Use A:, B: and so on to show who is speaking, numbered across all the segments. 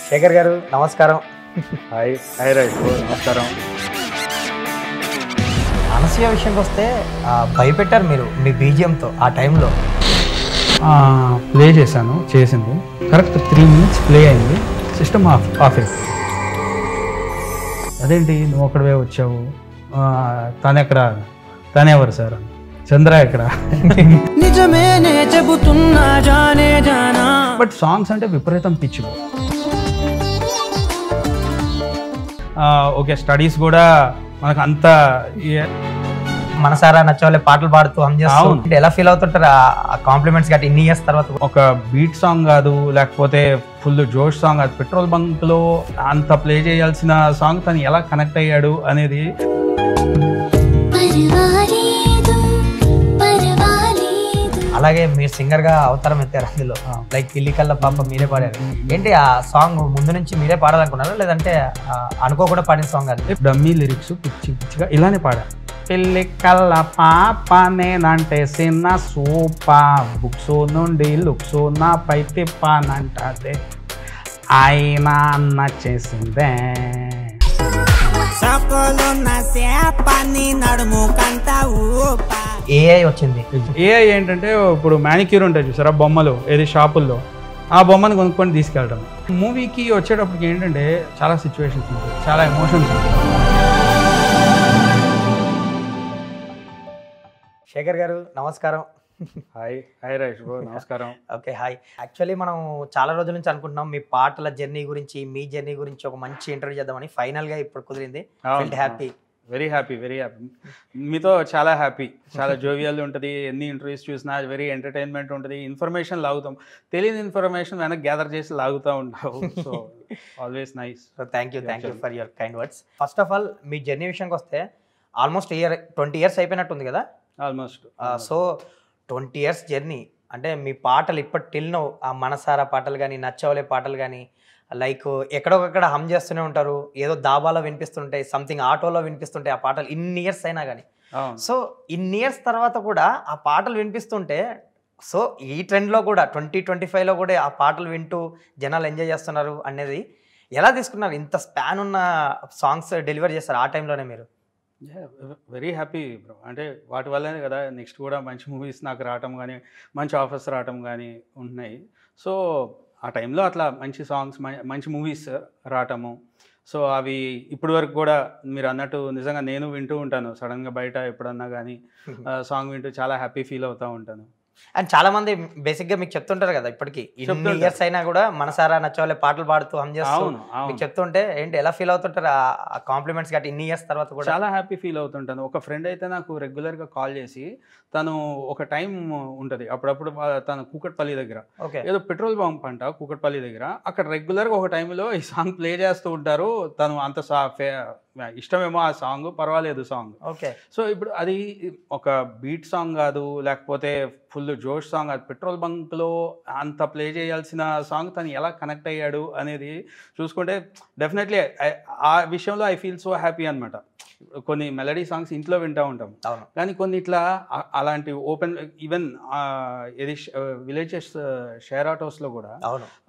A: శేఖర్ గారు నమస్కారం.
B: Hi hi right నమస్కారం.
A: అనసూయ విషయంకి వస్తే భయపెట్టారు మీరు మీ బీజిఎంతో ఆ టైంలో.
B: ప్లే చేసింది కరెక్ట్ 3 minutes ప్లే అయింది, సిస్టమ్ ఆఫ్ అయిపోయింది. అదేంటి నువ్వు అక్కడవే వచ్చావు, తనెవరు సార్, చంద్ర ఎక్కడ?
C: నిజమేనే చెబుతున్నా జానే జానా.
B: బట్ సాంగ్స్ అంటే విపరీతం పిచ్చి. ఓకే స్టడీస్ కూడా మనకు అంత
A: మనసారా నచ్చే పాటలు పాడుతూ హమ్ చేస్తూ ఎలా ఫీల్ అవుతుంటారు ఆ కాంప్లిమెంట్స్ గట్టి ఇన్ని ఇయర్స్ తర్వాత?
B: ఒక బీట్ సాంగ్ కాదు, లేకపోతే ఫుల్ జోష్ సాంగ్ కాదు, పెట్రోల్ బంక్ లో అంత ప్లే చేయాల్సిన సాంగ్ తను ఎలా కనెక్ట్ అయ్యాడు అనేది.
A: అలాగే మీరు సింగర్ గా అవతారం ఎత్తారు అందులో, లైక్ పిల్లి కళ్ళ పాప మీరే పాడారు. ఏంటి ఆ సాంగ్ ముందు నుంచి మీరే పాడాలనుకున్నారా, లేదంటే అనుకోకుండా పాడిన సాంగ్ అది?
B: డమ్మీ లిరిక్స్ పిచ్చి పిచ్చిగా ఇలానే పాడా. పిల్లి కళ్ళ పాప నేనంటే చిన్న సూపా, బుక్స్ నుండి లుక్స్ నా పై తిప్పానంటే ఆయన అన్న చేసిందే.
A: ఏఐ వచ్చింది.
B: ఏఐ ఏంటంటే ఇప్పుడు మ్యానిక్యూర్ ఉంటాయి చూసారా బొమ్మలు, ఏది షాపుల్లో, ఆ బొమ్మను కొనుక్కొని తీసుకెళ్ళడం. మూవీకి వచ్చేటప్పటికి ఏంటంటే చాలా సిచ్యువేషన్స్ ఉంటాయి, చాలా ఎమోషన్స్ ఉంటాయి.
A: శేఖర్ గారు నమస్కారం.
B: హాయ్ హాయ్ రైట్ నమస్కారం.
A: Okay hi. యాక్చువల్లీ మనం చాలా రోజుల నుంచి అనుకుంటున్నాం మీ పాటల జర్నీ గురించి, మీ జర్నీ గురించి ఒక మంచి ఇంటర్వ్యూ చేద్దామని. ఫైనల్గా ఇప్పుడు కుదిరింది. Happy,
B: very happy. మీతో చాలా హ్యాపీ, చాలా జోవియల్ ఉంటుంది. ఎన్ని ఇంటర్వ్యూస్ చూసినా వెరీ ఎంటర్టైన్మెంట్ ఉంటుంది. ఇన్ఫర్మేషన్ లాగుతాం, తెలియని ఇన్ఫర్మేషన్ వెనక్కి గ్యాదర్ చేసి లాగుతూ ఉంటావు. So always nice.
A: So thank you for your kind words. First of all me journey విషయానికి వస్తే ఆల్మోస్ట్ 20 years అయిపోయినట్టుంది కదా
B: ఆల్మోస్ట్.
A: సో 20 years జర్నీ అంటే మీ పాటలు ఇప్పటి టిల్ నో, ఆ మనసారా పాటలు కానీ, నచ్చవలే పాటలు కానీ, లైక్ ఎక్కడొక్కడ హమ్ చేస్తూనే ఉంటారు, ఏదో దాబాలో వినిపిస్తుంటాయి, సంథింగ్ ఆటోలో వినిపిస్తుంటాయి ఆ పాటలు ఇన్ని ఇయర్స్ అయినా కానీ. సో ఇన్ని ఇయర్స్ తర్వాత కూడా ఆ పాటలు వినిపిస్తుంటే, సో ఈ ట్రెండ్లో కూడా 2025లో కూడా ఆ పాటలు వింటూ జనాలు ఎంజాయ్ చేస్తున్నారు అనేది ఎలా తీసుకున్నారు? ఇంత స్పాన్ ఉన్న సాంగ్స్ డెలివర్ చేస్తారు ఆ టైంలోనే మీరు?
B: Very happy bro. అంటే వాటి వల్లనే కదా నెక్స్ట్ కూడా మంచి మూవీస్ నాకు రావటం కానీ, మంచి ఆఫర్స్ రావటం కానీ ఉంటున్నాయి. సో ఆ టైంలో అట్లా మంచి సాంగ్స్, మంచి మూవీస్ రావటము. సో అవి ఇప్పటి వరకు కూడా మీరు అన్నట్టు నిజంగా నేను వింటూ ఉంటాను. సడన్గా బయట ఎప్పుడన్నా కానీ సాంగ్ వింటూ చాలా హ్యాపీ ఫీల్ అవుతూ ఉంటాను.
A: అండ్ చాలా మంది బేసిక్గా మీకు చెప్తుంటారు కదా, ఇప్పటికీ ఇన్ని ఇయర్స్ అయినా కూడా మనసారా నచ్చవాళ్ళే పాటలు పాడుతూ హమ్ చేస్తూ మీకు చెప్తుంటే ఏంటి ఎలా ఫీల్ అవుతుంటారు ఆ కాంప్లిమెంట్స్ గట్టి ఇన్ని ఇయర్స్ తర్వాత కూడా?
B: చాలా హ్యాపీ ఫీల్ అవుతుంటాను. ఒక ఫ్రెండ్ అయితే నాకు రెగ్యులర్గా కాల్ చేసి, తను ఒక టైం ఉంటుంది అప్పుడప్పుడు తను కూకట్పల్లి దగ్గర ఏదో పెట్రోల్ బంక్ అంట కూకట్పల్లి దగ్గర, అక్కడ రెగ్యులర్గా ఒక టైంలో ఈ సాంగ్ ప్లే చేస్తూ ఉంటారు. తను అంత ఇష్టమేమో ఆ సాంగ్, పర్వాలేదు సాంగ్.
A: ఓకే.
B: సో ఇప్పుడు అది ఒక బీట్ సాంగ్ కాదు, లేకపోతే ఫుల్ జోష్ సాంగ్ కాదు, పెట్రోల్ బంక్లో అంత ప్లే చేయాల్సిన సాంగ్ తను ఎలా కనెక్ట్ అయ్యాడు అనేది చూసుకుంటే డెఫినెట్లీ ఆ విషయంలో ఐ ఫీల్ సో హ్యాపీ అనమాట. కొన్ని మెలడీ సాంగ్స్ ఇంట్లో వింటూ ఉంటాం, కానీ కొన్ని ఇట్లా అలాంటి ఓపెన్ ఈవెన్ ఏది విలేజెస్ షేర్ ఆటోస్లో కూడా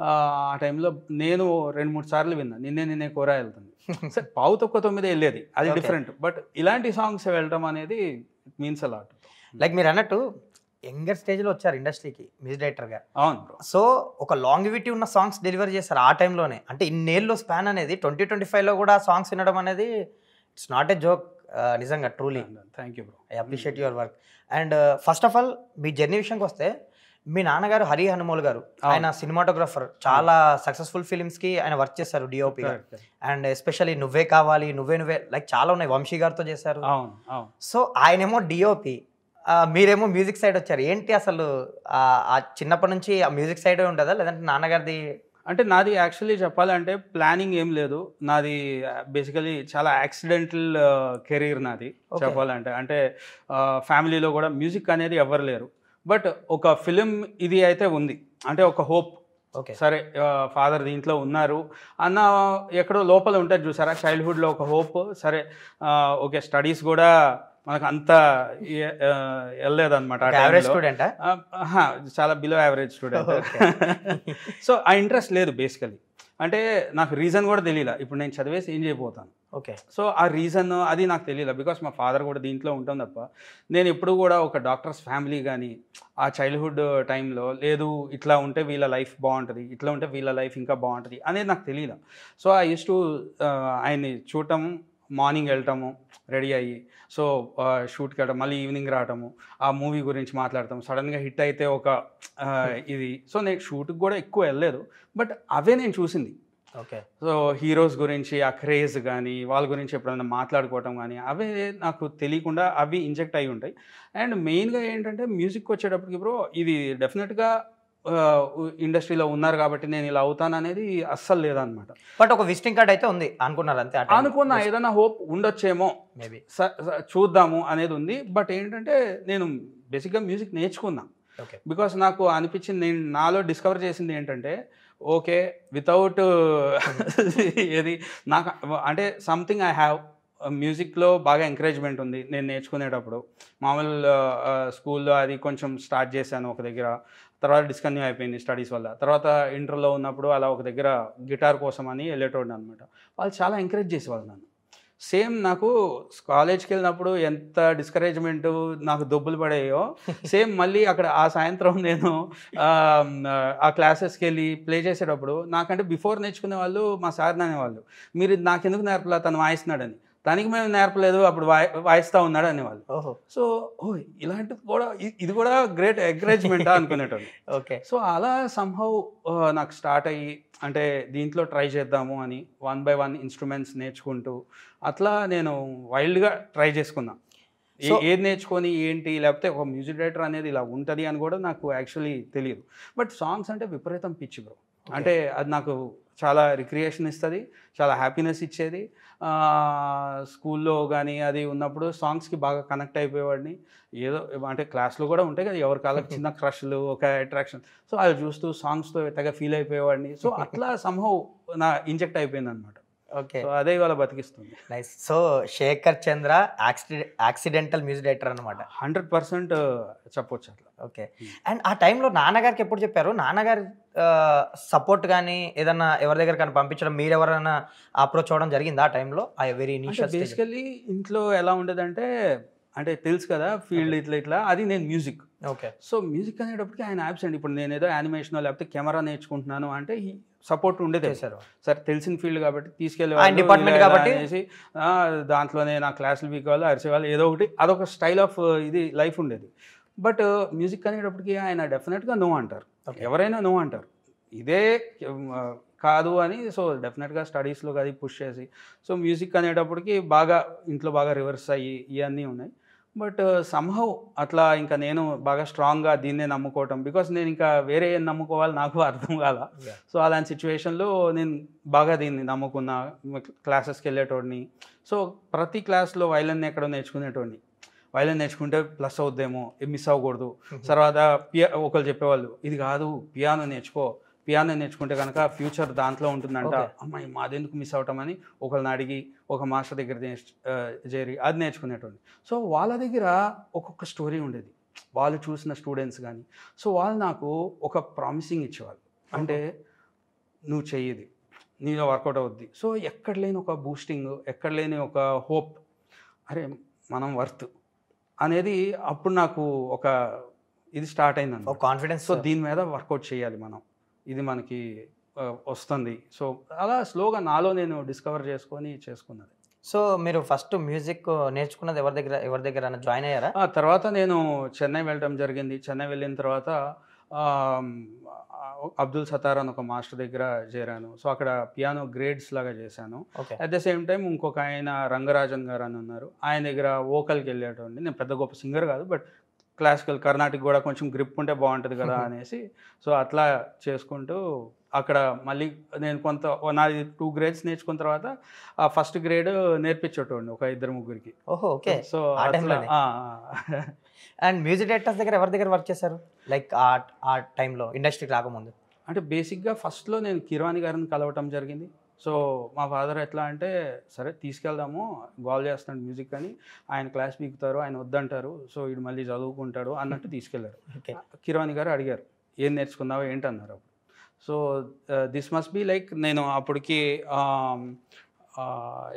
B: ఆ టైంలో నేను 2-3 సార్లు విన్నా. నిన్నే కోరా వెళ్తుంది సార్, పావు తక్కువ 9 వెళ్ళేది, అది డిఫరెంట్. బట్ ఇలాంటి సాంగ్స్ వెళ్ళటం అనేది మీన్స్ అ లాట్.
A: లైక్ మీరు అన్నట్టు యంగర్ స్టేజ్లో వచ్చారు ఇండస్ట్రీకి మ్యూజిక్ డైరెక్టర్గా.
B: అవును.
A: సో ఒక లాంగివిటీ ఉన్న సాంగ్స్ డెలివర్ చేస్తారు ఆ టైంలోనే. అంటే ఇన్నేళ్ళు స్పాన్ అనేది 2025లో కూడా సాంగ్స్ వినడం అనేది ఇట్స్ నాట్ ఏ జోక్. నిజంగా truly
B: thank you bro,
A: I appreciate your work. And first of all me journey విషయానికి వస్తే, మీ నాన్నగారు హరి హనుమోల్ గారు, ఆయన సినిమాటోగ్రఫర్, చాలా సక్సెస్ఫుల్ ఫిలిమ్స్కి ఆయన వర్క్ చేశారు డిఓపి. అండ్ ఎస్పెషల్లీ నువ్వే కావాలి, నువ్వే లైక్ చాలా ఉన్నాయి, వంశీ గారితో చేశారు. సో ఆయనేమో డిఓపి, మీరేమో మ్యూజిక్ సైడ్ వచ్చారు. ఏంటి అసలు ఆ చిన్నప్పటి నుంచి ఆ మ్యూజిక్ సైడ్ ఉంటుందా, లేదంటే నాన్నగారిది?
B: అంటే నాది యాక్చువల్లీ చెప్పాలంటే ప్లానింగ్ ఏం లేదు. నాది బేసికలీ చాలా యాక్సిడెంటల్ కెరీర్ నాది చెప్పాలంటే. అంటే ఫ్యామిలీలో కూడా మ్యూజిక్ అనేది ఎవరు లేరు. బట్ ఒక ఫిలిం ఇది అయితే ఉంది, అంటే ఒక హోప్. సరే ఫాదర్ దీంట్లో ఉన్నారు అన్న ఎక్కడో లోపల ఉంటుంది చూసారా, చైల్డ్హుడ్లో ఒక హోప్. సరే ఓకే స్టడీస్ కూడా మనకు అంత వెళ్ళలేదన్నమాట. చాలా బిలో యావరేజ్ స్టూడెంట్. సో ఆ ఇంట్రెస్ట్ లేదు బేసికలీ. అంటే నాకు రీజన్ కూడా తెలియలే, ఇప్పుడు నేను చదివేసి ఏం చేయబోతాను.
A: ఓకే.
B: సో ఆ రీజన్ అది నాకు తెలియదు, బికాస్ మా ఫాదర్ కూడా దీంట్లో ఉంటాం తప్ప నేను ఎప్పుడు కూడా ఒక డాక్టర్స్ ఫ్యామిలీ కానీ ఆ చైల్డ్హుడ్ టైంలో లేదు ఇట్లా ఉంటే వీళ్ళ లైఫ్ బాగుంటుంది, ఇట్లా ఉంటే వీళ్ళ లైఫ్ ఇంకా బాగుంటుంది అనేది నాకు తెలియదు. సో ఐ యూస్ టు ఆయన్ని చూడటం, మార్నింగ్ వెళ్ళటము రెడీ అయ్యి, సో షూట్కి వెళ్ళటం, మళ్ళీ ఈవినింగ్ రావటము, ఆ మూవీ గురించి మాట్లాడతాం, సడన్గా హిట్ అయితే ఒక ఇది. సో నేను షూట్కి కూడా ఎక్కువ వెళ్ళలేదు, బట్ అవే నేను చూసింది.
A: ఓకే.
B: సో హీరోస్ గురించి ఆ క్రేజ్ కానీ వాళ్ళ గురించి ఎప్పుడైనా మాట్లాడుకోవటం కానీ అవే నాకు తెలియకుండా అవి ఇంజెక్ట్ అయి ఉంటాయి. అండ్ మెయిన్గా ఏంటంటే మ్యూజిక్ వచ్చేటప్పటికి బ్రో ఇది డెఫినెట్గా ఇండస్ట్రీలో ఉన్నారు కాబట్టి నేను ఇలా అవుతాను అనేది అస్సలు లేదనమాట.
A: బట్ ఒక విజిటింగ్ కార్డ్ అయితే ఉంది అనుకున్నారు అంతే?
B: అనుకున్నా ఏదైనా హోప్ ఉండొచ్చేమో,
A: మేబీ
B: చూద్దాము అనేది ఉంది. బట్ ఏంటంటే నేను బేసిక్గా మ్యూజిక్ నేర్చుకున్నా.
A: ఓకే.
B: బికాస్ నాకు అనిపించింది, నేను నాలో డిస్కవర్ చేసింది ఏంటంటే ఓకే వితౌట్ ఏది నాకు అంటే సంథింగ్ ఐ హ్యావ్, మ్యూజిక్లో బాగా ఎంకరేజ్మెంట్ ఉంది. నేను నేర్చుకునేటప్పుడు మామూలు స్కూల్లో అది కొంచెం స్టార్ట్ చేశాను ఒక దగ్గర, తర్వాత డిస్కంటిన్యూ అయిపోయింది స్టడీస్ వల్ల. తర్వాత ఇంటర్లో ఉన్నప్పుడు అలా ఒక దగ్గర గిటార్ కోసం అని వెళ్ళేటోడిని అనమాట. వాళ్ళు చాలా ఎంకరేజ్ చేసేవాళ్ళు నన్ను. సేమ్ నాకు కాలేజ్కి వెళ్ళినప్పుడు ఎంత డిస్కరేజ్మెంట్ నాకు దొబ్బులు పడాయో సేమ్ మళ్ళీ అక్కడ ఆ సాయంత్రం నేను ఆ క్లాసెస్కి వెళ్ళి ప్లే చేసేటప్పుడు నాకంటే బిఫోర్ నేర్చుకునే వాళ్ళు మా సార్ అనేవాళ్ళు, మీరు ఇది నాకెందుకు నేర్పలా, తను వాయిస్తున్నాడని. దానికి మేము నేర్పలేదు, అప్పుడు వాయిస్తూ ఉన్నాడు అనేవాళ్ళు. సో ఇలాంటిది కూడా ఇది కూడా గ్రేట్ ఎంకరేజ్మెంట్ అనుకునేటోళ్ళు.
A: ఓకే.
B: సో అలా సంహౌ నాకు స్టార్ట్ అయ్యి అంటే దీంట్లో ట్రై చేద్దాము అని 1 by 1 ఇన్స్ట్రుమెంట్స్ నేర్చుకుంటూ అట్లా నేను వైల్డ్గా ట్రై చేసుకున్నా. ఏది నేర్చుకొని ఏంటి, లేకపోతే ఒక మ్యూజిక్ డైరెక్టర్ అనేది ఇలా ఉంటుంది అని కూడా నాకు యాక్చువల్లీ తెలియదు. బట్ సాంగ్స్ అంటే విపరీతం పిచ్చి బ్రో. అంటే అది నాకు చాలా రిక్రియేషన్ ఇస్తుంది, చాలా హ్యాపీనెస్ ఇచ్చేది. స్కూల్లో కానీ అది ఉన్నప్పుడు సాంగ్స్కి బాగా కనెక్ట్ అయిపోయేవాడిని. ఏదో అంటే క్లాస్లో కూడా ఉంటాయి కదా ఎవరి కాళ్ళకి చిన్న క్రష్లు, ఒక అట్రాక్షన్, సో అది చూస్తూ సాంగ్స్తో తెగ ఫీల్ అయిపోయేవాడిని. సో అట్లా సంహౌ నా ఇంజెక్ట్ అయిపోయింది అనమాట.
A: ఓకే.
B: సో అదే ఇవాళ బతికిస్తుంది.
A: నైస్. సో శేఖర్ చంద్ర యాక్సిడెంటల్ మ్యూజిక్ డైరెక్టర్ అనమాట.
B: 100% చెప్పొచ్చు అట్లా.
A: ఓకే. అండ్ ఆ టైంలో నాన్నగారికి ఎప్పుడు చెప్పారు? నాన్నగారి సపోర్ట్ కానీ ఏదన్నా ఎవరి దగ్గర కానీ పంపించడం, మీరు ఎవరైనా అప్రోచ్ అవ్వడం జరిగిందా ఆ టైంలో? వెరీ ఇనిషియల్
B: బేసికలీ ఇంట్లో ఎలా ఉండేదంటే, అంటే తెలుసు కదా ఫీల్డ్ ఇట్లా అది నేను మ్యూజిక్.
A: ఓకే.
B: సో మ్యూజిక్ అనేటప్పటికి ఆయన యాబ్సెంట్. ఇప్పుడు నేను ఏదో యానిమేషన్ లేకపోతే కెమెరా నేర్చుకుంటున్నాను అంటే సపోర్ట్ ఉండేది. సరే తెలిసిన ఫీల్డ్ కాబట్టి తీసుకెళ్ళి
A: డిపార్ట్మెంట్ కాబట్టి
B: అనేసి దాంట్లోనే నా క్లాసులు పీకేవాళ్ళు, అరిసేవాళ్ళు, ఏదో ఒకటి అదొక స్టైల్ ఆఫ్ ఇది లైఫ్ ఉండేది. బట్ మ్యూజిక్ అనేటప్పటికి ఆయన డెఫినెట్గా నో అంటారు, ఎవరైనా నో అంటారు, ఇదే కాదు అని. సో డెఫినెట్గా స్టడీస్లో అది పుష్ చేసి, సో మ్యూజిక్ అనేటప్పటికి బాగా ఇంట్లో బాగా రివర్స్ అయ్యి ఇవన్నీ ఉన్నాయి. బట్ సంహౌ అట్లా ఇంకా నేను బాగా స్ట్రాంగ్గా దీన్నే నమ్ముకోవటం, బికాస్ నేను ఇంకా వేరే ఏం నమ్ముకోవాలి నాకు అర్థం కాల. సో అలాంటి సిచ్యువేషన్లో నేను బాగా దీన్ని నమ్ముకున్నా. క్లాసెస్కి వెళ్ళేటోడిని. సో ప్రతి క్లాస్లో వైలన్ ఎక్కడో నేర్చుకునేటోడిని. వైలన్ నేర్చుకుంటే ప్లస్ అవుద్దేమో, మిస్ అవ్వకూడదు. తర్వాత ఒకరు చెప్పేవాళ్ళు ఇది కాదు పియానో నేర్చుకో, పియానో నేర్చుకుంటే కనుక ఫ్యూచర్ దాంట్లో ఉంటుందంట. అమ్మాయి మాదెందుకు మిస్ అవటం అని ఒకళ్ళని అడిగి ఒక మాస్టర్ దగ్గర చేరి అది నేర్చుకునేటోండి. సో వాళ్ళ దగ్గర ఒక్కొక్క స్టోరీ ఉండేది, వాళ్ళు చూసిన స్టూడెంట్స్ కానీ. సో వాళ్ళు నాకు ఒక ప్రామిసింగ్ ఇచ్చేవాళ్ళు, అంటే నువ్వు చెయ్యిది, నీలో వర్కౌట్ అవుద్ది. సో ఎక్కడ లేని ఒక బూస్టింగ్, ఎక్కడ లేని ఒక హోప్, అరే మనం వర్త్ అనేది అప్పుడు నాకు ఒక ఇది స్టార్ట్ అయిందండి, ఒక
A: కాన్ఫిడెన్స్.
B: సో దీని మీద వర్కౌట్ చేయాలి మనం, ఇది మనకి వస్తుంది. సో అలా స్లోగా నాలో నేను డిస్కవర్ చేసుకున్నది.
A: సో మీరు ఫస్ట్ మ్యూజిక్ నేర్చుకున్నది ఎవరి దగ్గర జాయిన్ అయ్యారా?
B: తర్వాత నేను చెన్నై వెళ్ళడం జరిగింది. చెన్నై వెళ్ళిన తర్వాత అబ్దుల్ సతార్ అని ఒక మాస్టర్ దగ్గర చేరాను. సో అక్కడ పియానో గ్రేడ్స్ లాగా చేశాను. అట్ ద సేమ్ టైం ఇంకొక ఆయన రంగరాజన్ గారు అని ఉన్నారు, ఆయన దగ్గర వోకల్కి వెళ్ళేటండి. నేను పెద్ద గొప్ప సింగర్ కాదు, బట్ క్లాసికల్ కర్ణాటిక్ కూడా కొంచెం గ్రిప్ ఉంటే బాగుంటుంది కదా అనేసి సో అట్లా చేసుకుంటూ అక్కడ మళ్ళీ నేను నాది 2 grades నేర్చుకున్న తర్వాత ఆ ఫస్ట్ గ్రేడ్ నేర్పించేటోండి ఒక 2-3
A: ఓహో. Okay.
B: So
A: and music directors దగ్గర ఎవరి దగ్గర వర్క్ చేశారు లైక్ ఆ టైంలో ఇండస్ట్రీకి రాకముందు?
B: అంటే బేసిక్గా ఫస్ట్లో నేను కిరవాణి గారిని కలవటం జరిగింది. సో మా ఫాదర్ ఎట్లా అంటే సరే తీసుకెళ్దాము, గోల్ చేస్తాడు మ్యూజిక్ అని, ఆయన క్లాస్ పీకుతారు, ఆయన వద్దంటారు, సో వీడు మళ్ళీ చదువుకుంటాడు అన్నట్టు తీసుకెళ్లారు. కిరవాణి గారు అడిగారు ఏం నేర్చుకున్నావో ఏంటన్నారు. అప్పుడు so this must be like నేను అప్పటికి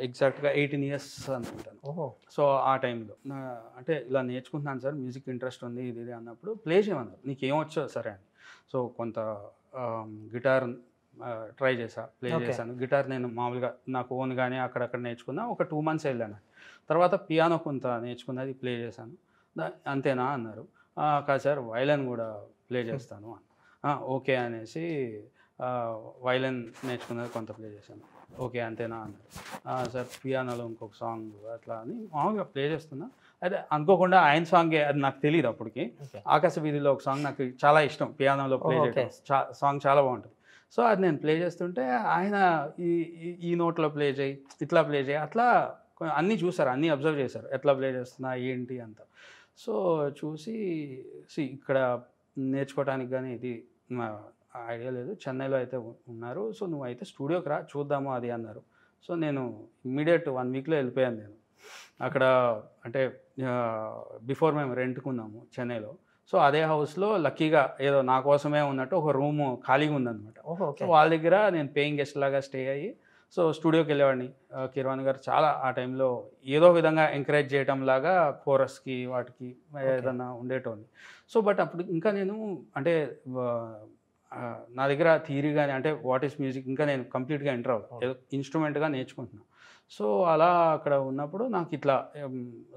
B: ఎగ్జాక్ట్గా 18 years అనుకుంటాను.
A: ఓహో
B: సో ఆ టైంలో అంటే ఇలా నేర్చుకుంటున్నాను సార్, మ్యూజిక్ ఇంట్రెస్ట్ ఉంది ఇది అన్నప్పుడు ప్లే చేయమన్నారు, నీకేమొచ్చో సరే అని. సో కొంత గిటార్ ట్రై ప్లే చేశాను. గిటార్ నేను మామూలుగా నాకు ఓన్గానే అక్కడక్కడ నేర్చుకున్నా, ఒక 2 months వెళ్ళాను. తర్వాత పియానో కొంత నేర్చుకున్నది ప్లే చేశాను. అంతేనా అన్నారు. కాదు సార్ వైలన్ కూడా ప్లే చేస్తాను అని. ఓకే అనేసి వైలన్ నేర్చుకున్నది కొంత ప్లే చేశాను. ఓకే అంతేనా అన్నారు. సార్ పియానోలో ఇంకొక సాంగ్ అట్లా అని మామూలుగా ప్లే చేస్తున్నా. అదే అనుకోకుండా ఆయన సాంగే, అది నాకు తెలియదు అప్పటికి. ఆకాశ వీధిలో ఒక సాంగ్ నాకు చాలా ఇష్టం, పియానోలో ప్లే చేయడం సాంగ్ చాలా బాగుంటుంది. సో అది నేను ప్లే చేస్తుంటే ఆయన ఈ నోట్లో ప్లే చేయి, ఇట్లా ప్లే చేయి, అట్లా అన్నీ చూసారు, అన్నీ అబ్జర్వ్ చేశారు, ఎట్లా ప్లే చేస్తున్నా ఏంటి అంతా. సో చూసి ఇక్కడ నేర్చుకోవడానికి కానీ ఇది ఐడియా లేదు, చెన్నైలో అయితే ఉన్నారు, సో నువ్వు అయితే స్టూడియోకి రా చూద్దాము అది అన్నారు. సో నేను ఇమ్మీడియట్ 1 weekలో వెళ్ళిపోయాను నేను అక్కడ. అంటే బిఫోర్ మేము రెంట్కున్నాము చెన్నైలో. సో అదే హౌస్లో లక్కీగా ఏదో నా కోసమే ఉన్నట్టు ఒక రూము ఖాళీగా ఉందన్నమాట. సో వాళ్ళ దగ్గర నేను పేయింగ్ గెస్ట్ లాగా స్టే అయ్యి సో స్టూడియోకి వెళ్ళేవాడిని. కీరవాణి గారు చాలా ఆ టైంలో ఏదో విధంగా ఎంకరేజ్ చేయడం లాగా కోరస్కి వాటికి ఏదన్నా ఉండేటోని. సో బట్ అప్పుడు ఇంకా నేను అంటే నా దగ్గర థియరీ కానీ అంటే వాట్ ఈస్ మ్యూజిక్ ఇంకా నేను కంప్లీట్గా ఎంటర్ అవ్వదు, ఏదో ఇన్స్ట్రుమెంట్గా నేర్చుకుంటున్నాను. సో అలా అక్కడ ఉన్నప్పుడు నాకు ఇట్లా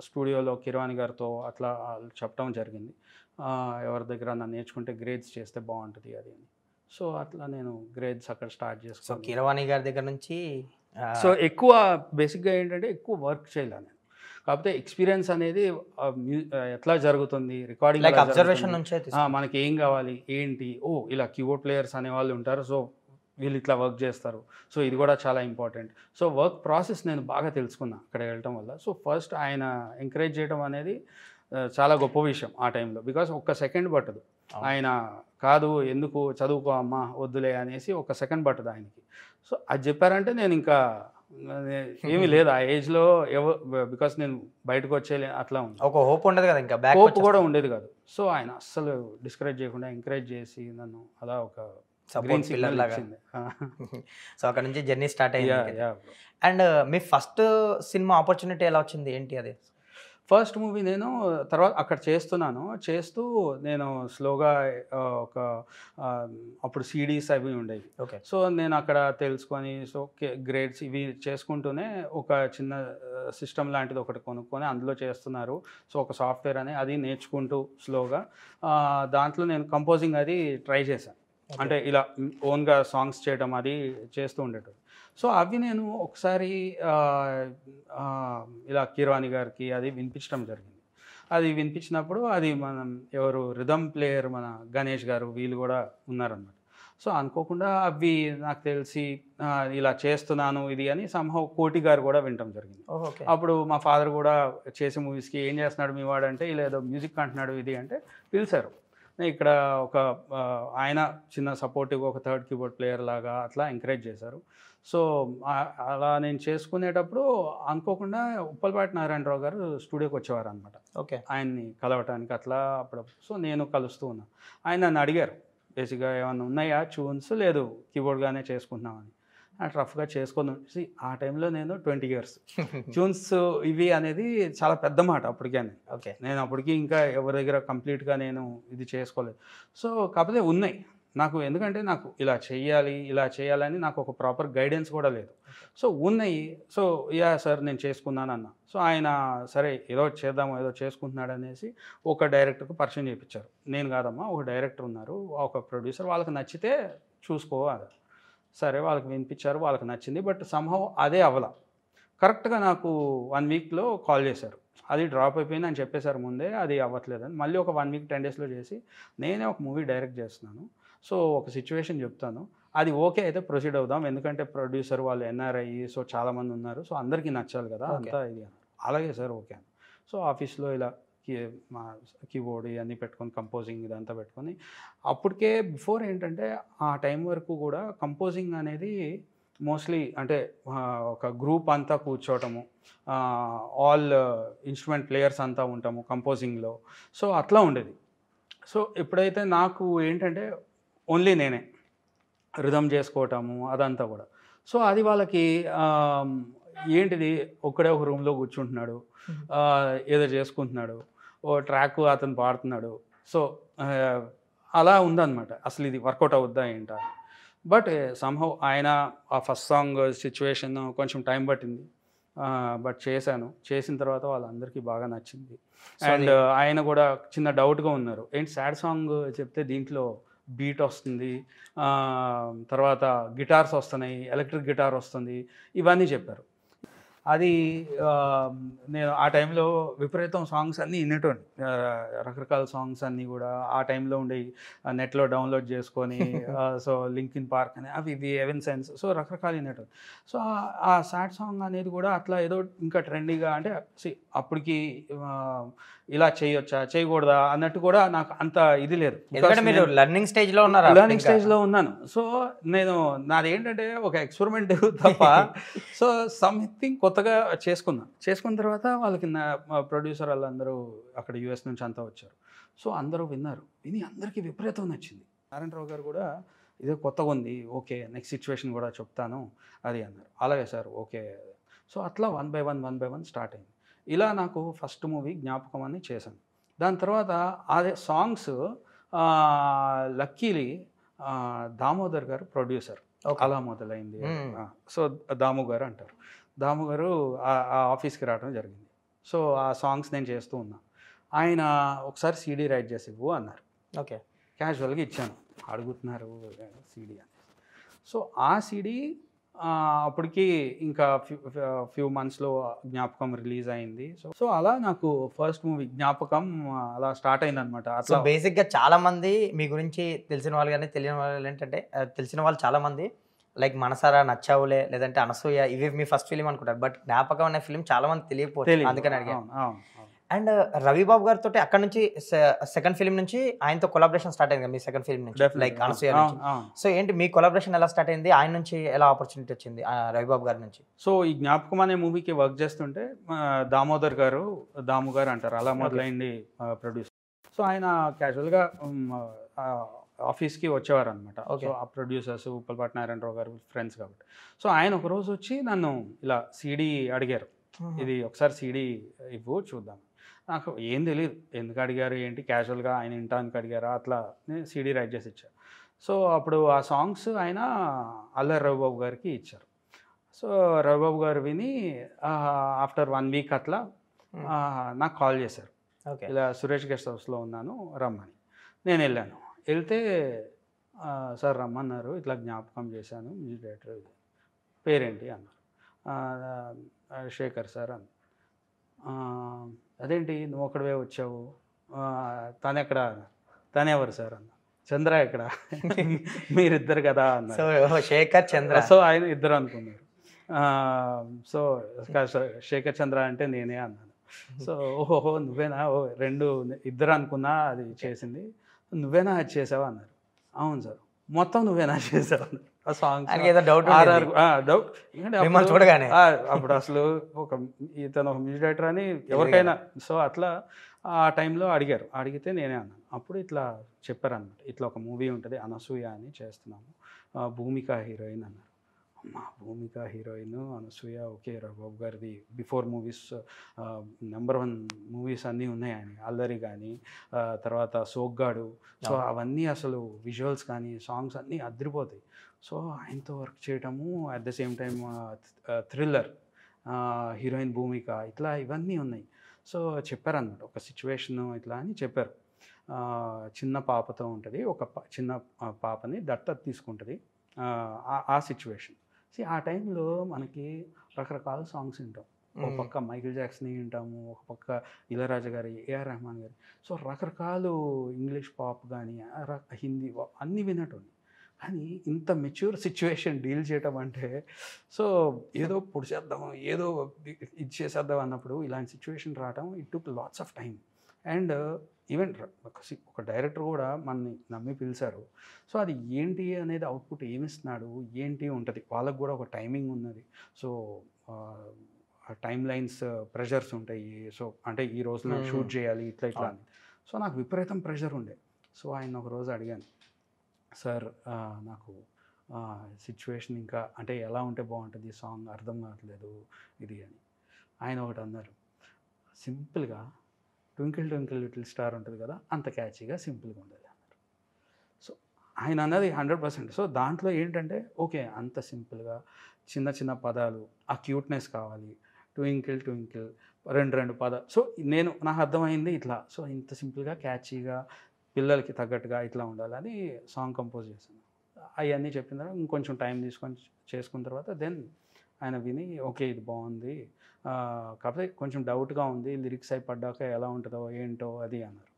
B: స్టూడియోలో కిరవాణి గారితో అట్లా చెప్పడం జరిగింది, ఎవరి దగ్గర నన్ను నేర్చుకుంటే గ్రేడ్స్ చేస్తే బాగుంటుంది అది అని. సో అట్లా నేను గ్రేడ్స్ అక్కడ స్టార్ట్ చేసుకున్నాను.
A: సో కిరవాణి గారి దగ్గర నుంచి
B: సో ఎక్కువ బేసిక్గా ఏంటంటే ఎక్కువ వర్క్ చేయాలి నేను, కాకపోతే ఎక్స్పీరియన్స్ అనేది ఎట్లా జరుగుతుంది రికార్డింగ్,
A: అబ్జర్వేషన్ నుంచే
B: మనకి ఏం కావాలి ఏంటి, ఇలా కీబోర్డ్ ప్లేయర్స్ అనేవాళ్ళు ఉంటారు, సో వీళ్ళు ఇట్లా వర్క్ చేస్తారు, సో ఇది కూడా చాలా ఇంపార్టెంట్. సో వర్క్ ప్రాసెస్ నేను బాగా తెలుసుకున్నా అక్కడ వెళ్ళటం వల్ల. సో ఫస్ట్ ఆయన ఎంకరేజ్ చేయడం అనేది చాలా గొప్ప విషయం ఆ టైంలో, బికాస్ ఒక్క సెకండ్ పట్టదు. ఆయన కాదు ఎందుకు చదువుకో అమ్మా వద్దులే అనేసి ఒక సెకండ్ పట్టదు ఆయనకి. సో అది చెప్పారంటే నేను ఇంకా ఏమీ లేదు ఆ ఏజ్లో, బికాస్ నేను బయటకు వచ్చేలే అట్లా ఉంది,
A: ఒక హోప్ ఉండదు కదా, ఇంకా
B: హోప్ కూడా ఉండేది కాదు. సో ఆయన అస్సలు డిస్కరేజ్ చేయకుండా ఎంకరేజ్ చేసి నన్ను అలా ఒక గ్రీన్ సిగ్నల్ ఇచ్చింది.
A: సో అక్కడ నుంచి జర్నీ స్టార్ట్ అయ్యింది. And me first cinema opportunity ఎలా వచ్చింది ఏంటి అది?
B: ఫస్ట్ మూవీ నేను తర్వాత అక్కడ చేస్తూ నేను స్లోగా ఒక అప్పుడు CDs అవి ఉండేవి.
A: ఓకే.
B: సో నేను అక్కడ తెలుసుకొని సో గ్రేడ్స్ ఇవి చేసుకుంటూనే ఒక చిన్న సిస్టమ్ లాంటిది ఒకటి కొనుక్కొని అందులో చేస్తున్నారు. సో ఒక సాఫ్ట్వేర్ అని అది నేర్చుకుంటూ స్లోగా దాంట్లో నేను కంపోజింగ్ అది ట్రై చేశాను. అంటే ఇలా ఓన్గా సాంగ్స్ చేయడం అది చేస్తూ ఉండేటప్పుడు. సో అవి నేను ఒకసారి ఇలా కీరవాణి గారికి అది వినిపించడం జరిగింది. అది వినిపించినప్పుడు అది మనం ఎవరు రిథమ్ ప్లేయర్ మన గణేష్ గారు వీళ్ళు కూడా ఉన్నారన్నమాట. సో అనుకోకుండా అవి నాకు తెలిసి ఇలా చేస్తున్నాను ఇది అని సంహవ్ కోటి గారు కూడా వినటం జరిగింది. అప్పుడు మా ఫాదర్ కూడా చేసే మూవీస్కి ఏం చేస్తున్నాడు మీ వాడంటే ఇలా ఏదో మ్యూజిక్ అంటున్నాడు ఇది అంటే పిలిచారు. ఇక్కడ ఒక ఆయన చిన్న సపోర్టివ్గా ఒక థర్డ్ కీబోర్డ్ ప్లేయర్ లాగా అట్లా ఎంకరేజ్ చేశారు. సో అలా నేను చేసుకునేటప్పుడు అనుకోకుండా ఉప్పలపాటి నారాయణరావు గారు స్టూడియోకి వచ్చేవారు అనమాట.
A: ఓకే.
B: ఆయన్ని కలవటానికి అట్లా అప్పుడప్పుడు. సో నేను కలుస్తూ ఉన్నాను. ఆయన నన్ను అడిగారు బేసిక్గా ఏమన్నా ఉన్నాయా ట్యూన్స్, లేదు కీబోర్డ్గానే చేసుకుంటున్నామని. రఫ్గా చేసుకొని ఆ టైంలో నేను 20 years ట్యూన్స్ ఇవి అనేది చాలా పెద్ద మాట అప్పటికే.
A: ఓకే.
B: నేను అప్పటికి ఇంకా ఎవరి దగ్గర కంప్లీట్గా నేను ఇది చేసుకోలేదు. సో కాకపోతే ఉన్నాయి నాకు, ఎందుకంటే నాకు ఇలా చేయాలని నాకు ఒక ప్రాపర్ గైడెన్స్ కూడా లేదు. సో ఉన్నాయి. సో సార్ నేను చేసుకున్నానన్న. సో ఆయన సరే ఏదో చేసుకుంటున్నాడు అనేసి ఒక డైరెక్టర్కి పరిచయం చేయించారు. నేను కాదమ్మా, ఒక డైరెక్టర్ ఉన్నారు, ఒక ప్రొడ్యూసర్, వాళ్ళకి నచ్చితే చూసుకో అది. సరే వాళ్ళకి వినిపించారు, వాళ్ళకి నచ్చింది. బట్ సంహవ్ అదే అవ్వాల. కరెక్ట్గా నాకు 1 weekలో కాల్ చేశారు, అది డ్రాప్ అయిపోయింది అని చెప్పేశారు ముందే, అది అవ్వట్లేదని. మళ్ళీ ఒక 1 week 10 daysలో చేసి నేనే ఒక మూవీ డైరెక్ట్ చేస్తున్నాను, సో ఒక సిచ్యువేషన్ చెప్తాను, అది ఓకే అయితే ప్రొసీడ్ అవుదాం, ఎందుకంటే ప్రొడ్యూసర్ వాళ్ళు NRI, సో చాలామంది ఉన్నారు, సో అందరికీ నచ్చాలి కదా అంతా ఇది అన్నారు. అలాగే సార్ ఓకే అని. సో ఆఫీస్లో ఇలా మా కీబోర్డ్ ఇవన్నీ పెట్టుకొని కంపోజింగ్ ఇదంతా పెట్టుకొని అప్పటికే బిఫోర్ ఏంటంటే ఆ టైం వరకు కూడా కంపోజింగ్ అనేది మోస్ట్లీ అంటే ఒక గ్రూప్ అంతా కూర్చోవటము, ఆల్ ఇన్స్ట్రుమెంట్ ప్లేయర్స్ అంతా ఉంటాము కంపోజింగ్లో. సో అట్లా ఉండేది. సో ఎప్పుడైతే నాకు ఏంటంటే ఓన్లీ నేనే రిథమ్ చేసుకోవటము అదంతా కూడా. సో అది వాళ్ళకి ఏంటిది ఒక్కడే ఒక రూమ్లో కూర్చుంటున్నాడు, ఏదో చేసుకుంటున్నాడు, ఓ ట్రాక్ అతను పాడుతున్నాడు. సో అలా ఉందన్నమాట. అసలు ఇది వర్కౌట్ అవుద్దా ఏంటా. బట్ సమ్హౌ ఆయన ఆ ఫస్ట్ సాంగ్ సిచ్యువేషన్ కొంచెం టైం పట్టింది, బట్ చేశాను. చేసిన తర్వాత వాళ్ళందరికీ బాగా నచ్చింది. అండ్ ఆయన కూడా చిన్న డౌట్గా ఉన్నారు, ఏంటి సాడ్ సాంగ్ చెప్తే దీంట్లో బీట్ వస్తుంది, తర్వాత గిటార్స్ వస్తున్నాయి, ఎలక్ట్రిక్ గిటార్ వస్తుంది, ఇవన్నీ చెప్పారు. అది నేను ఆ టైంలో విపరీతం సాంగ్స్ అన్నీ వినేటోని, రకరకాల సాంగ్స్ అన్నీ కూడా ఆ టైంలో ఉండే నెట్లో డౌన్లోడ్ చేసుకొని, సో లింకిన్ పార్క్ అని అవి ఇవి ఎవెన్సెన్స్, సో రకరకాలు వినేటోని. సో ఆ సాడ్ సాంగ్ అనేది కూడా అట్లా ఏదో ఇంకా ట్రెండీగా, అంటే అప్పటికి ఇలా చేయొచ్చా చేయకూడదా అన్నట్టు కూడా నాకు అంత ఇది లేదు.
A: మీరు లర్నింగ్ స్టేజ్లో ఉన్నారు,
B: లర్నింగ్ స్టేజ్లో ఉన్నాను. సో నేను నాది ఏంటంటే ఒక ఎక్స్పెరిమెంట్ తప్ప, సో సంథింగ్ కొత్తగా చేసుకున్న తర్వాత వాళ్ళకి నా ప్రొడ్యూసర్ వాళ్ళందరూ అక్కడ యూఎస్ నుంచి అంతా వచ్చారు. సో అందరూ విని అందరికీ విపరీతం నచ్చింది. నారాయణరావు గారు కూడా ఇదే కొత్తగా ఉంది, ఓకే నెక్స్ట్ సిచ్యువేషన్ కూడా చెప్తాను అది అన్నారు. అలాగే సార్ ఓకే. సో అట్లా వన్ బై వన్ స్టార్ట్ అయింది. ఇలా నాకు ఫస్ట్ మూవీ జ్ఞాపకం అని చేశాను. దాని తర్వాత అదే సాంగ్స్ లక్కీలీ దామోదర్ గారు ప్రొడ్యూసర్, అలా మొదలైంది. సో దాము గారు అంటారు. దాము గారు ఆ ఆఫీస్కి రావడం జరిగింది. సో ఆ సాంగ్స్ నేను చేస్తూ ఉన్నా. ఆయన ఒకసారి సీడీ రైట్ చేసి ఇవ్వు అన్నారు.
A: ఓకే,
B: క్యాజువల్గా ఇచ్చాను. అడుగుతున్నారు సీడీ అని. సో ఆ సీడీ అప్పటికి ఇంకా ఫ్యూ మంత్స్లో జ్ఞాపకం రిలీజ్ అయింది. సో అలా నాకు ఫస్ట్ మూవీ జ్ఞాపకం అలా స్టార్ట్ అయింది అనమాట.
A: అట్లా బేసిక్గా చాలా మంది మీ గురించి తెలిసిన వాళ్ళు కానీ తెలియని వాళ్ళు ఏంటంటే, తెలిసిన వాళ్ళు చాలా మంది లైక్ మనసారా, నచ్చావులే, లేదంటే అనసూయ, ఇవి మీ ఫస్ట్ ఫిలిం అనుకుంటారు. బట్ జ్ఞాపకం అనే ఫిలిం చాలా మంది తెలియకపోతుంది, అందుకని అడిగాను. అండ్ రవిబాబు గారితో అక్కడ నుంచి సెకండ్ ఫిలిం నుంచి ఆయనతో కొలాబరేషన్ స్టార్ట్ అయింది మీ సెకండ్ ఫిలిం నుంచి, లైక్ అనసూయ నుంచి. సో ఏంటి మీ కొలాబరేషన్ ఎలా స్టార్ట్ అయింది, ఆయన నుంచి ఎలా ఆపర్చునిటీ వచ్చింది రవిబాబు గారి నుంచి?
B: సో ఈ జ్ఞాపకం అనే మూవీకి వర్క్ చేస్తుంటే దామోదర్ గారు, దాము గారు అంటారు, అలా మొదలైంది ప్రొడ్యూసర్. సో ఆయన క్యాజువల్గా ఆఫీస్కి వచ్చేవారు అనమాట. సో ఆ ప్రొడ్యూసర్స్ ఉప్పలపాటి నారాయణరావు గారు ఫ్రెండ్స్ కాబట్టి. సో ఆయన ఒకరోజు వచ్చి నన్ను ఇలా సీడీ అడిగారు, ఇది ఒకసారి సీడీ ఇవ్వు చూద్దాం. నాకు ఏం తెలియదు ఎందుకు అడిగారు ఏంటి, క్యాజువల్గా ఆయన వినటానికి అడిగారా, అట్లా నేను సీడీ రైట్ చేసి ఇచ్చాను. సో అప్పుడు ఆ సాంగ్స్ ఆయన అల్లరి రవిబాబు గారికి ఇచ్చారు. సో రవిబాబు గారు విని ఆఫ్టర్ 1 వీక్ అట్లా నాకు కాల్ చేశారు, ఇలా సురేష్ గెస్ట్ హౌస్లో ఉన్నాను రమ్మని. నేను వెళ్ళాను. వెళ్తే సార్ రమ్మన్నారు, ఇట్లా జ్ఞాపకం చేశాను, మ్యూజిక్ డైరెక్టర్, పేరేంటి అన్నారు. శేఖర్ సార్ అన్న. అదేంటి నువ్వు ఒక్కడవే వచ్చావు, తనెక్కడ, తనెవరు సార్ అన్న. చంద్ర ఎక్కడ, మీరిద్దరు కదా అన్నారు.
A: శేఖర్ చంద్ర.
B: సో ఆయన ఇద్దరు అనుకున్నారు. సో శేఖర్ చంద్ర అంటే నేనే అన్నాను. సో ఓహో నువ్వేనా, రెండు ఇద్దరు అనుకున్నా అది చేసింది, నువ్వేనా అది చేసావా అన్నారు. అవును సార్, మొత్తం నువ్వేనా చేసావు అన్నారు. ఆ సాంగ్ డౌట్
A: చూడగానే
B: అప్పుడు అసలు ఇతను ఒక మ్యూజిక్ డైరెక్టర్ అని ఎవరికైనా. సో అట్లా ఆ టైంలో అడిగారు, అడిగితే నేనే అన్నాను. అప్పుడు ఇట్లా చెప్పారనమాట, ఇట్లా ఒక మూవీ ఉంటుంది అనసూయ అని చేస్తున్నాము, భూమిక హీరోయిన్ అన్నారు. అమ్మా భూమిక హీరోయిన్, అనసూయ, ఓకే రవిబాబు గారిది బిఫోర్ మూవీస్ నెంబర్ 1 మూవీస్ అన్నీ ఉన్నాయి ఆయన, అల్లరి కానీ తర్వాత సోగ్గాడు. సో అవన్నీ అసలు విజువల్స్ కానీ సాంగ్స్ అన్నీ అదిరిపోతాయి. సో ఆయనతో వర్క్ చేయటము, at the same time thriller, heroine Bhumika, ఇట్లా ఇవన్నీ ఉన్నాయి. సో చెప్పారన్నమాట ఒక సిచ్యువేషన్ ఇట్లా అని చెప్పారు. చిన్న పాపతో ఉంటుంది, ఒక చిన్న పాపని దత్తత తీసుకుంటుంది, ఆ సిచ్యువేషన్. ఆ టైంలో మనకి రకరకాల సాంగ్స్ వింటాం. ఒక పక్క మైకిల్ జాక్సన్ వింటాము, ఒక పక్క ఇళయరాజా గారి, ఏఆర్ రెహమాన్ గారి. సో రకరకాలు ఇంగ్లీష్ పాప్ కానీ హిందీ అన్నీ వినటం. కానీ ఇంత మెచ్యూర్ సిచ్యువేషన్ డీల్ చేయటం అంటే, సో ఏదో పొడిచేద్దాం, ఏదో ఇది చేసేద్దాం అన్నప్పుడు ఇలాంటి సిచ్యువేషన్ రావడం, it took lots of time. And even ఒక డైరెక్టర్ కూడా మనని నమ్మి పిలిచారు. సో అది ఏంటి అనేది, అవుట్పుట్ ఏమిస్తున్నాడు ఏంటి ఉంటుంది, వాళ్ళకు కూడా ఒక టైమింగ్ ఉన్నది. సో టైం లైన్స్ ప్రెషర్స్ ఉంటాయి. సో అంటే ఈ రోజున షూట్ చేయాలి ఇట్లా ఇట్లా అని. సో నాకు విపరీతం ప్రెషర్ ఉండే. సో ఆయన ఒక రోజు అడిగాను, సార్ నాకు సిచ్యువేషన్ ఇంకా అంటే ఎలా ఉంటే బాగుంటుంది ఈ సాంగ్ అర్థం కావట్లేదు ఇది అని. ఆయన ఒకటి అన్నారు, సింపుల్గా ట్వింకిల్ ట్వింకిల్ లిటిల్ స్టార్ ఉంటుంది కదా అంత క్యాచీగా సింపుల్గా ఉండదు అన్నారు. సో ఆయన అన్నది 100%. సో దాంట్లో ఏంటంటే ఓకే అంత సింపుల్గా చిన్న చిన్న పదాలు, ఆ క్యూట్నెస్ కావాలి, ట్వింకిల్ ట్వింకిల్ రెండు పదాలు. సో నాకు అర్థమైంది ఇట్లా. సో ఇంత సింపుల్గా క్యాచీగా పిల్లలకి తగ్గట్టుగా ఇట్లా ఉండాలని సాంగ్ కంపోజ్ చేశాను. అవన్నీ చెప్పిన తర్వాత ఇంకొంచెం టైం తీసుకొని చేసుకున్న తర్వాత దెన్ ఆయన విని ఓకే ఇది బాగుంది, కాకపోతే కొంచెం డౌట్గా ఉంది లిరిక్స్ అయి పడ్డాక ఎలా ఉంటుందో ఏంటో అది అన్నారు.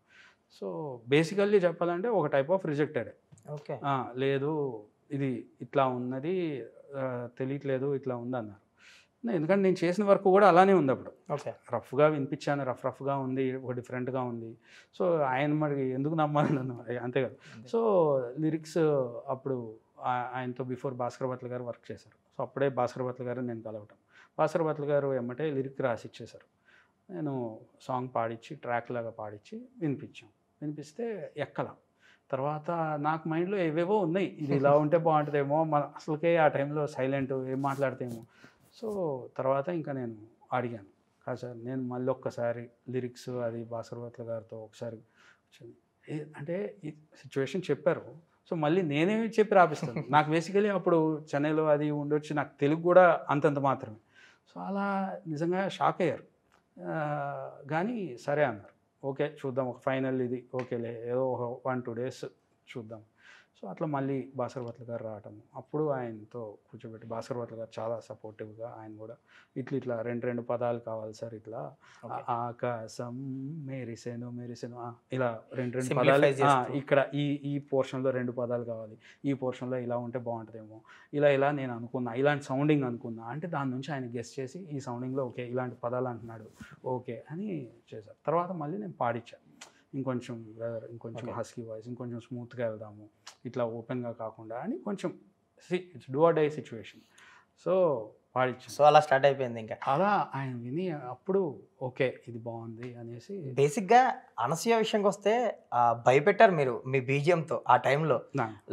B: సో బేసికల్లీ చెప్పాలంటే ఒక టైప్ ఆఫ్ రిజెక్టెడ్.
A: ఓకే.
B: లేదు ఇది ఇట్లా ఉన్నది తెలియట్లేదు ఇట్లా ఉంది అన్నారు. ఎందుకంటే నేను చేసిన వర్క్ కూడా అలానే ఉంది అప్పుడు.
A: ఓకే.
B: రఫ్గా వినిపించాను, రఫ్గా ఉంది, ఒక డిఫరెంట్గా ఉంది. సో ఆయన మరి ఎందుకు నమ్మాలి నన్ను, అంతే కదా. సో లిరిక్స్ అప్పుడు ఆయనతో బిఫోర్ భాస్కర్ భట్ల గారు వర్క్ చేశారు. సో అప్పుడే భాస్కర్ భట్ల గారు నేను కలవటం. భాస్కర్ భట్ల గారు ఎమ్మటే లిరిక్ రాసి ఇచ్చేశారు. నేను సాంగ్ పాడించి ట్రాక్ లాగా పాడించి వినిపిస్తే ఎక్కల. తర్వాత నాకు మైండ్లో ఏవేవో ఉన్నాయి, ఇది ఇలా ఉంటే బాగుంటుందేమో, మన అసలుకే ఆ టైంలో సైలెంట్, ఏం మాట్లాడితేమో. సో తర్వాత ఇంకా నేను అడిగాను, కాదు సార్ నేను మళ్ళీ ఒక్కసారి లిరిక్స్ అది భాస్కర్ భట్ల గారితో ఒకసారి అంటే ఈ సిచ్యువేషన్ చెప్పారు. సో మళ్ళీ నేనే చెప్పి రాపిస్తాను. నాకు బేసికలీ అప్పుడు చెన్నైలో అది ఉండొచ్చు, నాకు తెలుగు కూడా అంతంత మాత్రమే. సో అలా నిజంగా షాక్ అయ్యారు. కానీ సరే అన్నారు, ఓకే చూద్దాం, ఒక ఫైనల్ ఇది ఓకేలే, ఏదో ఒక 1-2 days చూద్దాం. సో అట్లా మళ్ళీ భాస్కర్ భట్ల గారు రావటం, అప్పుడు ఆయనతో కూర్చోబెట్టి భాస్కర్ భట్ల గారు చాలా సపోర్టివ్గా ఆయన కూడా ఇట్లా రెండు పదాలు కావాలి సార్, ఇట్లా ఆకాశం మెరిసెను ఇలా రెండు పదాలు, ఇక్కడ ఈ పోర్షన్లో 2 పదాలు కావాలి, ఈ పోర్షన్లో ఇలా ఉంటే బాగుంటుందేమో, ఇలా నేను అనుకున్నా, ఇలాంటి సౌండింగ్ అనుకున్నా అంటే దాని నుంచి ఆయన గెస్ట్ చేసి ఈ సౌండింగ్లో ఓకే ఇలాంటి పదాలు అంటున్నాడు ఓకే అని చేశారు. తర్వాత మళ్ళీ నేను పాడించాను, ఇంకొంచెం హస్కీ వాయిస్, ఇంకొంచెం స్మూత్గా వెళ్దాము, ఇట్లా ఓపెన్గా కాకుండా అని కొంచెం it's do or die situation. So పాడించాను.
A: సో అలా స్టార్ట్ అయిపోయింది. ఇంకా
B: అలా ఆయన విని అప్పుడు ఓకే ఇది బాగుంది అనేసి.
A: బేసిక్గా అనసూయ విషయంకి వస్తే భయపెట్టారు మీరు మీ బీజిఎంతో ఆ టైంలో.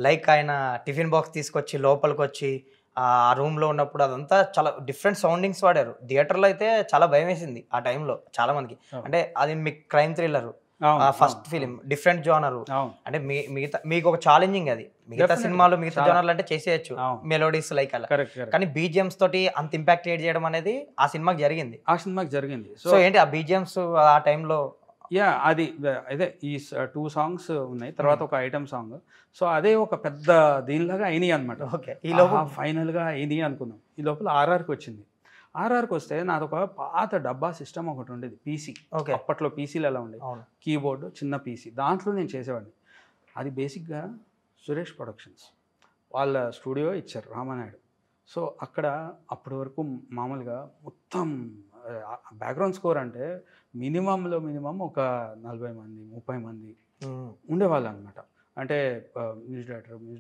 A: లైక్ ఆయన టిఫిన్ బాక్స్ తీసుకొచ్చి లోపలికి వచ్చి ఆ రూమ్లో ఉన్నప్పుడు అదంతా చాలా డిఫరెంట్ సౌండింగ్స్ వాడారు. థియేటర్లో అయితే చాలా భయం వేసింది ఆ టైంలో చాలా మందికి. అంటే అది మీకు crime thriller first film, different genre. అంటే మీకు ఒక ఛాలెంజింగ్ అది. మిగతా సినిమాలు మిగతా జోనర్లు అంటే చేసేయచ్చు, మెలోడీస్ లైక్ అలా. కానీ బీజిఎంస్ తోటి అంత ఇంపాక్ట్ క్రియేట్ చేయడం అనేది ఆ సినిమాకి జరిగింది. సో ఏంటి ఆ బీజిఎంస్ ఆ టైంలో?
B: అది అదే ఈ 2 songs ఉన్నాయి, తర్వాత ఒక ఐటమ్ సాంగ్. సో అదే ఒక పెద్ద దీనిలాగా అయినాయి అనమాట.
A: ఓకే. ఈ లోపల
B: ఫైనల్గా అయినాయి అనుకున్నాం. ఈ లోపల ఆర్ఆర్కి వచ్చింది. ఆర్ఆర్కి వస్తే నాదొక పాత డబ్బా సిస్టమ్ ఒకటి ఉండేది, పీసీ. అప్పట్లో పీసీలు ఎలా ఉండేది, కీబోర్డు చిన్న పీసీ, దాంట్లో నేను చేసేవాడిని. అది బేసిక్గా సురేష్ ప్రొడక్షన్స్ వాళ్ళ స్టూడియో ఇచ్చారు, రామానాయుడు. సో అక్కడ అప్పటి వరకు మామూలుగా మొత్తం బ్యాక్గ్రౌండ్ స్కోర్ అంటే మినిమం ఒక 40 మంది 30 మంది ఉండేవాళ్ళు అనమాట. అంటే మ్యూజిక్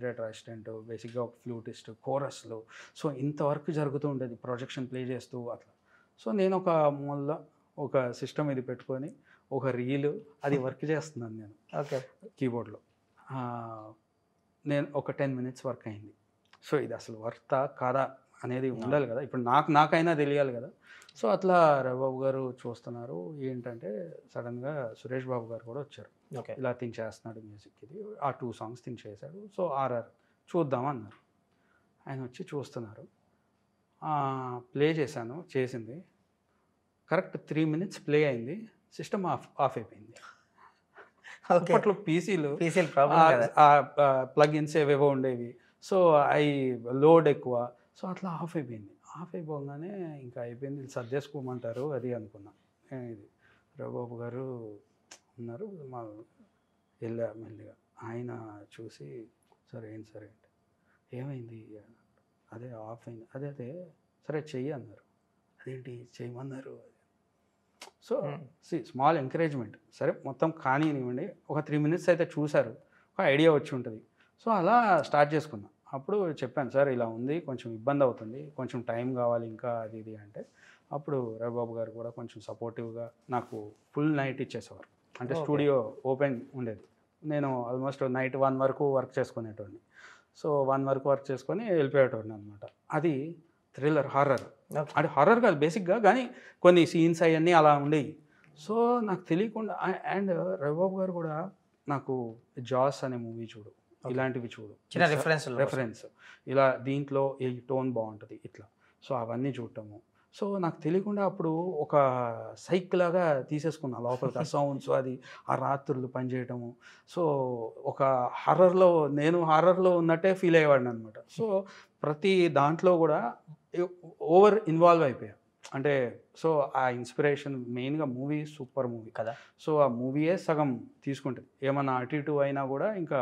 B: డైరెక్టర్ అసిస్టెంట్, బేసిక్గా ఒక ఫ్లూటిస్ట్, కోరస్లు. సో ఇంతవరకు జరుగుతూ ఉండేది, ప్రొజెక్షన్ ప్లే చేస్తూ అట్లా. సో నేను ఒక మూల ఒక సిస్టమ్ ఇది పెట్టుకొని ఒక రీలు అది వర్క్ చేస్తున్నాను నేను.
A: ఓకే.
B: కీబోర్డ్లో నేను ఒక 10 minutes వర్క్ అయింది. సో ఇది అసలు వర్తా కాదా అనేది ఉండాలి కదా, ఇప్పుడు నాకైనా తెలియాలి కదా. సో అట్లా రవిబాబు గారు చూస్తున్నారు, ఏంటంటే సడన్గా సురేష్ బాబు గారు కూడా వచ్చారు. ఇలా తిని చేస్తున్నాడు మ్యూజిక్, ఇది ఆ 2 songs తిని చేశాడు, సో ఆర్ఆర్ చూద్దామన్నారు. ఆయన వచ్చి చూస్తున్నారు, ప్లే చేసింది కరెక్ట్ 3 minutes ప్లే అయింది, సిస్టమ్ ఆఫ్ అయిపోయింది. అప్పట్లో పీసీలు ప్లగిన్స్ ఏవేవో ఉండేవి, సో అవి లోడ్ ఎక్కువ, సో అట్లా ఆఫ్ అయిపోయింది. ఆఫ్ అయిపోగానే ఇంకా అయిపోయింది, సర్దేసుకోమంటారు అది అనుకున్నా. ఇది రవిబాబు గారు ఉన్నారు, మా వెళ్ళా మెల్లిగా. ఆయన చూసి సరే ఏంటి సరే అంటే ఏమైంది, అదే ఆఫ్ అయింది, అదే సరే చెయ్యి అన్నారు. అదేంటి చేయమన్నారు. సో స్మాల్ ఎంకరేజ్మెంట్, సరే మొత్తం కానివ్వండి, ఒక 3 minutes అయితే చూశారు, ఒక ఐడియా వచ్చి ఉంటుంది. సో అలా స్టార్ట్ చేసుకున్నా. అప్పుడు చెప్పాను, సార్ ఇలా ఉంది, కొంచెం ఇబ్బంది అవుతుంది, కొంచెం టైం కావాలి ఇంకా అది ఇది అంటే, అప్పుడు రవిబాబు గారు కూడా కొంచెం సపోర్టివ్గా నాకు ఫుల్ నైట్ ఇచ్చేసేవారు. అంటే స్టూడియో ఓపెన్ ఉండేది, నేను ఆల్మోస్ట్ నైట్ 1 వరకు వర్క్ చేసుకునేటోడిని. సో 1 వరకు వర్క్ చేసుకొని వెళ్ళిపోయేటోడిని అనమాట. అది థ్రిల్లర్ హారర్,
A: Okay.
B: అంటే హారర్ కాదు బేసిక్గా, కానీ కొన్ని సీన్స్ అవన్నీ అలా ఉండేవి. సో నాకు తెలియకుండా అండ్ రవిబాబు గారు కూడా నాకు జాస్ అనే మూవీ చూడు, ఇలాంటివి చూడు,
A: చిన్న
B: రెఫరెన్స్ ఇలా దీంట్లో ఈ టోన్ బాగుంటుంది ఇట్లా, సో అవన్నీ చూడటము. సో నాకు తెలియకుండా అప్పుడు ఒక సైక్ లాగా తీసేసుకున్నా లోపలికి ఆ సౌండ్స్, అది ఆ రాత్రులు పనిచేయటము. సో ఒక నేను హారర్లో ఉన్నట్టే ఫీల్ అయ్యేవాడిని అనమాట. సో ప్రతి దాంట్లో కూడా ఓవర్ ఇన్వాల్వ్ అయిపోయా. అంటే సో ఆ ఇన్స్పిరేషన్ మెయిన్గా మూవీ, సూపర్ మూవీ
A: కదా.
B: సో ఆ మూవీయే సగం తీసుకుంటుంది. ఏమన్నా అటు ఇటు అయినా కూడా ఇంకా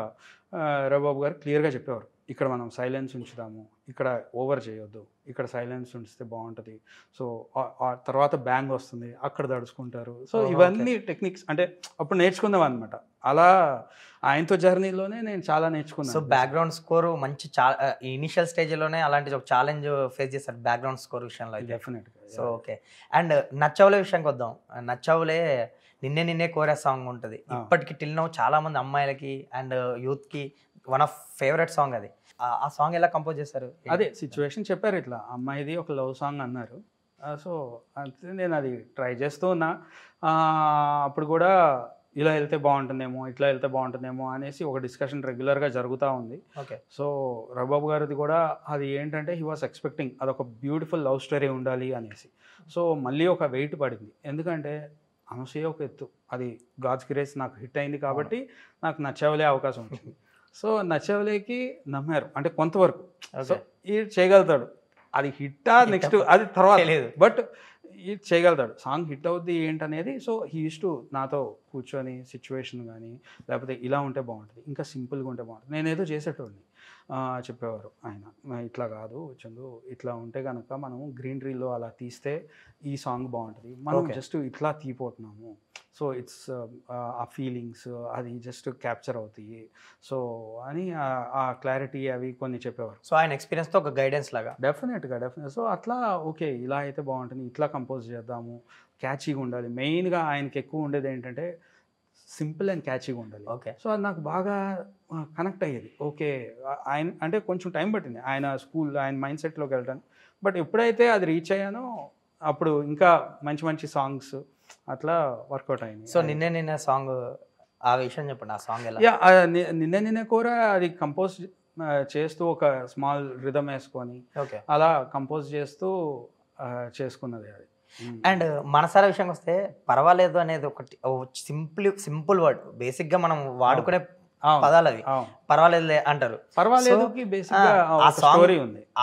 B: రవిబాబు గారు క్లియర్గా చెప్పేవారు, ఇక్కడ మనం సైలెన్స్ ఉంచుదాము, ఇక్కడ ఓవర్ చేయొద్దు, ఇక్కడ సైలెన్స్ ఉంచితే బాగుంటుంది. సో ఆ తర్వాత బ్యాంగ్ వస్తుంది, అక్కడ దడుచుకుంటారు. సో ఇవన్నీ టెక్నిక్స్ అంటే అప్పుడు నేర్చుకుందాం అనమాట. అలా ఆయనతో జర్నీలోనే నేను చాలా నేర్చుకున్నాను.
A: సో బ్యాక్గ్రౌండ్ స్కోర్ మంచి, ఇనిషియల్ స్టేజ్లోనే అలాంటి ఒక ఛాలెంజ్ ఫేస్ చేశారు బ్యాక్గ్రౌండ్ స్కోర్ విషయంలో అయితే.
B: డెఫినెట్గా.
A: So okay. అండ్ నచ్చవులే విషయానికి వద్దాం. నచ్చవులే నిన్నే కోరే సాంగ్ ఉంటుంది, ఇప్పటికి టిల్ నౌ చాలా మంది అమ్మాయిలకి అండ్ యూత్కి వన్ ఆఫ్ ఫేవరెట్ సాంగ్ అది. ఆ సాంగ్ ఎలా కంపోజ్ చేశారు?
B: అదే సిచ్యువేషన్ చెప్పారు, ఇట్లా అమ్మాయిది ఒక లవ్ సాంగ్ అన్నారు. సో అంతే, నేను అది ట్రై చేస్తూ ఉన్నా. అప్పుడు కూడా ఇలా వెళ్తే బాగుంటుందేమో, ఇట్లా వెళ్తే బాగుంటుందేమో అనేసి ఒక డిస్కషన్ రెగ్యులర్గా జరుగుతూ ఉంది.
A: ఓకే.
B: సో రవిబాబు గారిది కూడా అది ఏంటంటే హీ వాస్ ఎక్స్పెక్టింగ్ అదొక బ్యూటిఫుల్ లవ్ స్టోరీ ఉండాలి అనేసి. సో మళ్ళీ ఒక వెయిట్ పడింది, ఎందుకంటే అనసూయ ఒక ఎత్తు, అది గాడ్స్ గ్రేస్ నాకు హిట్ అయింది కాబట్టి నాకు నచ్చవలే అవకాశం వచ్చింది. సో నచ్చవలేకి నమ్మారు, అంటే కొంతవరకు. సో ఈ చేయగలుగుతాడు, అది హిట్టా నెక్స్ట్ అది తర్వాత లేదు, బట్ ఇది చేయగలుగుతాడు, సాంగ్ హిట్ అవుద్ది ఏంటనేది. సో హీ యూస్ టు నాతో కూర్చొని సిచ్యువేషన్ కానీ లేకపోతే ఇలా ఉంటే బాగుంటుంది, ఇంకా సింపుల్గా ఉంటే బాగుంటుంది, నేనేదో చేసేటోడిని చెప్పేవారు ఆయన. ఇట్లా కాదు చందు, ఇట్లా ఉంటే కనుక మనం గ్రీనరీలో అలా తీస్తే ఈ సాంగ్ బాగుంటుంది, మనం జస్ట్ ఇట్లా తీపోతున్నాము. సో ఇట్స్ ఆ ఫీలింగ్స్ అది జస్ట్ క్యాప్చర్ అవుతాయి. సో అని ఆ క్లారిటీ అవి కొన్ని చెప్పేవారు.
A: సో ఆయన ఎక్స్పీరియన్స్తో ఒక గైడెన్స్ లాగా.
B: డెఫినెట్గా. సో అట్లా ఓకే ఇలా అయితే బాగుంటుంది, ఇట్లా కంపోజ్ చేద్దాము, క్యాచీగా ఉండాలి. మెయిన్గా ఆయనకి ఎక్కువ ఉండేది ఏంటంటే సింపుల్ అండ్ క్యాచీగా ఉండాలి.
A: ఓకే.
B: సో అది నాకు బాగా కనెక్ట్ అయ్యేది. ఓకే, ఆయన అంటే కొంచెం టైం పట్టింది ఆయన ఆయన మైండ్ సెట్లోకి వెళ్ళడానికి. బట్ ఎప్పుడైతే అది రీచ్ అయ్యానో అప్పుడు ఇంకా మంచి మంచి సాంగ్స్ అట్లా వర్కౌట్ అయింది.
A: సో నిన్నే సాంగ్, ఆ విషయం చెప్పండి, ఆ సాంగ్ ఎలా?
B: యా, నిన్నే కోరా అది కంపోజ్ చేస్తూ ఒక స్మాల్ రిథమ్ వేసుకొని అలా కంపోజ్ చేస్తూ చేసుకున్నది అది.
A: అండ్ మనసారా విషయానికి వస్తే పర్వాలేదు అనేది ఒకటి సింపుల్ వర్డ్, బేసిక్గా మనం వాడుకునే పదాలు అవి. పర్వాలేదు అంటారు.
B: పర్వాలేదు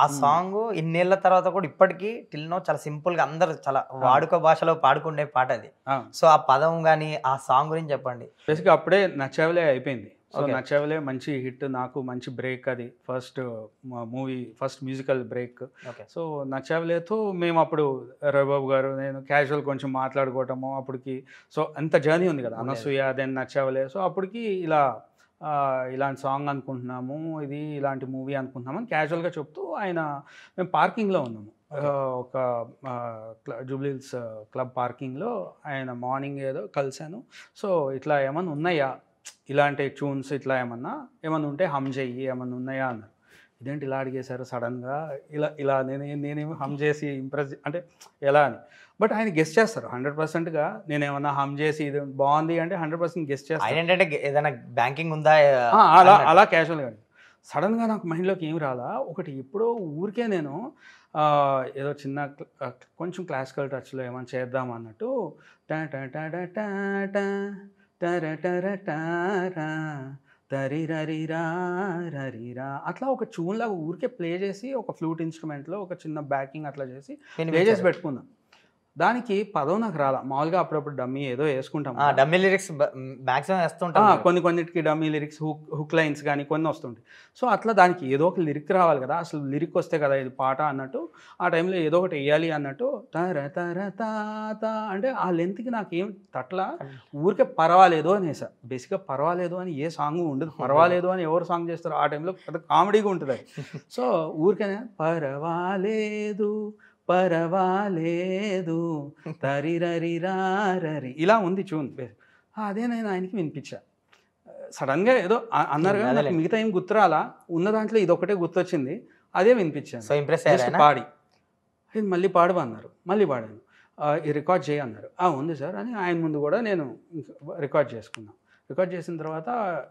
A: ఆ సాంగ్ ఇన్నేళ్ల తర్వాత కూడా ఇప్పటికీ టిల్ నో చాలా సింపుల్ గా అందరు చాలా వాడుక భాషలో పాడుకునే పాట అది. సో ఆ పదం గానీ ఆ సాంగ్ గురించి చెప్పండి.
B: బేసిక్గా అప్పుడే నచ్చవలే అయిపోయింది. సో నచ్చవలే మంచి హిట్, నాకు మంచి బ్రేక్, అది first movie first musical break. So నచ్చవలేతో మేము అప్పుడు రవిబాబు గారు నేను క్యాజువల్ కొంచెం మాట్లాడుకోవటము అప్పటికి. సో అంత జర్నీ ఉంది కదా, అనసూయ దెన్ నచ్చవలే. సో అప్పటికి ఇలాంటి సాంగ్ అనుకుంటున్నాము, ఇది ఇలాంటి మూవీ అనుకుంటున్నాము అని క్యాజువల్గా చెప్తూ మేము పార్కింగ్లో ఉన్నాము, ఒక జూబ్లీహిల్స్ క్లబ్ పార్కింగ్లో. ఆయన మార్నింగ్ ఏదో కలిశాను. సో ఇట్లా ఏమన్నా ఉన్నాయా ఇలాంటి ట్యూన్స్, ఇట్లా ఏమన్నా ఉంటే హమ్ చెయ్యి, ఏమన్నా ఉన్నాయా అన్నారు. ఇదేంటి ఇలా అడిగేశారు సడన్గా, ఇలా నేనేమి హమ్ చేసి ఇంప్రెస్ అంటే ఎలా అని. బట్ ఆయన గెస్ట్ చేస్తారు 100%గా. నేనేమన్నా హమ్ చేసి ఇది బాగుంది అంటే 100% గెస్ట్ చేస్తాను.
A: ఏంటంటే ఏదైనా బ్యాంకింగ్ ఉందా
B: అలా క్యాజువల్గా. సడన్గా నాకు మైండ్లోకి ఏమి రాలా, ఒకటి ఎప్పుడో ఊరికే నేను ఏదో చిన్న కొంచెం క్లాసికల్ టచ్లో ఏమైనా చేద్దాం అన్నట్టు అట్లా ఒక ట్యూన్ లాగా ఊరికే ప్లే చేసి ఒక ఫ్లూట్ ఇన్స్ట్రుమెంట్లో ఒక చిన్న బ్యాకింగ్ అట్లా చేసి ప్లే చేసి పెట్టుకున్నాం. దానికి పదం నాకు రాలా. మామూలుగా అప్పుడప్పుడు డమ్మీ ఏదో వేసుకుంటాం,
A: డమ్మీ లిరిక్స్ మ్యాక్సిమం వేస్తుంటాం,
B: కొన్నిటికి డమ్మీ లిరిక్స్, హుక్ లైన్స్ కానీ కొన్ని వస్తుంటాయి. సో అట్లా దానికి ఏదో ఒక లిరిక్ రావాలి కదా, అసలు లిరిక్ వస్తే కదా ఇది పాట అన్నట్టు ఆ టైంలో ఏదో ఒకటి వేయాలి అన్నట్టు అంటే ఆ లెంత్కి నాకేం తట్లా, ఊరికే పర్వాలేదు అనేసా. బేసిక్గా పర్వాలేదు అని ఏ సాంగ్ ఉండదు, పర్వాలేదు అని ఎవరు సాంగ్ చేస్తారో ఆ టైంలో పెద్ద కామెడీగా ఉంటుంది అది. సో ఊరికేనే పర్వాలేదు తరిరరి ఇలా ఉంది ట్యూన్. అదే నేను ఆయనకి వినిపించా. సడన్గా ఏదో అన్నారు కదా, నాకు మిగతా ఏం గుర్తురాలా, ఉన్న దాంట్లో ఇది ఒకటే గుర్తొచ్చింది, అదే వినిపించాను.
A: సో ఇంప్రెస్
B: Just
A: అయ్యారా
B: పాడి ఇది మళ్ళీ పాడవా అన్నారు, మళ్ళీ పాడాను. ఈ రికార్డ్ చేయి అన్నారు. ఉంది సార్ అని ఆయన ముందు కూడా నేను రికార్డ్ చేసుకున్నాను. రికార్డ్ చేసిన తర్వాత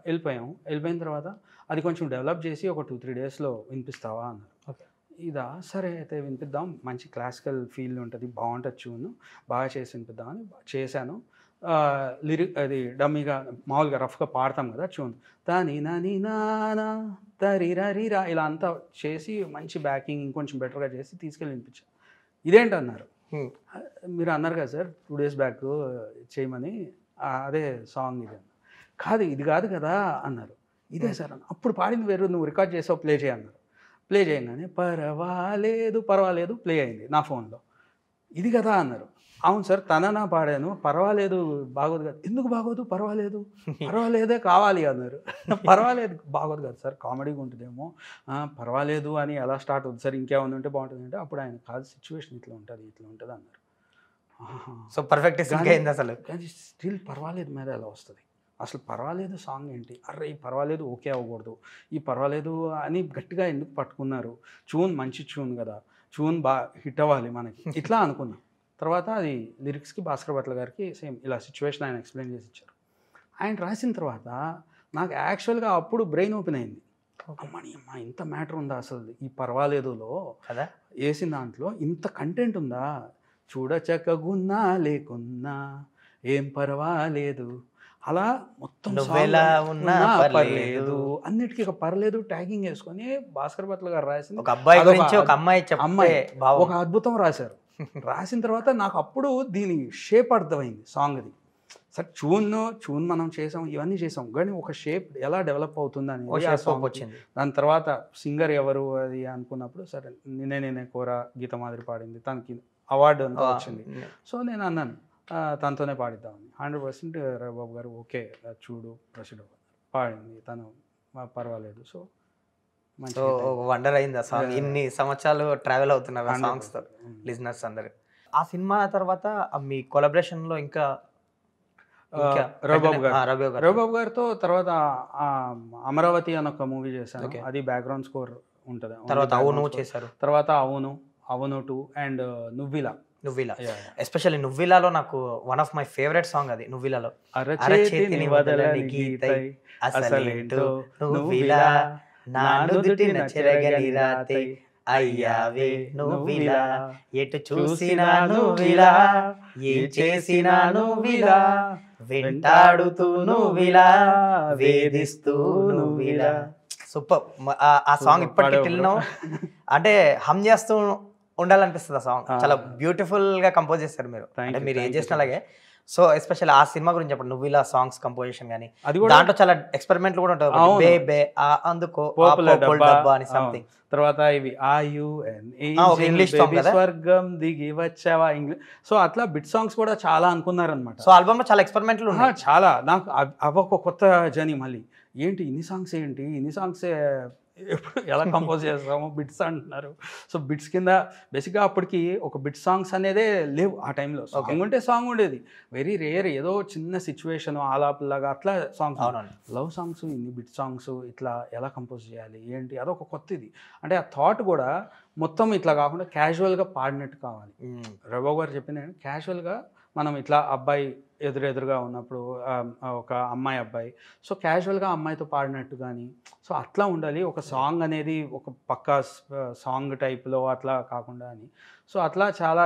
B: వెళ్ళిపోయిన తర్వాత అది కొంచెం డెవలప్ చేసి ఒక 2-3 డేస్లో వినిపిస్తావా అన్నారు.
A: ఓకే.
B: ఇదా సరే అయితే వినిపిద్దాం, మంచి క్లాసికల్ ఫీల్ ఉంటుంది, బాగుంటుంది ట్యూన్, బాగా చేసి వినిపిద్దామని చేశాను. అది డమ్మీగా మామూలుగా రఫ్గా పాడతాం కదా ట్యూన్, దాని నాని నానా తరిరా ఇలా అంతా చేసి మంచి బ్యాకింగ్ ఇంకొంచెం బెటర్గా చేసి తీసుకెళ్ళి వినిపించాను. ఇదేంటన్నారు, మీరు అన్నారు కదా సార్ 2 డేస్ బ్యాక్ చేయమని, అదే సాంగ్ ఇది. కాదు ఇది కాదు కదా అన్నారు. ఇదే సార్ అన్న. అప్పుడు పాడింది వేరు, నువ్వు రికార్డ్ చేసావు, ప్లే చేయన్నారు. ప్లే చేయగానే పర్వాలేదు ప్లే అయింది నా ఫోన్లో. ఇది కదా అన్నారు. అవును సార్ తననా పాడాను, పర్వాలేదు బాగోదు కదా. ఎందుకు బాగోదు, పర్వాలేదే కావాలి అన్నారు. పర్వాలేదు బాగోదు కదా సార్, కామెడీగా ఉంటుందేమో, పర్వాలేదు అని ఎలా స్టార్ట్ అవుతుంది సార్, ఇంకేమైనా ఉంటే బాగుంటుంది అంటే, అప్పుడు ఆయన కాదు సిచ్యువేషన్ ఇట్లా ఉంటుంది అన్నారు.
A: సో పర్ఫెక్ట్ సింక్ అయింది అసలు.
B: కానీ స్టిల్ పర్వాలేదు మీద ఎలా వస్తుంది అసలు, పర్వాలేదు సాంగ్ ఏంటి, అరే ఈ పర్వాలేదు ఓకే అవ్వకూడదు, ఈ పర్వాలేదు అని గట్టిగా ఎందుకు పట్టుకున్నారు, ట్యూన్ మంచి ట్యూన్ కదా, ట్యూన్ హిట్ అవ్వాలి మనకి, ఇట్లా అనుకున్నాం. తర్వాత అది లిరిక్స్కి భాస్కర్ భట్ల గారికి సేమ్ ఇలా సిచ్యువేషన్ ఆయన ఎక్స్ప్లెయిన్ చేసి ఇచ్చారు. ఆయన రాసిన తర్వాత నాకు యాక్చువల్గా అప్పుడు బ్రెయిన్ ఓపెన్ అయింది. అమ్మ ఇంత మ్యాటర్ ఉందా అసలు ఈ పర్వాలేదులో
A: కదా,
B: వేసిన దాంట్లో ఇంత కంటెంట్ ఉందా, చూడచక్కగున్నా లేకున్నా ఏం పర్వాలేదు, అలా మొత్తం పర్లేదు అన్నిటికీ ఒక పర్లేదు ట్యాగింగ్ వేసుకొని భాస్కర్ భట్ల గారు రాసింది.
A: ఒక అబ్బాయి గురించి ఒక అమ్మాయి
B: ఒక అద్భుతం రాశారు. రాసిన తర్వాత నాకు అప్పుడు దీని షేప్ అర్థమైంది సాంగ్ది. సార్ ట్యూన్ మనం చేసాం, ఇవన్నీ చేసాం, కానీ ఒక షేప్ ఎలా డెవలప్ అవుతుంది అనేది
A: వచ్చింది.
B: దాని తర్వాత సింగర్ ఎవరు అది అనుకున్నప్పుడు సరే నేనే కోరా గీత మాదిరి పాడింది, తనకి అవార్డు అంతా వచ్చింది. సో నేను అన్నాను తనతోనే పాడిద్దామని. 100% రవిబాబు గారు ఓకే చూడు ప్రొసీడ్ పాడింది, తను పర్వాలేదు. సో
A: వండర్ అయింది ఆ సాంగ్. ఇన్ని సంవత్సరాలు ట్రావెల్ అవుతున్నారు ఆ సాంగ్స్ తో లిజనర్స్ అందరు. ఆ సినిమా తర్వాత మీ కొలాబరేషన్ లో ఇంకా
B: రవిబాబు గారితో తర్వాత అమరావతి అని ఒక మూవీ చేశాను, అది బ్యాక్గ్రౌండ్ స్కోర్ ఉంటుంది.
A: తర్వాత అవును చేశారు,
B: తర్వాత అవును 2 అండ్ నువ్విలా
A: ఎస్పెషల్లీ నువ్విలాలో నాకు one of my favourite song అది. నువ్విలాలో
B: అరచేతిని వదలని గీతై అసలేంటో నువ్విలా
A: నా నుదుటిన చెరగని రాతై అయ్యావే నువ్విలా ఎటు చూసినా నువ్విలా ఏం చేసినా నువ్విలా వెంటాడుతూ నువ్విలా వేధిస్తూ నువ్విలా. సూపర్. ఆ సాంగ్ ఇప్పటికీ టిల్ నౌ అంటే హమ్ చేస్తూ ఉండాలనిపిస్తుంది. ఆ సాంగ్ చాలా బ్యూటిఫుల్ గా కంపోజ్ చేస్తారు మీరు, అంటే మీరు ఏం చేసిన అలాగే. సో ఎస్పెషల్ ఆ సినిమా గురించి చెప్పండి, నువ్విలా సాంగ్స్ కంపోజిషన్ కానీ దాంట్లో చాలా ఎక్స్పెరిమెంట్లు కూడా ఉంటాయి. అందుకో అని సంథింగ్.
B: తర్వాత ఇవి ఇంగ్లీష్ స్వర్గం దిగి వచ్చావా ఇంగ్లీష్. సో అట్లా బిట్ సాంగ్స్ కూడా చాలా అనుకున్నారనమాట.
A: సో ఆల్బమ్ లో చాలా ఎక్స్పెరిమెంట్లు ఉన్నాయి.
B: చాలా నాకు అవొక కొత్త జర్నీ. మళ్ళీ ఏంటి ఇన్ని సాంగ్స్ ఎప్పుడు ఎలా కంపోజ్ చేస్తామో బిట్స్ అంటున్నారు. సో బిట్స్ కింద బేసిక్గా అప్పటికి ఒక బిట్ సాంగ్స్ అనేదే లేవు ఆ టైంలో. సాంగ్ ఉంటే సాంగ్ ఉండేది, వెరీ రేర్, ఏదో చిన్న సిచ్యువేషన్ ఆలాపులాగా అట్లా సాంగ్స్. లవ్ సాంగ్స్ ఇన్ని బిట్ సాంగ్స్ ఇట్లా ఎలా కంపోజ్ చేయాలి ఏంటి, అదొక కొత్తది. అంటే ఆ థాట్ కూడా మొత్తం ఇట్లా కాకుండా క్యాజువల్గా పాడినట్టు కావాలి. రవిబాబు గారు చెప్పింది క్యాజువల్గా మనం ఇట్లా అబ్బాయి ఎదురుగా ఉన్నప్పుడు ఒక అబ్బాయి, సో క్యాజువల్గా అమ్మాయితో పాడినట్టు కానీ, సో అట్లా ఉండాలి ఒక సాంగ్ అనేది, ఒక పక్కా సాంగ్ టైప్లో అట్లా కాకుండా అని. సో అట్లా చాలా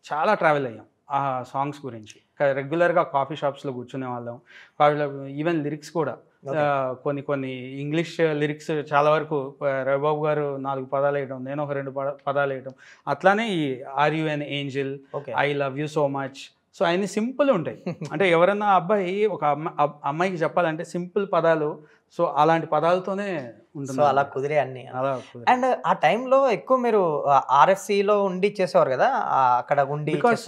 B: చాలా ట్రావెల్ అయ్యాం ఆ సాంగ్స్ గురించి. రెగ్యులర్గా కాఫీ షాప్స్లో కూర్చునే వాళ్ళం. ఈవెన్ లిరిక్స్ కూడా కొన్ని ఇంగ్లీష్ లిరిక్స్ చాలా వరకు రవిబాబు గారు 4 పదాలు వేయడం, నేను ఒక 2 పదాలు వేయడం, అట్లానే ఈ are you an angel, I love you so much. So అన్ని సింపుల్ ఉంటాయి. అంటే ఎవరన్నా అబ్బాయి ఒక అమ్మాయికి చెప్పాలంటే సింపుల్ పదాలు, సో అలాంటి పదాలతోనే ఉంటుంది.
A: అలా కుదిరే అన్ని అలా. అండ్ ఆ టైంలో ఎక్కువ మీరు ఆర్ఎఫ్సిలో ఉండి చేసేవారు కదా, అక్కడ ఉండి.
B: బికాస్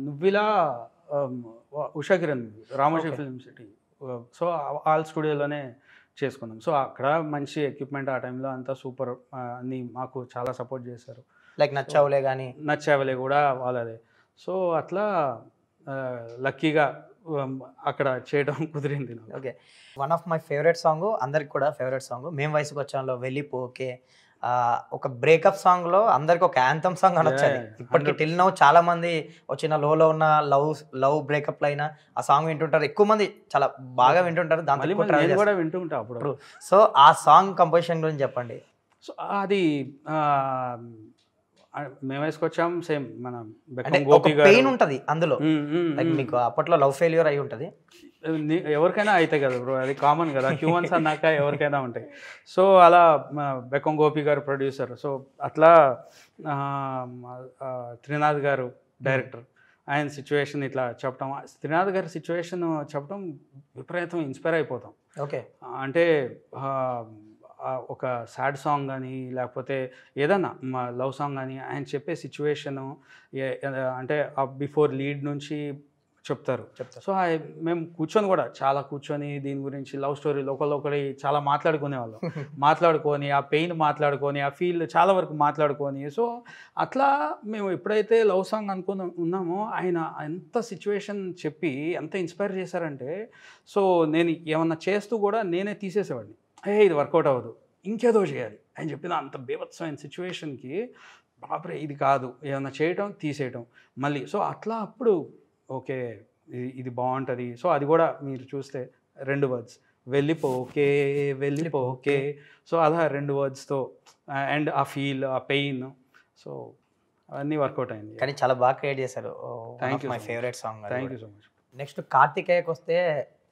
B: నువ్విలా Ushakiran Ramoji film city, so all స్టూడియోలోనే చేసుకున్నాం. సో అక్కడ మంచి ఎక్విప్మెంట్ ఆ టైంలో అంతా సూపర్, అన్ని మాకు చాలా సపోర్ట్ చేశారు.
A: లైక్ నచ్చావులే కానీ
B: నచ్చావులే కూడా వాళ్ళదే. సో అట్లా లక్కీగా అక్కడ చేయడం కుదిరింది నాకు.
A: Okay. One of my favourite song, అందరికి కూడా ఫేవరెట్ సాంగ్, మేము వయసుకు వచ్చాంలో వెళ్ళిపోకే. ఒక బ్రేకప్ సాంగ్లో అందరికి ఒక యాంథమ్ సాంగ్ అనొచ్చు అది. ఇప్పటికి టిల్ నౌ చాలా మంది వచ్చిన లోలో ఉన్న లవ్ బ్రేకప్లు అయినా ఆ సాంగ్ వింటుంటారు, ఎక్కువ మంది చాలా బాగా వింటుంటారు. దాంతో
B: నేను కూడా వింటూ ఉంటా అప్పుడు.
A: సో ఆ సాంగ్ కంపోజిషన్ గురించి చెప్పండి.
B: సో అది మేము వేసుకొచ్చాం సేమ్ మన
A: అంటే ఒక పెయిన్ ఉంటుంది అందులో, లైక్ మీకు అప్పట్లో లవ్ ఫెయిల్యూర్ అయి ఉంటుంది.
B: ఎవరికైనా అవుతాయి కదా బ్రో, అది కామన్ కదా, హ్యూమన్స్ అన్నాక ఎవరికైనా ఉంటాయి. సో అలా బెక్కం గోపి గారు ప్రొడ్యూసర్, సో అట్లా త్రినాథ్ గారు డైరెక్టర్, ఆయన సిచ్యువేషన్ ఇట్లా చెప్పడం, త్రినాథ్ గారి సిచ్యువేషన్ చెప్పడం విపరీతం ఇన్స్పైర్ అయిపోతాం.
A: ఓకే.
B: అంటే ఒక సాడ్ సాంగ్ కానీ లేకపోతే ఏదన్నా లవ్ సాంగ్ కానీ ఆయన చెప్పే సిచ్యువేషను అంటే బిఫోర్ లీడ్ నుంచి చెప్తారు. సో మేము కూర్చొని కూడా చాలా కూర్చొని దీని గురించి లవ్ స్టోరీలు ఒకళ్ళొకటి చాలా మాట్లాడుకునేవాళ్ళం. మాట్లాడుకొని ఆ పెయిన్ మాట్లాడుకొని ఆ ఫీల్ చాలా వరకు మాట్లాడుకొని, సో అట్లా మేము ఎప్పుడైతే లవ్ సాంగ్ ఉన్నామో ఆయన ఎంత సిచ్యువేషన్ చెప్పి ఎంత ఇన్స్పైర్ చేశారంటే, సో నేను ఏమన్నా చేస్తూ కూడా నేనే తీసేసేవాడిని, ఇది వర్కౌట్ అవ్వదు ఇంకేదో చేయాలి అని చెప్పిన అంత బీభత్సమైన సిచ్యువేషన్కి బాబరే ఇది కాదు ఏమన్నా చేయటం తీసేయటం మళ్ళీ. సో అట్లా అప్పుడు ఓకే ఇది బాగుంటుంది. సో అది కూడా మీరు చూస్తే 2 వర్డ్స్ వెళ్ళిపోకే వెళ్ళిపోకే, సో అలా 2 వర్డ్స్తో అండ్ ఆ ఫీల్ ఆ పెయిన్, సో అవన్నీ వర్కౌట్ అయింది.
A: కానీ చాలా బాగా క్రియేట్ చేశారు. My favourite song.
B: Thank you so much.
A: Next కార్తికేయకి వస్తే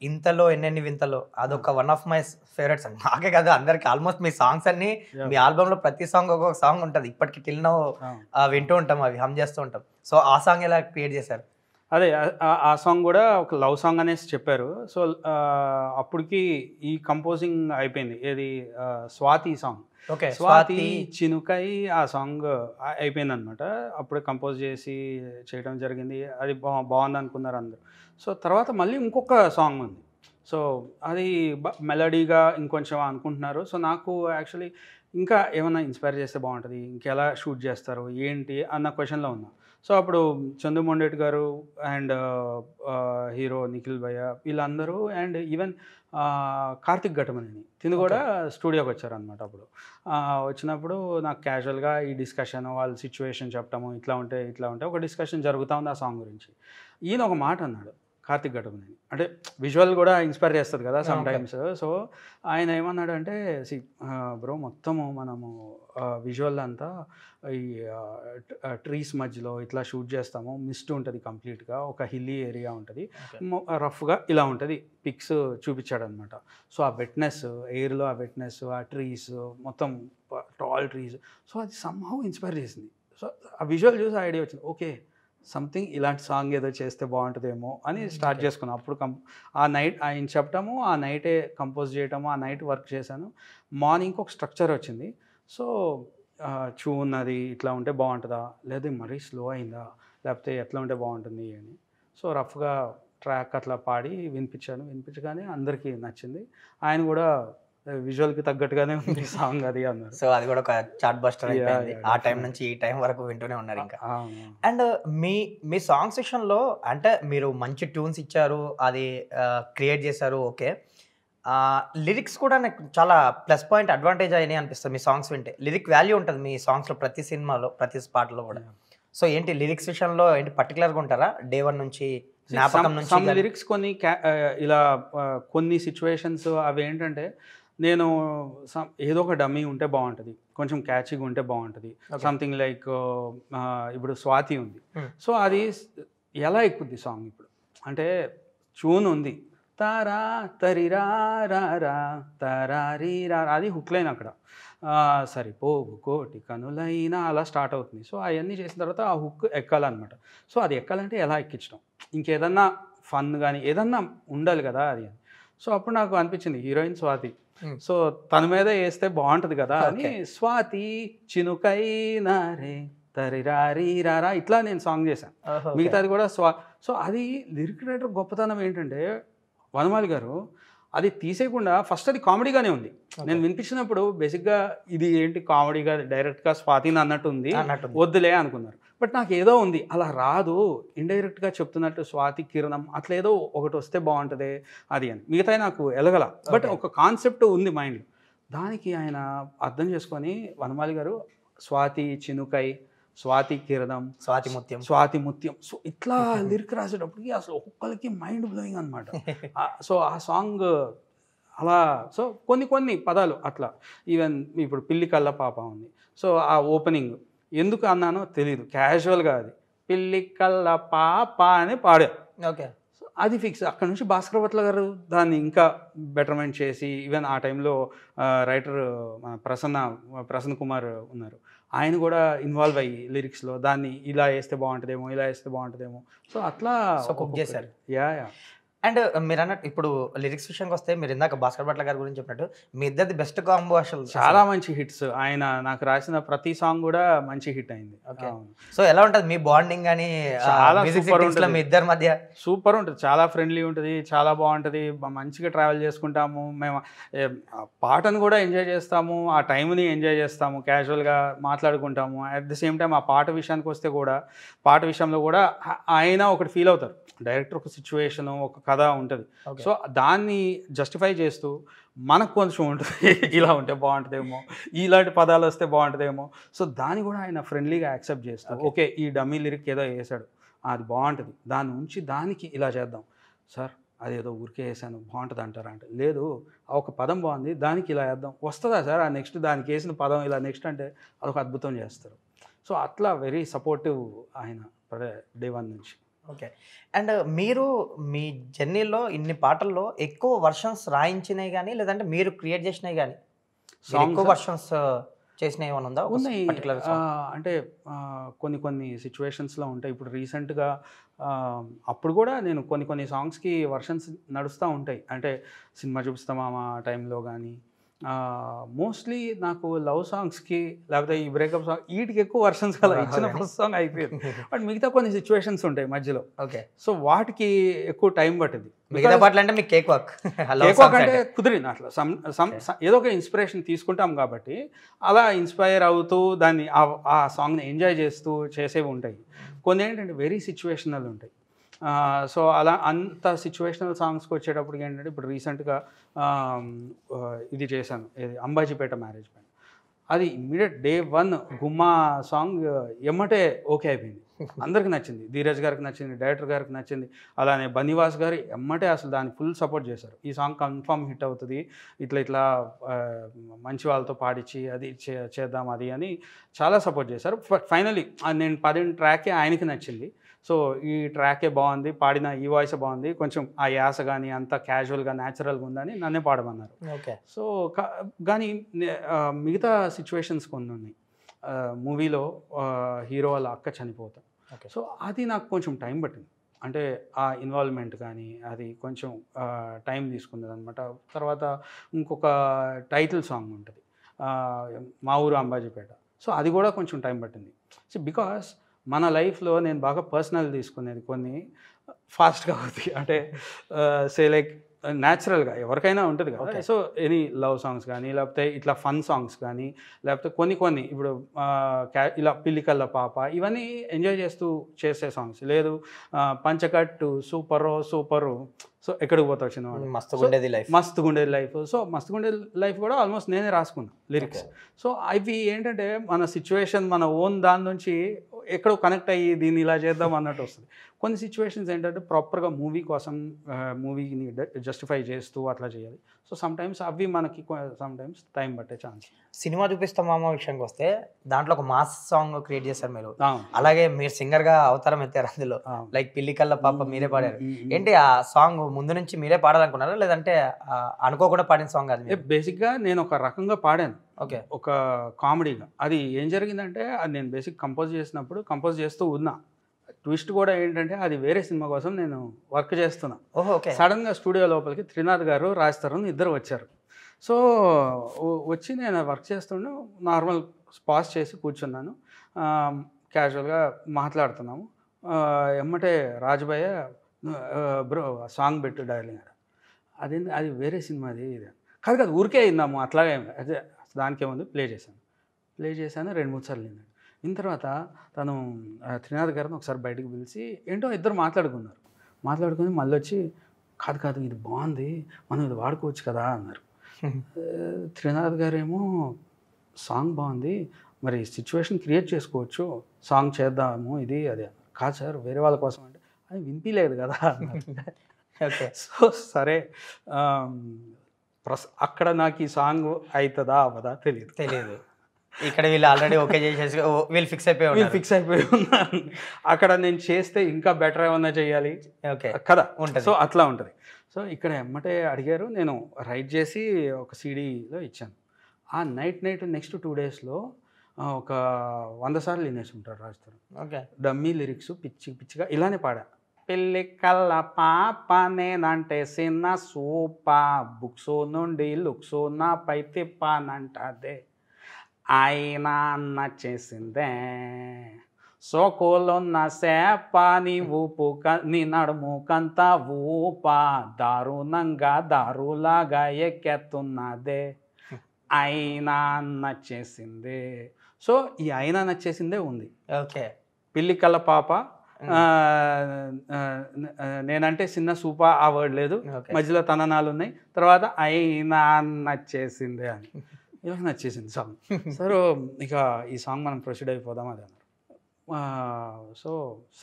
A: ఇంతలో ఎన్నెన్ని వింతలో, అదొక one of my favourite song. నాకే కాదు అందరికి, ఆల్మోస్ట్ మీ సాంగ్స్ అన్ని మీ ఆల్బమ్ లో ప్రతి సాంగ్ ఒక్కొక్క సాంగ్ ఉంటుంది. ఇప్పటికి టిల్ నౌ వింటూ ఉంటాం, అవి హమ్ చేస్తూ ఉంటాం. సో ఆ సాంగ్ ఎలా క్రియేట్ చేశారు?
B: అదే ఆ సాంగ్ కూడా ఒక లవ్ సాంగ్ అనేసి చెప్పారు. సో అప్పటికి ఈ కంపోజింగ్ అయిపోయింది, ఏది స్వాతి సాంగ్, స్వాతి చినుకై ఆ సాంగ్ అయిపోయింది అనమాట. అప్పుడే కంపోజ్ చేసి చేయడం జరిగింది. అది బాగుంది అనుకున్నారు అందరు. సో తర్వాత మళ్ళీ ఇంకొక సాంగ్ ఉంది, సో అది మెలడీగా ఇంకొంచెం అనుకుంటున్నారు. సో నాకు యాక్చువల్లీ ఇంకా ఏమైనా ఇన్స్పైర్ చేస్తే బాగుంటుంది, ఇంకెలా షూట్ చేస్తారు ఏంటి అన్న క్వశ్చన్లో ఉన్నా. సో అప్పుడు చందు మొండేటి గారు అండ్ హీరో నిఖిల్ భయ్య వీళ్ళందరూ అండ్ ఈవెన్ కార్తిక్ ఘటమనేని తిని కూడా స్టూడియోకి వచ్చారనమాట. అప్పుడు వచ్చినప్పుడు నాకు క్యాజువల్గా ఈ డిస్కషన్ వాళ్ళ సిచ్యువేషన్ చెప్పడము, ఇట్లా ఉంటే ఒక డిస్కషన్ జరుగుతూ ఉంది ఆ సాంగ్ గురించి. ఈయన ఒక మాట అన్నాడు కార్తిక్ ఘటమనేని, అంటే విజువల్ కూడా ఇన్స్పైర్ చేస్తుంది కదా సమ్ టైమ్స్. సో ఆయన ఏమన్నాడు అంటే, బ్రో మొత్తము మనము విజువల్ అంతా ఈ ట్రీస్ మధ్యలో ఇట్లా షూట్ చేస్తాము, మిస్ట్ ఉంటుంది కంప్లీట్గా, ఒక హిల్లీ ఏరియా ఉంటుంది, రఫ్గా ఇలా ఉంటుంది, పిక్స్ చూపించాడు అనమాట. సో ఆ వెట్నెస్ ఎయిర్లో, ఆ వెట్నెస్, ఆ ట్రీస్ మొత్తం టాల్ ట్రీస్, సో అది సమ్హౌ ఇన్స్పైర్ చేసింది. సో ఆ విజువల్ చూసి ఐడియా వచ్చింది, ఓకే సంథింగ్ ఇలాంటి సాంగ్ ఏదో చేస్తే బాగుంటుందేమో అని స్టార్ట్ చేసుకున్నాను. అప్పుడు ఆ నైట్ ఆయన చెప్పటము, ఆ నైటే కంపోజ్ చేయటము, ఆ నైట్ వర్క్ చేశాను. మార్నింగ్కి ఒక స్ట్రక్చర్ వచ్చింది. సో ట్యూన్ అది ఇట్లా ఉంటే బాగుంటుందా, లేదా మరీ స్లో అయిందా, లేకపోతే ఎట్లా ఉంటే బాగుంటుంది అని. సో రఫ్గా ట్రాక్ అట్లా పాడి వినిపించగానే అందరికీ నచ్చింది. ఆయన కూడా విజువల్కి తగ్గట్టుగానే ఉంది సాంగ్ అది అన్నారు.
A: సో అది కూడా ఒక చార్ట్ బస్టర్ అయిపోయింది. ఆ టైం నుంచి ఈ టైం వరకు వింటూనే ఉన్నారు ఇంకా. అండ్ మీ సాంగ్ సెక్షన్లో అంటే మీరు మంచి ట్యూన్స్ ఇచ్చారు, అది క్రియేట్ చేశారు, ఓకే. లిరిక్స్ కూడా నాకు చాలా ప్లస్ పాయింట్, అడ్వాంటేజ్ అయినాయి అనిపిస్తుంది మీ సాంగ్స్ వింటే. లిరిక్ వాల్యూ ఉంటుంది మీ సాంగ్స్లో, ప్రతి సినిమాలో ప్రతి పాటలో కూడా. సో ఏంటి లిరిక్స్ విషయంలో ఏంటి పర్టికులర్గా ఉంటారా డే 1 నుంచి?
B: సమ్ లిరిక్స్ కొన్ని ఇలా కొన్ని సిచ్యువేషన్స్ అవి ఏంటంటే, నేను ఏదో ఒక డమ్మీ ఉంటే బాగుంటుంది, కొంచెం క్యాచీగా ఉంటే బాగుంటుంది. సంథింగ్ లైక్ ఇప్పుడు స్వాతి ఉంది, సో అది ఎలా ఎక్కుద్ది సాంగ్ ఇప్పుడు అంటే, ట్యూన్ ఉంది తారా తరిరా రా తరారీ రా, అది హుక్ లైన్ అక్కడ, సరిపోవు కోటి కనులైనా అలా స్టార్ట్ అవుతుంది. సో అవన్నీ చేసిన తర్వాత ఆ హుక్ ఎక్కాలన్నమాట. సో అది ఎక్కాలంటే ఎలా ఎక్కించడం, ఇంకేదన్నా ఫన్ కానీ ఏదన్నా ఉండాలి కదా అది. సో అప్పుడు నాకు అనిపించింది హీరోయిన్ స్వాతి, సో తన మీద వేస్తే బాగుంటుంది కదా అని స్వాతి చినుకైనా రే తరిరారీ రారా ఇట్లా నేను సాంగ్ చేశాను. మిగతాది కూడా సో అది లిరిక్ రైటర్ గొప్పతనం ఏంటంటే, వనమాలి గారు అది తీసేయకుండా ఫస్ట్ అది కామెడీగానే ఉంది. నేను వినిపించినప్పుడు బేసిక్గా ఇది ఏంటి కామెడీగా డైరెక్ట్గా స్వాతిని అన్నట్టు ఉంది, వద్దులే అనుకున్నారు. బట్ నాకు ఏదో ఉంది అలా రాదు, ఇండైరెక్ట్గా చెప్తున్నట్టు స్వాతి కిరణం అట్లా ఏదో ఒకటి వస్తే బాగుంటుంది అది అని. మిగతా నాకు ఎలగల, బట్ ఒక కాన్సెప్ట్ ఉంది మైండ్లో. దానికి ఆయన అర్థం చేసుకొని వనమాలి గారు స్వాతి చినుకై, స్వాతి కిరణం, స్వాతి ముత్యం, సో ఇట్లా లిరిక్ రాసేటప్పటికి అసలు ఒక్కొక్కరికి మైండ్ బ్లోయింగ్ అనమాట. సో ఆ సాంగ్ అలా, సో కొన్ని పదాలు అట్లా. ఈవెన్ ఇప్పుడు పిల్లి కళ్ళ పాప ఉంది, సో ఆ ఓపెనింగ్ ఎందుకు అన్నానో తెలియదు, క్యాజువల్గా అది పిల్లి కళ్ళ పాప అని పాడారు.
A: ఓకే,
B: సో అది ఫిక్స్. అక్కడ నుంచి భాస్కర్ భట్ల గారు దాన్ని ఇంకా బెటర్మెంట్ చేసి, ఈవెన్ ఆ టైంలో రైటర్ మన ప్రసన్న కుమార్ ఉన్నారు, ఆయన కూడా ఇన్వాల్వ్ అయ్యి లిరిక్స్లో దాన్ని ఇలా వేస్తే బాగుంటుందేమో, ఇలా వేస్తే బాగుంటుందేమో, సో అట్లా
A: కుక్ చేశారు.
B: యా.
A: అండ్ మీరు అన్నట్టు ఇప్పుడు లిరిక్స్ విషయానికి వస్తే, మీరు ఇందాక భాస్కర్ భట్ల గారి గురించి చెప్పినట్టు మీ ఇద్దరిది బెస్ట్ కాంబో అసలు
B: చాలా మంచి హిట్స్. ఆయన నాకు రాసిన ప్రతి సాంగ్ కూడా మంచి హిట్ అయింది.
A: సో ఎలా ఉంటుంది మీ బాండింగ్ అని మీ ఇద్దరి మధ్య?
B: సూపర్ ఉంటుంది, చాలా ఫ్రెండ్లీ ఉంటుంది, చాలా బాగుంటుంది, మంచిగా ట్రావెల్ చేసుకుంటాము మేము, పాటను కూడా ఎంజాయ్ చేస్తాము, ఆ టైంని ఎంజాయ్ చేస్తాము, క్యాజువల్గా మాట్లాడుకుంటాము. అట్ ది సేమ్ టైం ఆ పాట విషయానికి వస్తే కూడా, పాట విషయంలో కూడా ఆయన ఒకటి ఫీల్ అవుతారు, డైరెక్టర్ ఒక సిచ్యువేషన్ ఒక కథ ఉంటుంది, సో దాన్ని జస్టిఫై చేస్తూ మనకు కొంచెం ఉంటుంది ఇలా ఉంటే బాగుంటుందేమో, ఇలాంటి పదాలు వస్తే బాగుంటుందేమో, సో దాన్ని కూడా ఆయన ఫ్రెండ్లీగా యాక్సెప్ట్ చేస్తాం. ఓకే ఈ డమ్మీ లిరిక్ ఏదో వేసాడు అది బాగుంటుంది, దాని నుంచి దానికి ఇలా చేద్దాం సార్, అదేదో ఊరికే వేసాను బాగుంటుంది అంటారా అంటే, లేదు ఒక పదం బాగుంది దానికి ఇలా వేద్దాం, వస్తుందా సార్ ఆ నెక్స్ట్ దానికి వేసిన పదం ఇలా నెక్స్ట్ అంటే అదొక అద్భుతం చేస్తారు. సో అట్లా వెరీ సపోర్టివ్ ఆయన డే వన్ నుంచి.
A: ఓకే, అండ్ మీరు మీ జర్నీలో ఇన్ని పాటల్లో ఎక్కువ వర్షన్స్ రాయించినవి కానీ, లేదంటే మీరు క్రియేట్ చేసినవి కానీ, ఎక్కువ వర్షన్స్ చేసినవి ఏమైనా ఉందా?
B: ఉన్నాయి, అంటే కొన్ని సిచ్యువేషన్స్లో ఉంటాయి. ఇప్పుడు రీసెంట్గా అప్పుడు కూడా నేను కొన్ని సాంగ్స్కి వర్షన్స్ నడుస్తూ ఉంటాయి, అంటే సినిమా చూపిస్తామా టైంలో కానీ, మోస్ట్లీ నాకు లవ్ సాంగ్స్కి లేకపోతే ఈ బ్రేకప్ సాంగ్ వీటికి ఎక్కువ వర్షన్స్ అలా ఇచ్చిన ఫస్ట్ సాంగ్ అయిపోయింది. బట్ మిగతా కొన్ని సిచ్యువేషన్స్ ఉంటాయి మధ్యలో.
A: ఓకే,
B: సో వాటికి ఎక్కువ టైం పట్టింది.
A: మిగతా పాటలు అంటే మీకు కేక్ వాక్
B: అంటే కుదిరింది అట్లా ఏదో ఒక ఇన్స్పిరేషన్ తీసుకుంటాం కాబట్టి అలా ఇన్స్పైర్ అవుతూ దాన్ని ఆ సాంగ్ని ఎంజాయ్ చేస్తూ చేసేవి ఉంటాయి. కొన్ని ఏంటంటే వెరీ సిచ్యువేషనల్ ఉంటాయి. సో అలా అంత సిచ్యువేషనల్ సాంగ్స్కి వచ్చేటప్పటికి ఏంటంటే, ఇప్పుడు రీసెంట్గా ఇది చేశాను, ఇది అంబాజీపేట మ్యారేజ్ బ్యాండ్, అది ఇమ్మీడియట్ డే వన్ గుమ్మా సాంగ్ ఎమ్మటే ఓకే అయిపోయింది, అందరికి నచ్చింది, ధీరజ్ గారికి నచ్చింది, డైరెక్టర్ గారికి నచ్చింది, అలానే బన్నీవాస్ గారు ఎమ్మటే అసలు దాన్ని ఫుల్ సపోర్ట్ చేశారు, ఈ సాంగ్ కన్ఫర్మ్ హిట్ అవుతుంది, ఇట్లా మంచి వాళ్ళతో పాడించి అది చేద్దాం అది అని చాలా సపోర్ట్ చేశారు. ఫైనలీ నేను పాడిన ట్రాకే ఆయనకి నచ్చింది, సో ఈ ట్రాకే బాగుంది, పాడిన ఈ వాయిస్ బాగుంది, కొంచెం ఆ యాస కానీ అంత క్యాజువల్గా న్యాచురల్గా ఉందని నన్నే పాడమన్నారు.
A: ఓకే,
B: సో కానీ మిగతా సిచ్యువేషన్స్ కొన్ని ఉన్నాయి. మూవీలో హీరో వాళ్ళ అక్క చనిపోతాం, సో అది నాకు కొంచెం టైం పట్టింది, అంటే ఆ ఇన్వాల్వ్మెంట్ కానీ అది కొంచెం టైం తీసుకున్నది అనమాట. తర్వాత ఇంకొక టైటిల్ సాంగ్ ఉంటుంది మా ఊరు అంబాజీపేట, సో అది కూడా కొంచెం టైం పట్టింది. సో బికాస్ మన లైఫ్లో నేను బాగా పర్సనల్ తీసుకునేది కొన్ని ఫాస్ట్గా అవుతాయి, అంటే సే లైక్ న్యాచురల్గా ఎవరికైనా ఉంటుంది కదా. సో ఎనీ లవ్ సాంగ్స్ కానీ, లేకపోతే ఇట్లా ఫన్ సాంగ్స్ కానీ, లేకపోతే కొన్ని ఇప్పుడు ఇలా పిల్లికల్ల పాప, ఇవన్నీ ఎంజాయ్ చేస్తూ చేసే సాంగ్స్. లేదు పంచకట్టు సూపరు, సో ఎక్కడికి పోతా వచ్చిన
A: మస్తుగుండేది
B: లైఫ్, సో మస్తుగుండేది లైఫ్ కూడా ఆల్మోస్ట్ నేనే రాసుకున్నాను లిరిక్స్. సో అవి ఏంటంటే మన సిచ్యువేషన్, మన ఓన్ దాని నుంచి ఎక్కడో కనెక్ట్ అయ్యి దీన్ని ఇలా చేద్దాం అన్నట్టు వస్తుంది. కొన్ని సిచ్యువేషన్స్ ఏంటంటే ప్రాపర్గా మూవీ కోసం మూవీని జస్టిఫై చేస్తూ అట్లా చేయాలి. సో సమ్టైమ్స్ అవి మనకి సమ్టైమ్స్ టైం పట్టే ఛాన్స్.
A: సినిమా చూపిస్తామా విషయానికి వస్తే దాంట్లో ఒక మాస్ సాంగ్ క్రియేట్ చేశారు మీరు, అలాగే మీరు సింగర్గా అవతారం ఎత్తారు అందులో, లైక్ పిల్లికల్ల పాప మీరే పాడారు. ఏంటి ఆ సాంగ్ ముందు నుంచి మీరే పాడాలనుకున్నారా, లేదంటే అనుకోకుండా పాడిన సాంగ్ అది?
B: బేసిక్గా నేను ఒక రకంగా పాడాను,
A: ఓకే, ఒక
B: కామెడీగా. అది ఏం జరిగిందంటే, అది నేను బేసిక్ కంపోజ్ చేస్తూ ఉన్నా. ట్విస్ట్ కూడా ఏంటంటే, అది వేరే సినిమా కోసం నేను వర్క్ చేస్తున్నా. సడన్గా స్టూడియో లోపలికి త్రినాథ్ గారు, రాజ్ తరుణ్ ఇద్దరు వచ్చారు. సో వచ్చి నేను వర్క్ చేస్తుండే నార్మల్ పాజ్ చేసి కూర్చున్నాను, క్యాజువల్గా మాట్లాడుతున్నాము. ఎమ్మటే రాజుభయ్య బ్రో సాంగ్ పెట్టు డార్లింగ్, అదేంటి అది వేరే సినిమాది ఇది కాదు కాదు ఊరికే విన్నాము అట్లాగే అదే దానికేముంది ప్లే చేశాను 2-3 సార్లు విన్నాను. విన్న తర్వాత తను త్రినాథ్ గారిని ఒకసారి బయటకు పిలిచి ఏంటో ఇద్దరు మాట్లాడుకొని మళ్ళీ వచ్చి కాదు ఇది బాగుంది మనం ఇది వాడుకోవచ్చు కదా అన్నారు. త్రినాథ్ గారేమో సాంగ్ బాగుంది మరి సిచ్యువేషన్ క్రియేట్ చేసుకోవచ్చు సాంగ్ చేద్దాము ఇది అదే కాదు సార్ వేరే వాళ్ళ కోసం అంటే అది వినిపించలేదు కదా
A: ఓకే.
B: సో సరే అక్కడ నాకు ఈ సాంగ్ అవుతుందా అవ్వదా తెలియదు.
A: ఇక్కడ వీళ్ళు ఆల్రెడీ ఓకే చేసేసి వీళ్ళు ఫిక్స్ అయిపోయి
B: ఉన్నారు. అక్కడ నేను చేస్తే ఇంకా బెటర్ ఏమన్నా చేయాలి
A: ఓకే
B: కదా
A: ఉంటుంది.
B: సో అట్లా ఉంటుంది. సో ఇక్కడ ఎమ్మటే అడిగారు నేను రైట్ చేసి ఒక సీడీలో ఇచ్చాను. ఆ నైట్ నెక్స్ట్ 2 డేస్లో ఒక 100 సార్లు వినేసి ఉంటారు రాస్తారు.
A: ఓకే.
B: డమ్మీ లిరిక్స్ పిచ్చిగా ఇలానే పాడా. పెళ్ళి కల్ల పాప నేనంటే చిన్న సూప బుక్స్ నుండి లుక్స్ నాపై తిప్పానంటదే అయినా నచ్చేసిందే సోకోలున్న సేప నీ ఊపు నీ నడుముకంత ఊప దారులాగా ఎక్కెత్తున్నదే అయినా నచ్చేసిందే. సో ఈ అయినా నచ్చేసిందే ఉంది.
A: ఓకే.
B: పిల్లి కళ్ళ పాప నేనంటే చిన్న సూప ఆ వర్డ్ లేదు మధ్యలో తననాలు ఉన్నాయి తర్వాత అయినా నచ్చేసిందే అని ఇలా నచ్చేసింది సాంగ్. సరే ఇక ఈ సాంగ్ మనం ప్రొసీడ్ అయిపోదాం అది అన్నారు. సో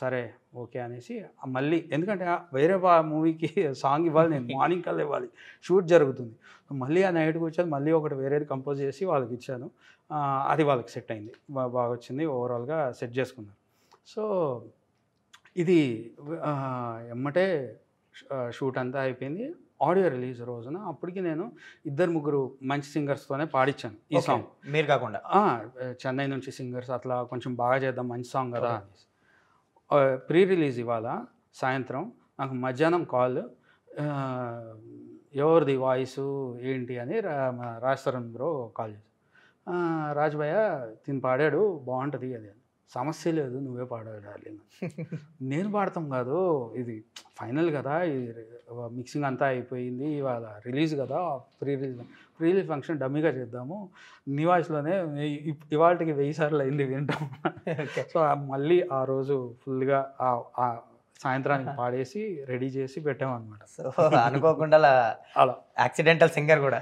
B: సరే ఓకే అనేసి మళ్ళీ ఎందుకంటే వేరే మూవీకి సాంగ్ ఇవ్వాలి నేను మార్నింగ్ కల్లా ఇవ్వాలి షూట్ జరుగుతుంది. మళ్ళీ ఆ నైట్ కూర్చొని మళ్ళీ ఒకటి వేరేది కంపోజ్ చేసి వాళ్ళకి ఇచ్చాను. అది వాళ్ళకి సెట్ అయింది బాగా వచ్చింది ఓవరాల్గా సెట్ చేసుకున్నారు. సో ఇది ఎమ్మటే షూట్ అంతా అయిపోయింది. ఆడియో రిలీజ్ రోజున అప్పటికి నేను 2-3 మంచి సింగర్స్తోనే పాడించాను ఈ సాంగ్.
A: మీరు కాకుండా
B: చెన్నై నుంచి సింగర్స్ అట్లా కొంచెం బాగా చేద్దాం మంచి సాంగ్ కదా అనేసి. ప్రీ రిలీజ్ ఇవాళ సాయంత్రం నాకు మధ్యాహ్నం కాల్ ఎవరిది వాయిస్ ఏంటి అని రాజస్థాన్ బ్రో కాల్ చేశారు. రాజ్ భయ్య తిని పాడాడు బాగుంటుంది అది సమస్య లేదు నువ్వే పాడాలి. నేను పాడతాం కాదు ఇది ఫైనల్ కదా ఇది మిక్సింగ్ అంతా అయిపోయింది ఇవాళ రిలీజ్ కదా ప్రీ రిలీజ్ ఫంక్షన్ డమ్మీగా చేద్దాము నీ వాయిస్లోనే ఇవాళకి 1000 సార్లు అయింది వింటాం. సో మళ్ళీ ఆ రోజు ఫుల్గా సాయంత్రానికి పాడేసి రెడీ చేసి పెట్టామన్నమాట.
A: సో అనుకోకుండా అలా యాక్సిడెంటల్ సింగర్ కూడా.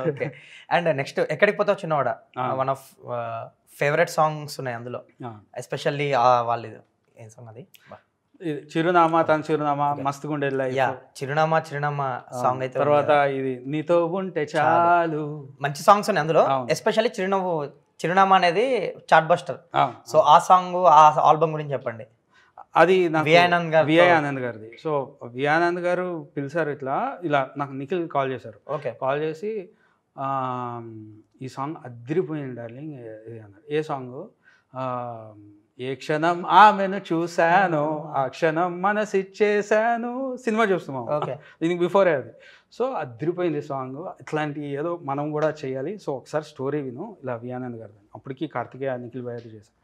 A: ఓకే. అండ్ నెక్స్ట్ ఎక్కడికి పోతావు చిన్నవాడ వన్ ఆఫ్ ఫేవరెట్ సాంగ్స్ ఉన్నాయి అందులో ఎస్పెషల్లీ వాళ్ళది ఏం సాంగ్ అది
B: చిరునామా తన చిరునామా మస్తు గుండె
A: చిరునామా సాంగ్ అయితే
B: తర్వాత ఇది నీతో ఉంటే చాలు
A: మంచి సాంగ్స్ ఉన్నాయి అందులో. ఎస్పెషల్లీ చిరునామా అనేది చాట్ బస్టర్. సో ఆ సాంగ్ ఆ ఆల్బమ్ గురించి చెప్పండి.
B: అది
A: వి
B: ఆనంద్ గారిది. సో వి ఆనంద్ గారు పిలిచారు ఇలా నాకు నిఖిల్ కాల్ చేశారు.
A: ఓకే.
B: కాల్ చేసి ఈ సాంగ్ అదిరిపోయింది డార్లింగ్ ఇది అన్నారు. ఏ సాంగ్ ఏ క్షణం ఆమెను చూశాను ఆ క్షణం మనసిచ్చేసాను సినిమా చూస్తున్నాం దీనికి బిఫోరే అది. సో అదిరిపోయింది సాంగ్. ఇట్లాంటి ఏదో మనం కూడా చేయాలి. సో ఒకసారి స్టోరీ విను ఇలా వి ఆనంద్ గారిది. అప్పటికి కార్తికేయ నిఖిల్ భయ్య చేశాను.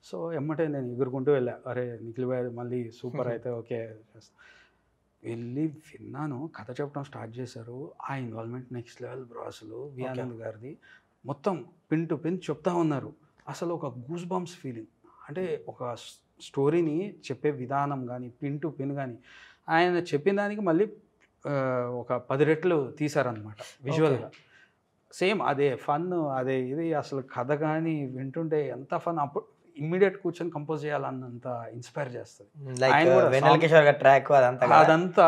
B: సో ఎమ్మటే నేను ఎగురుకుంటూ వెళ్ళా అరే నిఖిల్ భయ్య మళ్ళీ సూపర్ అయితే ఓకే వెళ్ళి విన్నాను. కథ చెప్పడం స్టార్ట్ చేశారు. ఆ ఇన్వాల్వ్మెంట్ నెక్స్ట్ లెవెల్ బ్రో. అసలు వి ఆనంద్ గారిది మొత్తం పిన్ టు పిన్ చెప్తా ఉన్నారు. అసలు ఒక గూస్ బంప్స్ ఫీలింగ్ అంటే ఒక స్టోరీని చెప్పే విధానం కానీ పిన్ టు పిన్ కానీ ఆయన చెప్పిన దానికి మళ్ళీ ఒక 10 రెట్లు తీశారనమాట విజువల్గా. సేమ్ అదే ఫన్ అదే ఇది అసలు కథ కానీ వింటుంటే ఎంత ఫన్. అప్పుడు ఇమ్మీడియట్ కూర్చొని కంపోజ్ చేయాలన్నంత ఇన్స్పైర్ చేస్తుంది
A: ట్రాక్
B: అదంతా.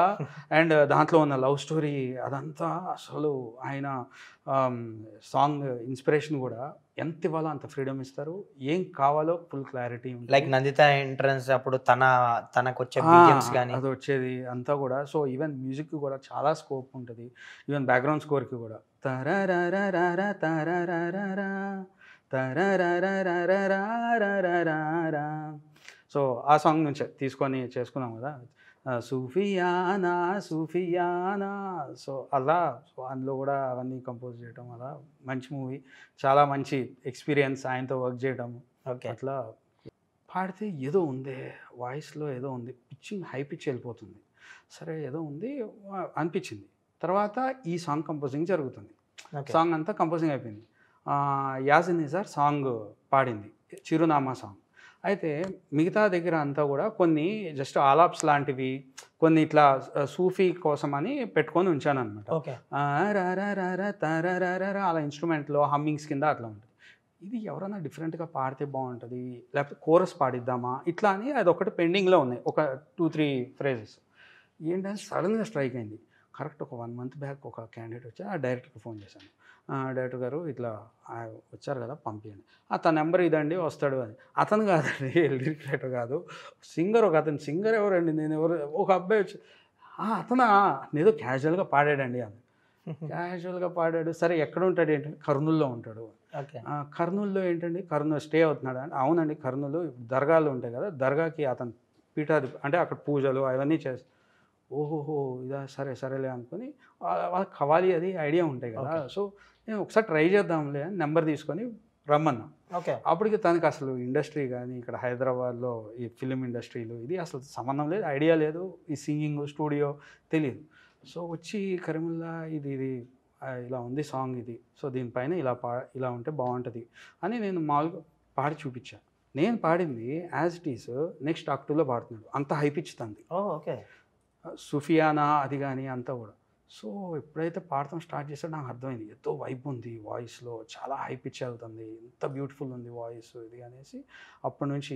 B: అండ్ దాంట్లో ఉన్న లవ్ స్టోరీ అదంతా అసలు ఆయన సాంగ్ ఇన్స్పిరేషన్ కూడా ఎంత ఇవ్వాలో అంత ఫ్రీడమ్ ఇస్తారు. ఏం కావాలో full clarity
A: like Nanditha entrance అప్పుడు తనకు వచ్చే బీజిఎమ్స్ గాని
B: అది వచ్చేది అంతా కూడా. సో ఈవెన్ మ్యూజిక్ కూడా చాలా స్కోప్ ఉంటుంది. ఈవెన్ బ్యాక్గ్రౌండ్ స్కోర్కి కూడా తరరరరర తరరరర తరరరరరరరరర. సో ఆ సాంగ్ నుంచి తీసుకొని చేసుకున్నాం కదా సూఫియానా సూఫియానా. సో అలా సో అందులో కూడా అవన్నీ కంపోజ్ చేయడం అలా మంచి మూవీ చాలా మంచి ఎక్స్పీరియన్స్ ఆయనతో వర్క్ చేయడం.
A: ఓకే.
B: అట్లా పాడితే ఏదో ఉంది వాయిస్లో ఏదో ఉంది పిచ్చింగ్ హై పిచ్ వెళ్ళిపోతుంది. సరే ఏదో ఉంది అనిపించింది. తర్వాత ఈ సాంగ్ కంపోజింగ్ జరుగుతుంది.
A: ఓకే.
B: సాంగ్ అంతా కంపోజింగ్ అయిపోయింది. యాజిన్ నిజార్ సాంగ్ పాడింది, చిరునామా సాంగ్. అయితే మిగతా దగ్గర అంతా కూడా కొన్ని జస్ట్ ఆలాప్స్ లాంటివి, కొన్ని ఇట్లా సూఫీ కోసం అని పెట్టుకొని ఉంచాను అనమాట.
A: ఓకే.
B: అలా ఇన్స్ట్రుమెంట్లో హమ్మింగ్స్ కింద అట్లా ఉంటుంది. ఇది ఎవరైనా డిఫరెంట్గా పాడితే బాగుంటుంది, లేకపోతే కోరస్ పాడిద్దామా ఇట్లా అని అది ఒకటి పెండింగ్లో ఉన్నాయి, ఒక 2-3 ఫ్రేజెస్. ఏంటంటే సడన్గా స్ట్రైక్ అయింది. కరెక్ట్ ఒక 1 month బ్యాక్ ఒక క్యాండిడేట్ వచ్చి ఆ డైరెక్టర్కి ఫోన్ చేశాను. డైరెక్టర్ గారు ఇట్లా వచ్చారు కదా పంపించండి, తన నెంబర్ ఇదండి వస్తాడు అని. అతను కాదండి, లిరిక్ రైటర్ కాదు, సింగర్. ఒక అతను సింగర్ ఎవరండి, నేను ఎవరు, ఒక అబ్బాయి వచ్చి అతను ఏదో క్యాజువల్గా పాడాడండి అని. క్యాజువల్గా పాడాడు. సరే ఎక్కడ ఉంటాడు ఏంటంటే కర్నూలులో ఉంటాడు. కర్నూలులో ఏంటండి, కర్నూలు స్టే అవుతున్నాడు అంటే అవునండి కర్నూలు దర్గాలు ఉంటాయి కదా, దర్గాకి అతను పీఠాది అంటే అక్కడ పూజలు అవన్నీ చేస్తారు. ఓహోహో ఇదా, సరే సరేలే అనుకుని వాళ్ళకి ఖవాలి అది ఐడియా ఉంటాయి కదా. సో నేను ఒకసారి ట్రై చేద్దాంలే అని నెంబర్ తీసుకొని రమ్మన్నా.
A: ఓకే.
B: అప్పటికి తనకి అసలు ఇండస్ట్రీ కానీ ఇక్కడ హైదరాబాద్లో ఈ ఫిలిం ఇండస్ట్రీలు ఇది అసలు సంబంధం లేదు, ఐడియా లేదు, ఈ సింగింగ్ స్టూడియో తెలియదు. సో వచ్చి కరీముల్లా ఇది ఇలా ఉంది సాంగ్ ఇది, సో దీనిపైన ఇలా ఉంటే బాగుంటుంది అని నేను మామూలుగా పాడి చూపించాను. నేను పాడింది యాజ్ ఇట్ ఈస్ నెక్స్ట్ అక్టోబర్లో పాడుతున్నాడు, అంత హైపిచ్చుతుంది.
A: ఓకే.
B: సుఫియానా అది కానీ అంతా కూడా. సో ఎప్పుడైతే పాడటం స్టార్ట్ చేసాడో నాకు అర్థమైంది ఎంతో వైబ్ ఉంది వాయిస్లో, చాలా హై పిచ్ అవుతుంది, ఎంత బ్యూటిఫుల్ ఉంది వాయిస్ ఇది అనేసి అప్పటి నుంచి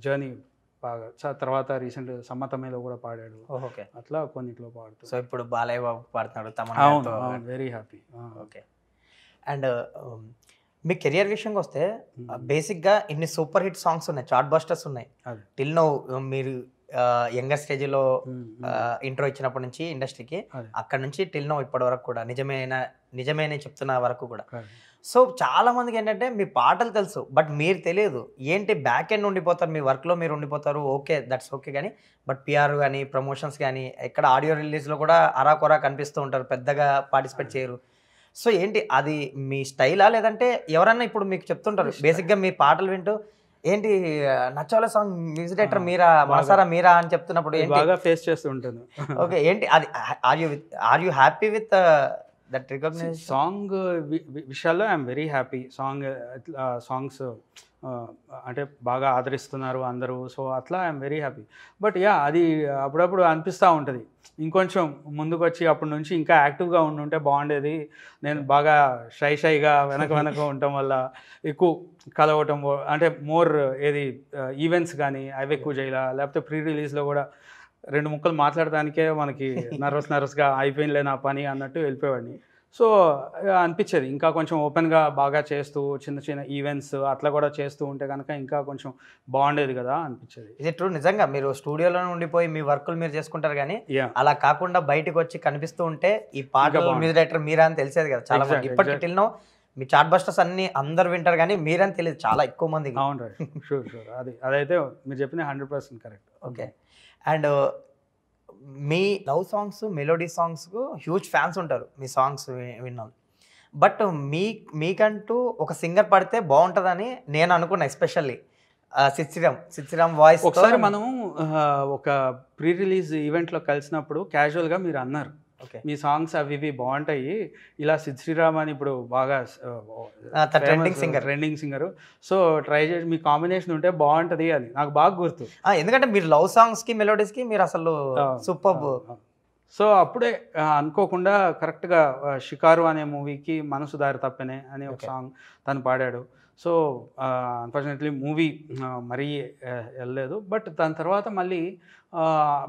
B: జర్నీ బాగా. తర్వాత రీసెంట్ సమ్మతమేలో కూడా పాడాడు.
A: ఓకే.
B: అట్లా కొన్నిట్లో పాడుతూ.
A: సో ఇప్పుడు బాలయ్య బాబు పాడుతున్నాడు
B: అవును, వెరీ హ్యాపీ.
A: ఓకే. అండ్ మీ కెరియర్ విషయంకి వస్తే బేసిక్గా ఇన్ని సూపర్ హిట్ సాంగ్స్ ఉన్నాయి, చార్ట్ బస్టర్స్ ఉన్నాయి. టిల్ నౌ మీరు యంగర్ స్టేజ్లో ఇంట్రో ఇచ్చినప్పటి నుంచి ఇండస్ట్రీకి, అక్కడ నుంచి టిల్ నౌ ఇప్పటి వరకు కూడా నిజమేనే చెప్తున్న వరకు కూడా. సో చాలా మందికి ఏంటంటే మీ పాటలు తెలుసు బట్ మీరు తెలియదు ఏంటి, బ్యాక్ ఎండ్ ఉండిపోతారు, మీ వర్క్లో మీరు ఉండిపోతారు. Okay, that's okay. కానీ బట్ పిఆర్ కానీ ప్రమోషన్స్ కానీ ఎక్కడ ఆడియో రిలీజ్లో కూడా అరాకొరా కనిపిస్తూ ఉంటారు, పెద్దగా పార్టిసిపేట్ చేయరు. సో ఏంటి అది మీ స్టైలా, లేదంటే ఎవరన్నా ఇప్పుడు మీకు చెప్తుంటారు బేసిక్గా మీ పాటలు వింటూ ఏంటి నచ్చవలే సాంగ్ మ్యూజిక్ డైరెక్టర్ మీరా, మనసారా మీరా అని చెప్తున్నప్పుడు ఏంటి
B: బాగా ఫేస్ చేస్తూ ఉంటాను.
A: ఓకే. ఏంటి అది, are you happy with that recognition?
B: Song విషయాల్లో ఐఎమ్ వెరీ హ్యాపీ. సాంగ్స్ అంటే బాగా ఆదరిస్తున్నారు అందరూ, సో అట్లా I'm very happy. But yeah అది అప్పుడప్పుడు అనిపిస్తూ ఉంటుంది ఇంకొంచెం ముందుకు వచ్చి అప్పటి నుంచి ఇంకా యాక్టివ్గా ఉంటే బాగుండేది. నేను బాగా షైగా వెనక ఉండటం వల్ల ఎక్కువ కలవటం, అంటే మోర్ ఏది ఈవెంట్స్ కానీ అవి ఎక్కువ చేయాల, లేకపోతే ప్రీ రిలీజ్లో కూడా 2 ముక్కలు మాట్లాడడానికే మనకి నర్వస్గా అయిపోయిందిలే నా పని అన్నట్టు వెళ్ళిపోయేవాడిని. సో అనిపించేది ఇంకా కొంచెం ఓపెన్గా బాగా చేస్తూ చిన్న ఈవెంట్స్ అట్లా కూడా చేస్తూ ఉంటే కనుక ఇంకా కొంచెం బాగుండేది కదా అనిపించేది.
A: ఇది ట్రూ. నిజంగా మీరు స్టూడియోలో ఉండిపోయి మీ వర్కులు మీరు చేసుకుంటారు కానీ అలా కాకుండా బయటకు వచ్చి కనిపిస్తూ ఉంటే ఈ పాటలు మ్యూజిక్ డైరెక్టర్ మీరా అని తెలిసేది కదా చాలా మంది. ఇప్పటికి టిల్ నౌ మీ చార్ట్ బస్టర్స్ అన్ని అందరు వింటారు కానీ మీరని తెలియదు చాలా ఎక్కువ మందికి.
B: అవును, షూర్ అదైతే మీరు చెప్పిన 100% కరెక్ట్.
A: ఓకే. అండ్ మీ లవ్ సాంగ్స్, మెలోడీ సాంగ్స్కు హ్యూజ్ ఫ్యాన్స్ ఉంటారు మీ సాంగ్స్ విన్నాం. బట్ మీకంటూ ఒక సింగర్ పడితే బాగుంటుందని నేను అనుకున్నా, ఎస్పెషల్లీ సిద్శ్రీరామ్ వాయిస్.
B: ఒకసారి మనం ఒక ప్రీ రిలీజ్ ఈవెంట్లో కలిసినప్పుడు క్యాజువల్గా మీరు అన్నారు మీ సాంగ్స్ అవి ఇవి బాగుంటాయి, ఇలా సిద్శ్రీరామ్ అని ఇప్పుడు బాగా ట్రెండింగ్ సింగర్, సో ట్రై చేసి మీ కాంబినేషన్ ఉంటే బాగుంటుంది అని నాకు బాగా గుర్తు.
A: ఎందుకంటే మీరు లవ్ సాంగ్స్కి మెలోడీస్కి మీరు అసలు సూపర్.
B: సో అప్పుడే అనుకోకుండా కరెక్ట్గా షికారు అనే మూవీకి మనసు దారి తప్పనే అనే ఒక సాంగ్ తను పాడాడు. సో అన్ఫార్చునేట్లీ మూవీ మరీ వెళ్ళలేదు. బట్ దాని తర్వాత మళ్ళీ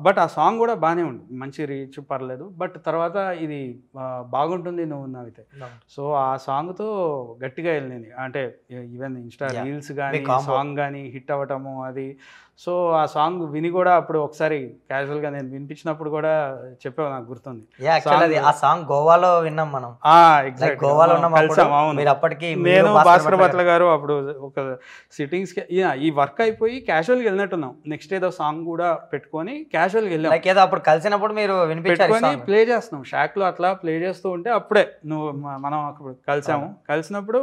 B: బట్ ఆ సాంగ్ కూడా బాగానే ఉంది, మంచి రీచ్ పర్లేదు. బట్ తర్వాత ఇది బాగుంటుంది నువ్వు ఉన్నావితే, సో ఆ సాంగ్తో గట్టిగా వెళ్ళింది. అంటే ఈవెన్ ఇన్స్టా రీల్స్ కానీ సాంగ్ కానీ హిట్ అవ్వటము అది. సో ఆ సాంగ్ విని కూడా అప్పుడు ఒకసారి క్యాజువల్గా నేను వినిపించినప్పుడు కూడా చెప్పావు, నాకు గుర్తుంది.
A: ఆ సాంగ్ గోవాలో విన్నాం మనం, గోవాలో అప్పటికి
B: నేను భాస్కర్ భట్ల గారు అప్పుడు ఒక సిట్టింగ్స్కి ఈ వర్క్ అయిపోయి క్యాజువల్గా వెళ్ళినట్టున్నాం. నెక్స్ట్ ఏదో సాంగ్ కూడా పెట్టుకొని క్యాజువల్గా వెళ్ళాం.
A: ఏదో అప్పుడు కలిసినప్పుడు మీరు
B: పెట్టుకొని ప్లే చేస్తున్నాం షాక్లో, అట్లా ప్లే చేస్తూ ఉంటే అప్పుడే మనం అప్పుడు కలిసాము. కలిసినప్పుడు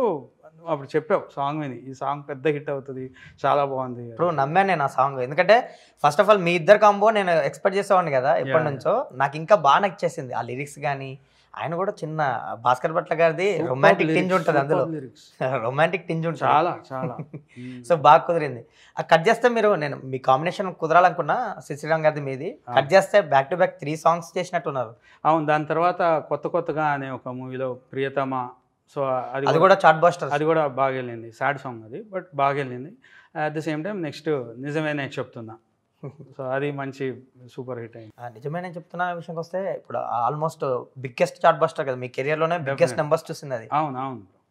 B: అప్పుడు చెప్పావు సాంగ్ విని ఈ సాంగ్ పెద్ద హిట్ అవుతుంది, చాలా బాగుంది.
A: ఇప్పుడు నమ్మాను నేను ఆ సాంగ్, ఎందుకంటే ఫస్ట్ ఆఫ్ ఆల్ మీ ఇద్దరు కాంబో నేను ఎక్స్పెక్ట్ చేసేవాడిని కదా ఎప్పటి నుంచో. నాకు ఇంకా బాగా నచ్చేసింది ఆ లిరిక్స్ కానీ. ఆయన కూడా చిన్న భాస్కర్ భట్ల గారిది రొమాంటిక్ టింజ్ ఉంటుంది అందులో, రొమాంటిక్ టింజ్ ఉంటుంది
B: చాలా చాలా.
A: సో బాగా కుదిరింది. కట్ చేస్తే మీరు, నేను మీ కాంబినేషన్ కుదరాలనుకున్నా, శ్రీరామ్ గారిది మీది, కట్ చేస్తే బ్యాక్ టు బ్యాక్ 3 songs చేసినట్టున్నారు.
B: అవును, దాని తర్వాత కొత్తగా అనే ఒక మూవీలో ప్రియతమ, సో
A: అది కూడా చాట్ బస్టర్,
B: అది కూడా బాగా వెళ్ళింది. సాడ్ సాంగ్ అది, బట్ బాగా వెళ్ళింది. At the same time next నిజమే నేను చెప్తున్నా, సో అది మంచి సూపర్ హిట్ అయింది.
A: నిజమే నేను చెప్తున్నా విషయంకి వస్తే ఇప్పుడు ఆల్మోస్ట్ బిగ్గెస్ట్ చాట్ బస్టర్ కదా మీ కెరియర్లోనే, బిగ్గెస్ట్ నెంబర్స్ చూసింది అది.
B: అవును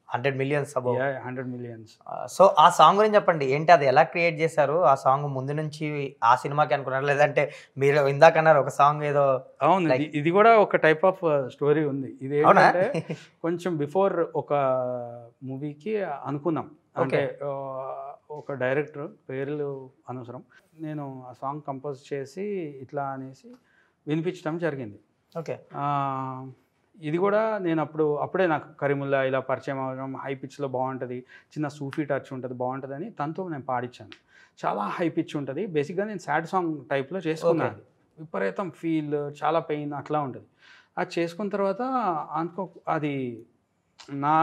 A: 100 millions అబౌవ్.
B: 100 millions.
A: సో ఆ సాంగ్ గురించి చెప్పండి, ఏంటి అది ఎలా క్రియేట్ చేశారు? ఆ సాంగ్ ముందు నుంచి ఆ సినిమాకి అనుకున్నారు, లేదంటే మీరు ఇందాక అన్నారు ఒక సాంగ్ ఏదో?
B: అవును, ఇది కూడా ఒక టైప్ ఆఫ్ స్టోరీ ఉంది. ఇది ఏంటంటే కొంచెం బిఫోర్ ఒక మూవీకి అనుకున్నాం, అంటే ఒక డైరెక్టర్ పేర్లు అనవసరం, నేను ఆ సాంగ్ కంపోజ్ చేసి ఇట్లా అనేసి వినిపించడం జరిగింది.
A: ఓకే.
B: ఇది కూడా నేను అప్పుడే నాకు కరీముల్లా ఇలా పరిచయం అవ్వడం, హై పిచ్లో బాగుంటుంది, చిన్న సూఫీ టచ్ ఉంటుంది, బాగుంటుంది అని తనతో నేను పాడించాను. చాలా హై పిచ్ ఉంటుంది, బేసిక్గా నేను సాడ్ సాంగ్ టైప్లో చేసుకున్నాను. విపరీతం ఫీల్, చాలా పెయిన్ అట్లా ఉంటుంది. అది చేసుకున్న తర్వాత అది నా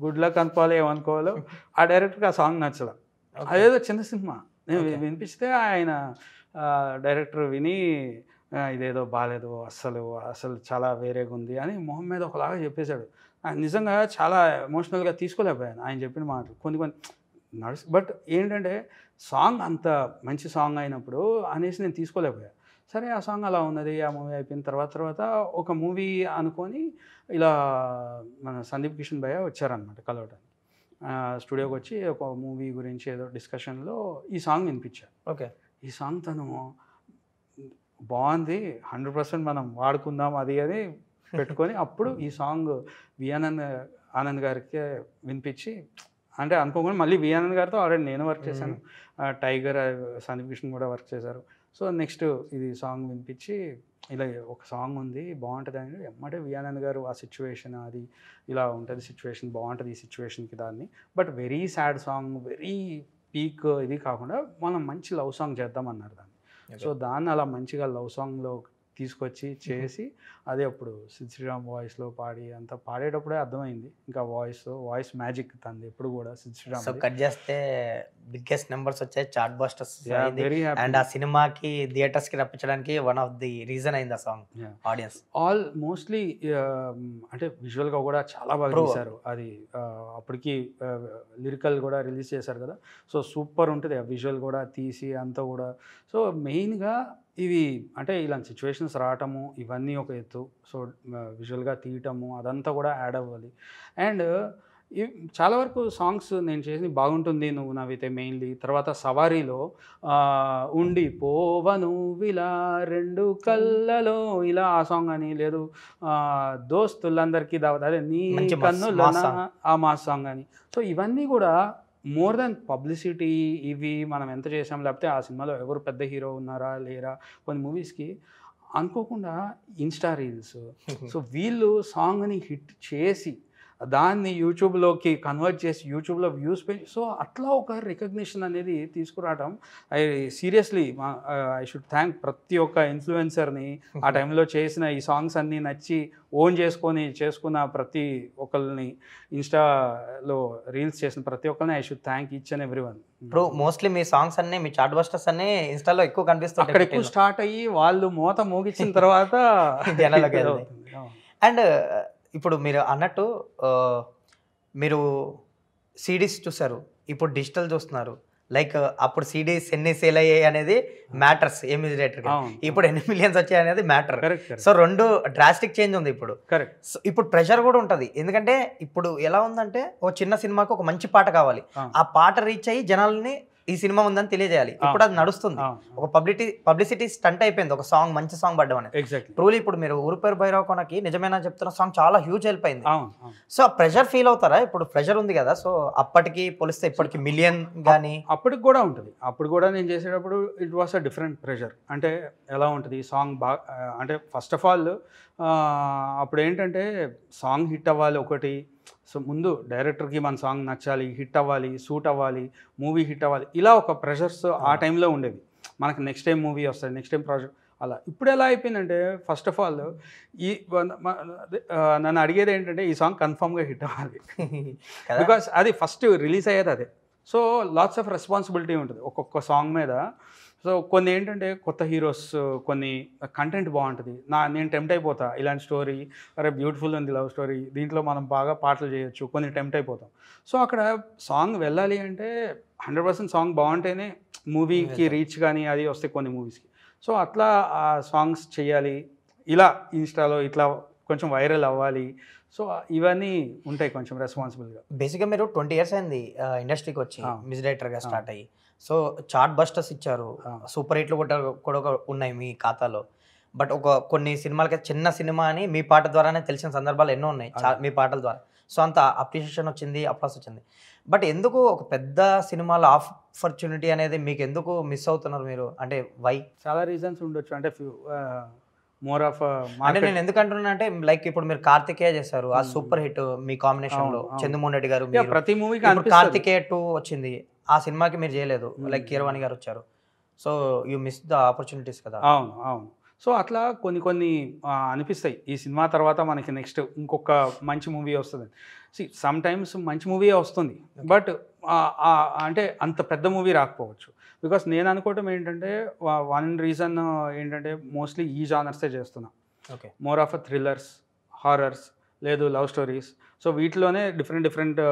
B: గుడ్ లక్ అనుకోవాలి ఏమనుకోవాలో, ఆ డైరెక్టర్కి ఆ సాంగ్ నచ్చలేదు. అదేదో చిన్న సినిమా నేను వినిపిస్తే ఆయన డైరెక్టర్ విని ఇదేదో బాగాలేదు, అసలు చాలా వేరేగా ఉంది అని మొహం మీద ఒకలాగా చెప్పేశాడు. నిజంగా చాలా ఎమోషనల్గా తీసుకోలేకపోయాను ఆయన చెప్పిన మాటలు. కొన్ని నడుసు, బట్ ఏంటంటే సాంగ్ అంత మంచి సాంగ్ అయినప్పుడు అనేసి నేను తీసుకోలేకపోయాను. సరే ఆ సాంగ్ అలా ఉన్నది. ఆ మూవీ అయిపోయిన తర్వాత ఒక మూవీ అనుకొని ఇలా మన సందీప్ కిషన్ భయ్య వచ్చారనమాట కలవటానికి. స్టూడియోకి వచ్చి ఒక మూవీ గురించి ఏదో డిస్కషన్లో ఈ సాంగ్ వినిపించారు.
A: ఓకే.
B: ఈ సాంగ్ తను బాగుంది, 100% మనం వాడుకుందాం అది అని పెట్టుకొని అప్పుడు ఈ సాంగ్ ఆనంద్ గారికి వినిపించి, అంటే అనుకోకుండా మళ్ళీ ఆనంద్ గారితో ఆల్రెడీ నేను వర్క్ చేశాను, టైగర్ సందీప్ కిషన్ కూడా వర్క్ చేశారు. సో నెక్స్ట్ ఇది సాంగ్ వినిపించి ఇలా ఒక సాంగ్ ఉంది బాగుంటుంది అని ఎమ్మటే ఆనంద్ గారు ఆ సిచ్యువేషన్, అది ఇలా ఉంటుంది సిచ్యువేషన్, బాగుంటుంది ఈ సిచ్యువేషన్కి దాన్ని, but very sad song, very peak ఇది కాకుండా మనం మంచి లవ్ సాంగ్ చేద్దామన్నారు దాన్ని. సో దాన్ని అలా మంచిగా లవ్ సాంగ్లో తీసుకొచ్చి చేసి అదే అప్పుడు శ్రీరామ్ వాయిస్లో పాడి అంతా పాడేటప్పుడే అర్థమైంది ఇంకా వాయిస్ మ్యాజిక్ తంది ఎప్పుడు కూడా శ్రీరామ్.
A: సో కట్ చేస్తే బిగ్గెస్ట్ నెంబర్స్ వచ్చాయి, చాట్ బస్టర్స్, అండ్ ఆ సినిమాకి థియేటర్స్కి రప్పించడానికి వన్ ఆఫ్ ది రీజన్ అయింది ఆ సాంగ్ ఆడియన్స్.
B: ఆల్ మోస్ట్లీ అంటే విజువల్గా కూడా చాలా బాగా తీశారు. అది అప్పటికి లిరికల్ కూడా రిలీజ్ చేశారు కదా, సో సూపర్ ఉంటుంది ఆ విజువల్ కూడా తీసి అంతా కూడా. సో మెయిన్గా ఇవి అంటే ఇలాంటి సిచ్యువేషన్స్ రావటము ఇవన్నీ ఒక ఎత్తు, సో విజువల్గా తీయటము అదంతా కూడా యాడ్ అవ్వాలి. అండ్ చాలా వరకు సాంగ్స్ నేను చేసి బాగుంటుంది నువ్వు నవ్వితే మెయిన్లీ. తర్వాత సవారీలో ఉండిపోవను ఇలా 2 కళ్ళలో ఇలా ఆ సాంగ్ అని, లేదు దోస్తులందరికీ దావత్ అదే నీ కన్నుల ఆ మా సాంగ్ అని. సో ఇవన్నీ కూడా మోర్ దెన్ పబ్లిసిటీ, ఇవి మనం ఎంత చేసాం లేకపోతే ఆ సినిమాలో ఎవరు పెద్ద హీరో ఉన్నారా లేరా, కొన్ని మూవీస్కి అనుకోకుండా ఇన్స్టా రీల్స్, సో వీళ్ళు సాంగ్ని హిట్ చేసి దాన్ని యూట్యూబ్లోకి కన్వర్ట్ చేసి యూట్యూబ్లో వ్యూస్ పెంచి, సో అట్లా ఒక రికగ్నిషన్ అనేది తీసుకురావడం, సీరియస్లీ ఐ షుడ్ థ్యాంక్ ప్రతి ఒక్క ఇన్ఫ్లుయెన్సర్ని ఆ టైంలో చేసిన ఈ సాంగ్స్ అన్నీ నచ్చి ఓన్ చేసుకున్న ప్రతి ఒక్కరిని, ఇన్స్టాలో రీల్స్ చేసిన ప్రతి ఒక్కరిని I should thank each and every one.
A: ఇప్పుడు మోస్ట్లీ మీ సాంగ్స్ అన్ని, మీ చాట్ బస్టర్స్ అన్ని ఇన్స్టాలో ఎక్కువ కనిపిస్తుంది,
B: అక్కడ ఎక్కువ స్టార్ట్ అయ్యి వాళ్ళు మోత మోగించిన తర్వాత
A: జనాలకి. అండ్ ఇప్పుడు మీరు అన్నట్టు మీరు సిడీస్ చూసారు, ఇప్పుడు డిజిటల్ చూస్తున్నారు. లైక్ అప్పుడు సిడీస్ ఎన్ని సేల్ అయ్యాయి అనేది మ్యాటర్స్ ఏ మ్యూజిక్ డైరెక్టర్, ఇప్పుడు ఎన్ని మిలియన్స్ వచ్చాయి అనేది మ్యాటర్. సో 2 డ్రాస్టిక్ చేంజ్ ఉంది ఇప్పుడు. సో ఇప్పుడు ప్రెషర్ కూడా ఉంటుంది, ఎందుకంటే ఇప్పుడు ఎలా ఉందంటే ఓ చిన్న సినిమాకి ఒక మంచి పాట కావాలి, ఆ పాట రీచ్ అయ్యి జనాల్ని ఈ సినిమా ఉందని తెలియజేయాలి. ఇప్పుడు అది నడుస్తుంది, ఒక పబ్లిసిటీ స్టంట్ అయిపోయింది ఒక సాంగ్, మంచి సాంగ్ పడ్డం అనేది. ట్రూలీ ఇప్పుడు మీరు ఊరు పేరు భైరవ కొనకి నిజమేనా చెప్తున్న సాంగ్ చాలా హ్యూజ్ హెల్ప్ అయింది. సో ఆ ప్రెషర్ ఫీల్ అవుతారా? ఇప్పుడు ప్రెషర్ ఉంది కదా, సో అప్పటికి పోలిస్తే ఇప్పటికి మిలియన్ కానీ
B: అప్పటికి కూడా ఉంటుంది. అప్పుడు కూడా నేను చేసేటప్పుడు it was a different pressure. అంటే ఎలా ఉంటుంది సాంగ్ బాగా, అంటే ఫస్ట్ ఆఫ్ ఆల్ అప్పుడు ఏంటంటే సాంగ్ హిట్ అవ్వాలి ఒకటి, సో ముందు డైరెక్టర్కి మన సాంగ్ నచ్చాలి, హిట్ అవ్వాలి, సూట్ అవ్వాలి, మూవీ హిట్ అవ్వాలి, ఇలా ఒక ప్రెషర్స్ ఆ టైంలో ఉండేవి. మనకు నెక్స్ట్ టైం మూవీ వస్తుంది, నెక్స్ట్ టైం ప్రాజెక్ట్ అలా. ఇప్పుడు ఎలా అయిపోయిందంటే ఫస్ట్ ఆఫ్ ఆల్ ఈ నన్ను అడిగేది ఏంటంటే ఈ సాంగ్ కన్ఫామ్గా హిట్ అవ్వాలి, బికాస్ అది ఫస్ట్ రిలీజ్ అయ్యేది అదే. సో లాట్స్ ఆఫ్ రెస్పాన్సిబిలిటీ ఉంటుంది ఒక్కొక్క సాంగ్ మీద. సో కొన్ని ఏంటంటే కొత్త హీరోస్, కొన్ని కంటెంట్ బాగుంటుంది, నేను టెంప్ట్ అయిపోతా, ఇలాంటి స్టోరీ అరే బ్యూటిఫుల్ ఉంది లవ్ స్టోరీ, దీంట్లో మనం బాగా పాటలు చేయొచ్చు, కొన్ని టెంప్ట్ అయిపోతాం. సో అక్కడ సాంగ్ వెళ్ళాలి అంటే 100% సాంగ్ బాగుంటేనే మూవీకి రీచ్ కానీ అది వస్తే కొన్ని మూవీస్కి. సో అట్లా ఆ సాంగ్స్ చేయాలి, ఇలా ఇన్స్టాలో ఇట్లా కొంచెం వైరల్ అవ్వాలి. సో ఇవన్నీ ఉంటాయి కొంచెం రెస్పాన్సిబుల్గా.
A: బేసిక్గా మీరు 20 years అయింది ఇండస్ట్రీకి వచ్చి, మ్యూజిక్ డైరెక్టర్గా స్టార్ట్ అయ్యి. సో చార్ట్ బస్టర్స్ ఇచ్చారు, సూపర్ హిట్లు కూడా ఉన్నాయి మీ ఖాతాలో. బట్ కొన్ని సినిమాలకి చిన్న సినిమా అని మీ పాట ద్వారానే తెలిసిన సందర్భాలు ఎన్నో ఉన్నాయి మీ పాటల ద్వారా. సో అంత అప్రిషియేషన్ వచ్చింది, అప్లాస్ వచ్చింది. బట్ ఎందుకు ఒక పెద్ద సినిమాలో ఆపర్చునిటీ అనేది మీకు ఎందుకు మిస్ అవుతున్నారు మీరు? అంటే వై?
B: చాలా రీజన్స్ ఉండొచ్చు. అంటే మోర్ ఆఫ్
A: అంటే నేను ఎందుకు అంటున్నా అంటే లైక్ ఇప్పుడు మీరు కార్తికేయ చేశారు, ఆ సూపర్ హిట్ మీ కాంబినేషన్ లో, చంద్రమోహన్ రెడ్డి గారు,
B: ప్రతి మూవీకి
A: కార్తికేయ 2 వచ్చింది, ఆ సినిమాకి మీరు చేయలేదు, లైక్ కీరవాణి గారు వచ్చారు. So you miss the opportunities కదా.
B: అవును అవును. సో అట్లా కొన్ని అనిపిస్తాయి ఈ సినిమా తర్వాత మనకి నెక్స్ట్ ఇంకొక మంచి మూవీ వస్తుంది. సమ్ టైమ్స్ మంచి మూవీ వస్తుంది, బట్ అంటే అంత పెద్ద మూవీ రాకపోవచ్చు. బికాస్ నేను అనుకోవటం ఏంటంటే వన్ రీజన్ ఏంటంటే మోస్ట్లీ ఈ జానర్సే చేస్తున్నా.
A: Okay,
B: more of thrillers, horrors, లేదు లవ్ స్టోరీస్. సో వీటిలోనే డిఫరెంట్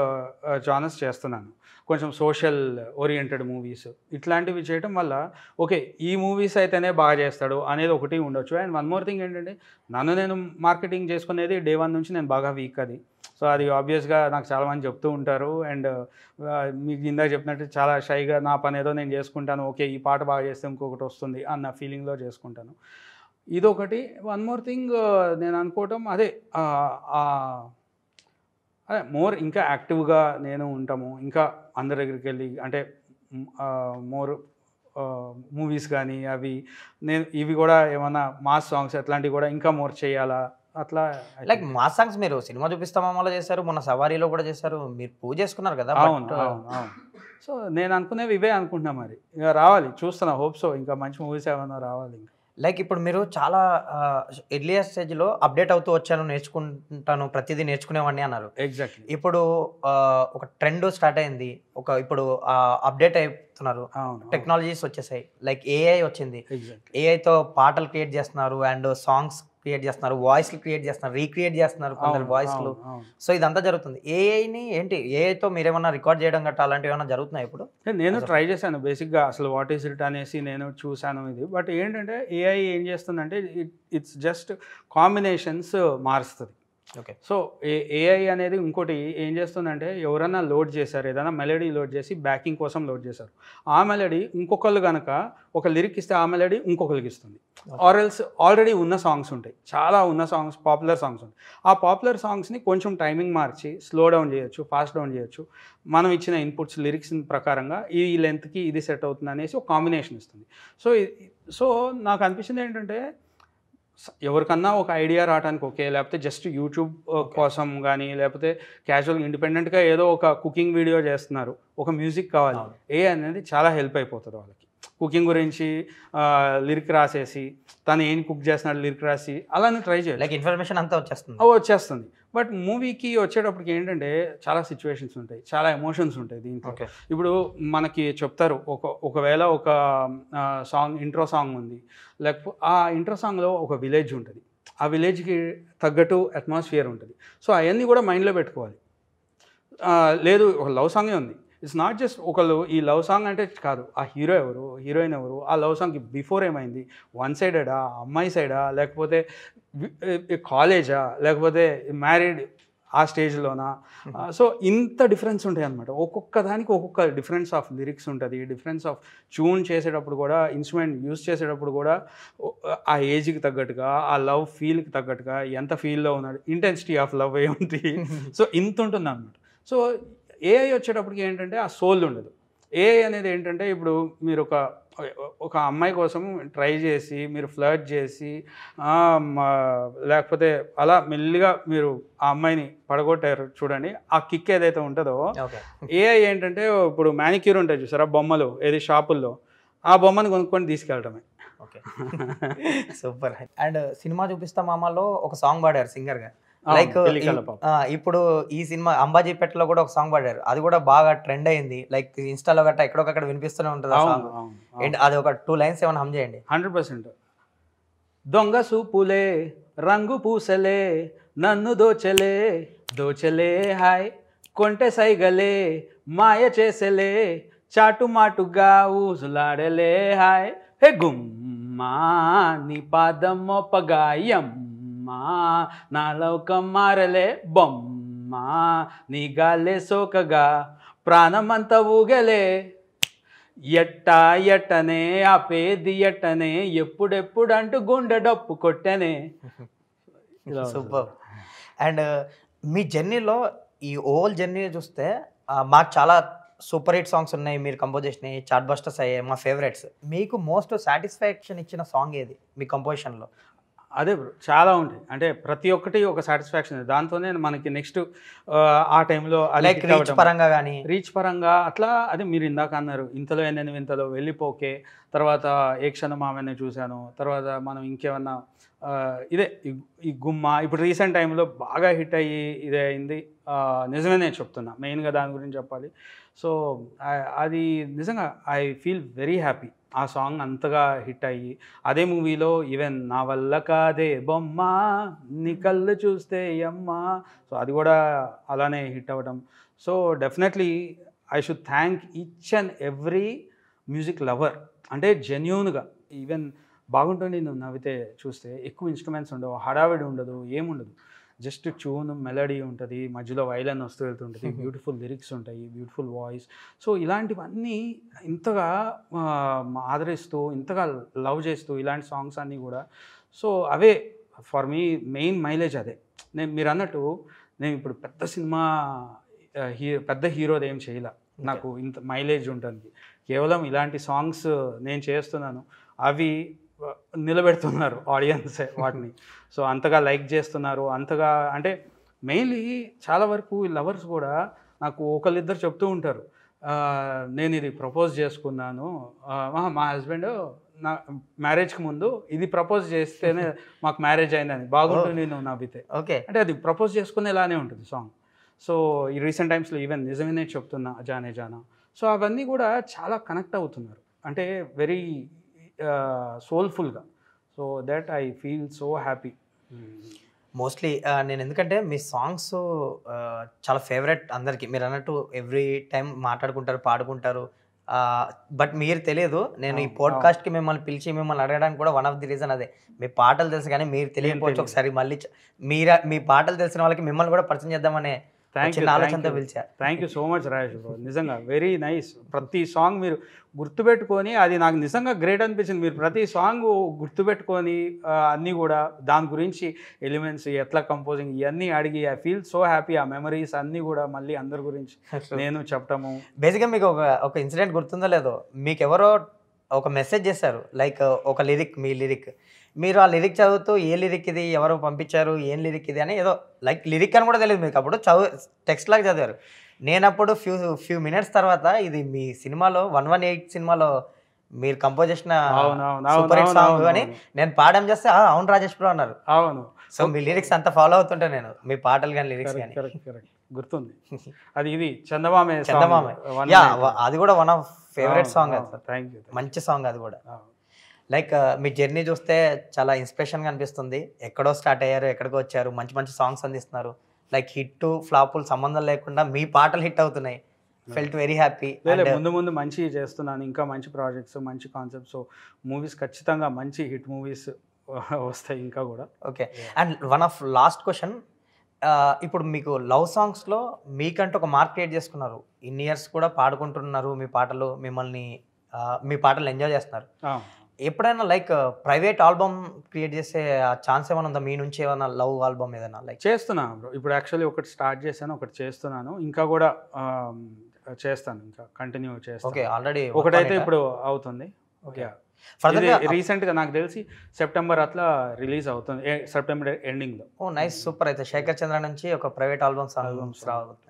B: జానర్స్ చేస్తున్నాను. కొంచెం సోషల్ ఓరియంటెడ్ మూవీస్ ఇట్లాంటివి చేయడం వల్ల ఓకే ఈ మూవీస్ అయితేనే బాగా చేస్తాడు అనేది ఒకటి ఉండొచ్చు. అండ్ వన్ మోర్ థింగ్ ఏంటంటే నన్ను నేను మార్కెటింగ్ చేసుకునేది డే 1 నుంచి నేను బాగా వీక్ అది. సో అది ఆబ్వియస్గా నాకు చాలామంది చెప్తూ ఉంటారు. అండ్ మీకు ఇందాక చెప్పినట్టు చాలా షైగా నా పని ఏదో నేను చేసుకుంటాను, ఓకే ఈ పాట బాగా చేస్తే ఇంకొకటి వస్తుంది అన్న ఫీలింగ్లో చేసుకుంటాను. ఇదొకటి. వన్ మోర్ థింగ్ నేను అనుకోవటం అదే మోర్ ఇంకా యాక్టివ్గా నేను ఉంటాము, ఇంకా అందరి దగ్గరికి వెళ్ళి అంటే మోర్ మూవీస్ కానీ అవి ఇవి కూడా ఏమన్నా మాస్ సాంగ్స్ అట్లాంటివి కూడా ఇంకా మోర్ చేయాలా అట్లా.
A: లైక్ మాస్ సాంగ్స్ మీరు సినిమా చూపిస్తామలో చేశారు, మొన్న సవారీలో కూడా చేశారు, మీరు పూజ చేసుకున్నారు కదా.
B: అవును అవును. సో నేను అనుకునేవి ఇవే అనుకుంటున్నా, మరి ఇక రావాలి, చూస్తున్నా, హోప్ సో ఇంకా మంచి మూవీస్ ఏమైనా రావాలి. ఇంకా
A: లైక్ ఇప్పుడు మీరు చాలా ఎర్లియర్ స్టేజ్లో అప్డేట్ అవుతూ వచ్చాను, నేర్చుకుంటాను, ప్రతిదీ నేర్చుకునేవాడిని అన్నారు.
B: ఎగ్జాక్ట్లీ.
A: ఇప్పుడు ఒక ట్రెండ్ స్టార్ట్ అయింది, ఇప్పుడు అప్డేట్ అవుతున్నారు, టెక్నాలజీస్ వచ్చేసాయి, లైక్ ఏఐ వచ్చింది. ఏఐతో పాటలు క్రియేట్ చేస్తున్నారు, అండ్ సాంగ్స్ క్రియేట్ చేస్తున్నారు, వాయిస్లు క్రియేట్ చేస్తున్నారు, రీక్రియేట్ చేస్తున్నారు కొందరు వాయిస్లు. సో ఇదంతా జరుగుతుంది. ఏఐని ఏంటి, ఏఐతో మీరేమన్నా రికార్డ్ చేయడం గట్రా అలాంటివి ఏమైనా జరుగుతున్నాయి ఇప్పుడు?
B: నేను ట్రై చేశాను బేసిక్గా, అసలు వాట్ ఈస్ ఇట్ అనేసి నేను చూశాను ఇది. బట్ ఏంటంటే ఏఐ ఏం చేస్తుందంటే ఇట్స్ జస్ట్ కాంబినేషన్స్ మారుస్తుంది.
A: ఓకే.
B: సో ఏఐ అనేది ఇంకోటి ఏం చేస్తుందంటే ఎవరైనా లోడ్ చేశారు, ఏదైనా మెలడీ లోడ్ చేసి బ్యాకింగ్ కోసం లోడ్ చేశారు, ఆ మెలడీ ఇంకొకళ్ళు కనుక ఒక లిరిక్ ఇస్తే ఆ మెలడీ ఇంకొకరికి ఇస్తుంది. ఆర్ఎల్స్ ఆల్రెడీ ఉన్న సాంగ్స్ ఉంటాయి, చాలా ఉన్న సాంగ్స్, పాపులర్ సాంగ్స్ ఉంటాయి, ఆ పాపులర్ సాంగ్స్ని కొంచెం టైమింగ్ మార్చి స్లో డౌన్ చేయొచ్చు, ఫాస్ట్ డౌన్ చేయొచ్చు, మనం ఇచ్చిన ఇన్పుట్స్ లిరిక్స్ ప్రకారంగా ఈ లెంత్కి ఇది సెట్ అవుతుంది అనేసి ఒక కాంబినేషన్ ఇస్తుంది. సో నాకు అనిపించింది ఏంటంటే ఎవరికన్నా ఒక ఐడియా రావడానికి ఓకే, లేకపోతే జస్ట్ యూట్యూబ్ కోసం కానీ, లేకపోతే క్యాజువల్ ఇండిపెండెంట్గా ఏదో ఒక కుకింగ్ వీడియో చేస్తున్నారు, ఒక మ్యూజిక్ కావాలి, అనేది చాలా హెల్ప్ అయిపోతుంది వాళ్ళకి. కుకింగ్ గురించి లిరిక్ రాసేసి తను ఏం కుక్ చేస్తున్నాడు లిరిక్ రాసి అలానే ట్రై చేయాలి,
A: లైక్ ఇన్ఫర్మేషన్ అంతా వచ్చేస్తుంది.
B: బట్ మూవీకి వచ్చేటప్పటికి ఏంటంటే చాలా సిచ్యువేషన్స్ ఉంటాయి, చాలా ఎమోషన్స్ ఉంటాయి దీంట్లో. ఇప్పుడు మనకి చెప్తారు ఒకవేళ ఒక సాంగ్ ఇంట్రో సాంగ్ ఉంది, లేకపోతే ఆ ఇంట్రో సాంగ్లో ఒక విలేజ్ ఉంటుంది, ఆ విలేజ్కి తగ్గట్టు అట్మాస్ఫియర్ ఉంటుంది. సో అవన్నీ కూడా మైండ్లో పెట్టుకోవాలి. లేదు ఒక లవ్ సాంగే ఉంది, ఇట్స్ నాట్ జస్ట్ ఒకళ్ళు ఈ లవ్ సాంగ్ అంటే కాదు, ఆ హీరో ఎవరు, హీరోయిన్ ఎవరు, ఆ లవ్ సాంగ్కి బిఫోర్ ఏమైంది, వన్ సైడెడా, అమ్మాయి సైడా, లేకపోతే కాలేజా, లేకపోతే మ్యారీడ్ ఆ స్టేజ్లోనా. సో ఇంత డిఫరెన్స్ ఉంటాయి అన్నమాట. ఒక్కొక్క దానికి ఒక్కొక్క డిఫరెన్స్ ఆఫ్ లిరిక్స్ ఉంటుంది, డిఫరెన్స్ ఆఫ్ ట్యూన్ చేసేటప్పుడు కూడా, ఇన్స్ట్రుమెంట్ యూస్ చేసేటప్పుడు కూడా ఆ ఏజ్కి తగ్గట్టుగా, ఆ లవ్ ఫీల్కి తగ్గట్టుగా, ఎంత ఫీల్లో ఉన్నాడు, ఇంటెన్సిటీ ఆఫ్ లవ్ ఏముంది, సో ఇంత ఉంటుంది అన్నమాట. సో ఏఐ వచ్చేటప్పటికి ఏంటంటే ఆ సోల్ ఉండదు. ఏఐ అనేది ఏంటంటే ఇప్పుడు మీరు ఒక ఒక అమ్మాయి కోసం ట్రై చేసి మీరు ఫ్లర్ట్ చేసి లేకపోతే అలా మెల్లిగా మీరు ఆ అమ్మాయిని పడగొట్టారు చూడండి, ఆ కిక్ ఏదైతే ఉంటుందో
A: ఓకే
B: ఏఐ ఏంటంటే ఇప్పుడు మ్యానిక్యూర్ ఉంటాయి చూసారా బొమ్మలు ఏది షాపుల్లో, ఆ బొమ్మను కొనుక్కొని తీసుకెళ్ళటమే.
A: Okay super. అండ్ సినిమా చూపిస్తా మామలో ఒక సాంగ్ పాడారు సింగర్గా, లైక్ ఇప్పుడు ఈ సినిమా అంబాజీపేటలో కూడా ఒక సాంగ్ పాడారు, అది కూడా బాగా ట్రెండ్ అయింది, లైక్ ఇన్స్టాలో గట్రా ఎక్కడొకక్కడ వినిపిస్తూనే ఉంటుంది ఆ సాంగ్. అండ్ అది ఒక 2 lines ఏమైనా హమ్ చేయండి.
B: 100%. దొంగ సూపులే రంగు పూసలే నన్ను దోచలే దోచలే హాయ్ కొంటె సైగలే మాయ చేసలే చాటుమాటుగా ఊసులాడలే హాయ్ హే గుమ్మా నీ పాదం మోపగాయమ్మా నా లోకం మారలే బొమ్మా నీ గాలే సోకగా ప్రాణమంతా ఊగలే ఎట్టా ఎట్టనే ఆ పేది ఎట్టనే ఎప్పుడెప్పుడు అంటూ గుండె డప్పు కొట్టనే.
A: సూపర్. అండ్ మీ జర్నీలో ఈ ఓవల్ జర్నీ చూస్తే మాకు చాలా సూపర్ హిట్ సాంగ్స్ ఉన్నాయి, మీరు కంపోజ్ చేసినాయి, చార్ట్ బస్టర్స్ అయ్యాయి, మా ఫేవరెట్స్. మీకు మోస్ట్ సాటిస్ఫాక్షన్ ఇచ్చిన సాంగ్ ఏది మీ కంపోజిషన్లో?
B: అదే బ్రో చాలా ఉంటాయి, అంటే ప్రతి ఒక్కటి ఒక సాటిస్ఫాక్షన్, దాంతోనే మనకి నెక్స్ట్ ఆ టైంలో
A: లైక్ రీచ్ పరంగా కానీ
B: రీచ్ పరంగా అట్లా. అదే మీరు ఇందాక అన్నారు ఇంతలో ఎన్నెన్ని వింతలో వెళ్ళిపోకే, తర్వాత ఏ క్షణం ఆమెనే చూశాను, తర్వాత మనం ఇంకేమన్నా ఇదే ఈ గుమ్మ ఇప్పుడు రీసెంట్ టైంలో బాగా హిట్ అయ్యి ఇదే అయింది, నిజమే నేను చెప్తున్నా మెయిన్గా దాని గురించి చెప్పాలి. సో అది నిజంగా ఐ ఫీల్ వెరీ హ్యాపీ ఆ సాంగ్ అంతగా హిట్ అయ్యి. అదే మూవీలో ఈవెన్ నా వల్ల కాదే బొమ్మ నీ కళ్ళు చూస్తే అమ్మ, సో అది కూడా అలానే హిట్ అవ్వడం. So definitely I should thank each and every music lover, అంటే జెన్యూన్గా. ఈవెన్ బాగుంటుంది నువ్వు నవ్వితే చూస్తే ఎక్కువ ఇన్స్ట్రుమెంట్స్ ఉండవు, హడావిడి ఉండదు, ఏముండదు, జస్ట్ ట్యూన్ మెలడీ ఉంటుంది, మధ్యలో వైలన్ వస్తూ వెళ్తుంటుంది, బ్యూటిఫుల్ లిరిక్స్ ఉంటాయి, బ్యూటిఫుల్ వాయిస్. సో ఇలాంటివన్నీ ఇంతగా ఆదరిస్తూ ఇంతగా లవ్ చేస్తూ ఇలాంటి సాంగ్స్ అన్నీ కూడా. So away for me main mileage అదే. మీరు అన్నట్టు నేను ఇప్పుడు పెద్ద సినిమా పెద్ద హీరోది ఏం చేయలే, నాకు ఇంత మైలేజ్ ఉంటుంది, కేవలం ఇలాంటి సాంగ్స్ నేను చేస్తున్నాను, అవి నిలబెడుతున్నారు ఆడియన్సే వాటిని. సో అంతగా లైక్ చేస్తున్నారు, అంతగా అంటే మెయిన్లీ చాలా వరకు లవర్స్ కూడా నాకు ఒకళ్ళిద్దరు చెప్తూ ఉంటారు, నేను ఇది ప్రపోజ్ చేసుకున్నాను, మా హస్బెండ్ నా మ్యారేజ్కి ముందు ఇది ప్రపోజ్ చేస్తేనే మాకు మ్యారేజ్ అయిందని, బాగుంటుంది నువ్వు నవ్వితే.
A: ఓకే,
B: అంటే అది ప్రపోజ్ చేసుకునేలానే ఉంటుంది సాంగ్. సో ఈ రీసెంట్ టైమ్స్లో ఈవెన్ నిజమేనే చెప్తున్నా జానే జానా, సో అవన్నీ కూడా చాలా కనెక్ట్ అవుతున్నారు, అంటే వెరీ సోల్ఫుల్గా. So that I feel so happy.
A: Mostly నేను ఎందుకంటే మీ సాంగ్స్ చాలా ఫేవరెట్ అందరికీ, మీరు అన్నట్టు ఎవ్రీ టైం మాట్లాడుకుంటారు, పాడుకుంటారు. బట్ మీరు తెలియదు, నేను ఈ పాడ్కాస్ట్కి మిమ్మల్ని పిలిచి మిమ్మల్ని అడగడానికి కూడా వన్ ఆఫ్ ది రీజన్ అదే. మీ పాటలు తెలుసు కానీ మీరు తెలియకపోవచ్చు, ఒకసారి మళ్ళీ మీ పాటలు తెలిసిన వాళ్ళకి మిమ్మల్ని కూడా పరిచయం చేద్దామనే ఆలోచనతో పిలిచా.
B: Thank you so much Rajesh bro, నిజంగా వెరీ నైస్. ప్రతి సాంగ్ మీరు గుర్తుపెట్టుకొని, అది నాకు నిజంగా గ్రేట్ అనిపించింది, మీరు ప్రతి సాంగ్ గుర్తుపెట్టుకొని అన్నీ కూడా దాని గురించి ఎలిమెంట్స్ ఎట్లా కంపోజింగ్ ఇవన్నీ అడిగి ఐ ఫీల్ సో హ్యాపీ. ఆ మెమరీస్ అన్నీ కూడా మళ్ళీ అందరి గురించి నేను చెప్పటము.
A: బేసిక్గా మీకు ఒక ఇన్సిడెంట్ గుర్తుందో లేదో, మీకు ఎవరో ఒక మెసేజ్ చేశారు, లైక్ ఒక లిరిక్, మీ లిరిక్, మీరు ఆ లిరిక్ చదువుతూ ఏ లిరిక్ ఇది, ఎవరు పంపించారు, ఏం లిరిక్ ఇది అని, ఏదో లైక్ లిరిక్ అని కూడా తెలియదు మీకు, అప్పుడు టెక్స్ట్ లాగా చదివారు. నేనప్పుడు ఫ్యూ మినిట్స్ తర్వాత ఇది మీ సినిమాలో 118 సినిమాలో మీరు కంపోజ్ చేసిన సూపర్ హిట్ సాంగ్ అని నేను పాడడం చేస్తే అవును రాజేష్ బ్రో అన్నారు.
B: అవును,
A: సో మీ లిరిక్స్ అంతా ఫాలో అవుతుంటా నేను, మీ పాటలు కానీ లిరిక్స్ కానీ.
B: గుర్తుంది అది, ఇది చందమామే.
A: యా, అది కూడా one of favourite song.
B: Thank you,
A: మంచి సాంగ్ అది కూడా. లైక్ మీ జర్నీ చూస్తే చాలా ఇన్స్పిరేషన్గా అనిపిస్తుంది, ఎక్కడో స్టార్ట్ అయ్యారు, ఎక్కడికో వచ్చారు, మంచి మంచి సాంగ్స్ అందిస్తున్నారు, లైక్ హిట్ ఫ్లాపులు సంబంధం లేకుండా మీ పాటలు హిట్ అవుతున్నాయి. Felt very happy.
B: ముందు ముందు మంచి చేస్తున్నాను, ఇంకా మంచి ప్రాజెక్ట్స్, మంచి కాన్సెప్ట్స్, మూవీస్ ఖచ్చితంగా మంచి హిట్ మూవీస్ వస్తాయి ఇంకా కూడా.
A: Okay, and one of last question, ఇప్పుడు మీకు లవ్ సాంగ్స్లో మీకంటూ ఒక మార్క్ క్రియేట్ చేసుకున్నారు, ఇన్ని ఇయర్స్ కూడా పాడుకుంటున్నారు, మీ పాటలు మీ పాటలు ఎంజాయ్ చేస్తున్నారు. ఎప్పుడైనా లైక్ ప్రైవేట్ ఆల్బమ్ క్రియేట్ చేసే ఛాన్స్ ఏమైనా ఉందా మీ నుంచి, ఏమైనా లవ్ ఆల్బమ్ ఏదైనా లైక్?
B: చేస్తున్నాను బ్రో, ఇప్పుడు యాక్చువల్లీ ఒకటి స్టార్ట్ చేశాను, ఒకటి చేస్తున్నాను, ఇంకా కూడా చేస్తాను, ఇంకా కంటిన్యూ చేస్తాను.
A: ఓకే, ఆల్రెడీ
B: ఒకటైతే ఇప్పుడు అవుతుంది,
A: ఓకే. ఫర్దర్గా
B: రీసెంట్గా నాకు తెలిసి సెప్టెంబర్ అట్లా రిలీజ్ అవుతుంది, సెప్టెంబర్ ఎండింగ్లో.
A: ఓ నైస్, సూపర్. అయితే శేఖర్ చంద్ర నుంచి ఒక ప్రైవేట్ ఆల్బమ్స్ రాబోతున్నాయి.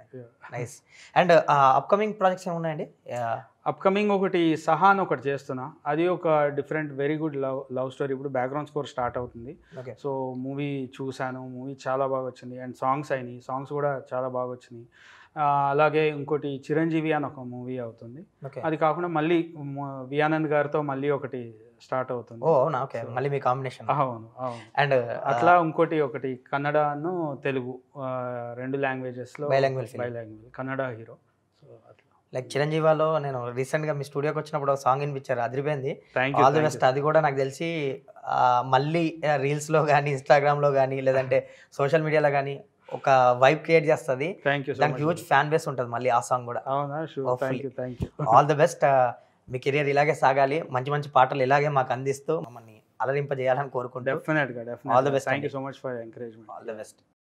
A: నైస్. అండ్ అప్కమింగ్ ప్రాజెక్ట్స్ ఏమున్నాయండి?
B: అప్కమింగ్ ఒకటి సహా అని ఒకటి చేస్తున్నా, అది ఒక different very good love story. ఇప్పుడు బ్యాక్గ్రౌండ్ స్కోర్ స్టార్ట్ అవుతుంది.
A: ఓకే.
B: సో మూవీ చూశాను, మూవీ చాలా బాగా వచ్చింది. అండ్ సాంగ్స్ అయినాయి, సాంగ్స్ కూడా చాలా బాగా వచ్చినాయి. అలాగే ఇంకోటి చిరంజీవి అని ఒక మూవీ అవుతుంది.
A: ఓకే.
B: అది కాకుండా మళ్ళీ వియానంద్ గారితో మళ్ళీ ఒకటి స్టార్ట్ అవుతుంది.
A: ఓ అవునా, ఓకే. మళ్ళీ మీ కాంబినేషన్.
B: అవును అవును.
A: అండ్
B: అట్లా ఒకటి కన్నడను తెలుగు రెండు లాంగ్వేజెస్లో,
A: Bilingual film.
B: బైలాంగ్వేజ్, Kannada hero. So అట్లా
A: లైక్ చిరంజీవాలో నేను రీసెంట్గా మీ స్టూడియోకి వచ్చినప్పుడు ఒక సాంగ్ వినిపించారు, అదిరిపోయింది.
B: Thank
A: all the
B: you.
A: Best. అది కూడా నాకు తెలిసి మళ్ళీ రీల్స్లో కానీ ఇన్స్టాగ్రామ్లో కానీ లేదంటే సోషల్ మీడియాలో కానీ ఒక వైబ్ క్రియేట్ చేస్తుంది.
B: థ్యాంక్ యూ సో
A: దానికి
B: మచ్.
A: హ్యూజ్ ఫ్యాన్ బేస్ ఉంటుంది మళ్ళీ ఆ సాంగ్ కూడా.
B: అవునా, sure.
A: Hopefully.
B: Thank you.
A: All the best. Me career ఇలాగే సాగాలి, మంచి మంచి పాటలు ఇలాగే మాకు అందిస్తూ మమ్మల్ని అలరింపజేయాలని కోరుకుంటూ
B: డెఫినెట్గా
A: All the best
B: thank you
A: అండి.
B: సో మచ్ ఫర్ ఎంకరేజ్మెంట్.
A: All the best.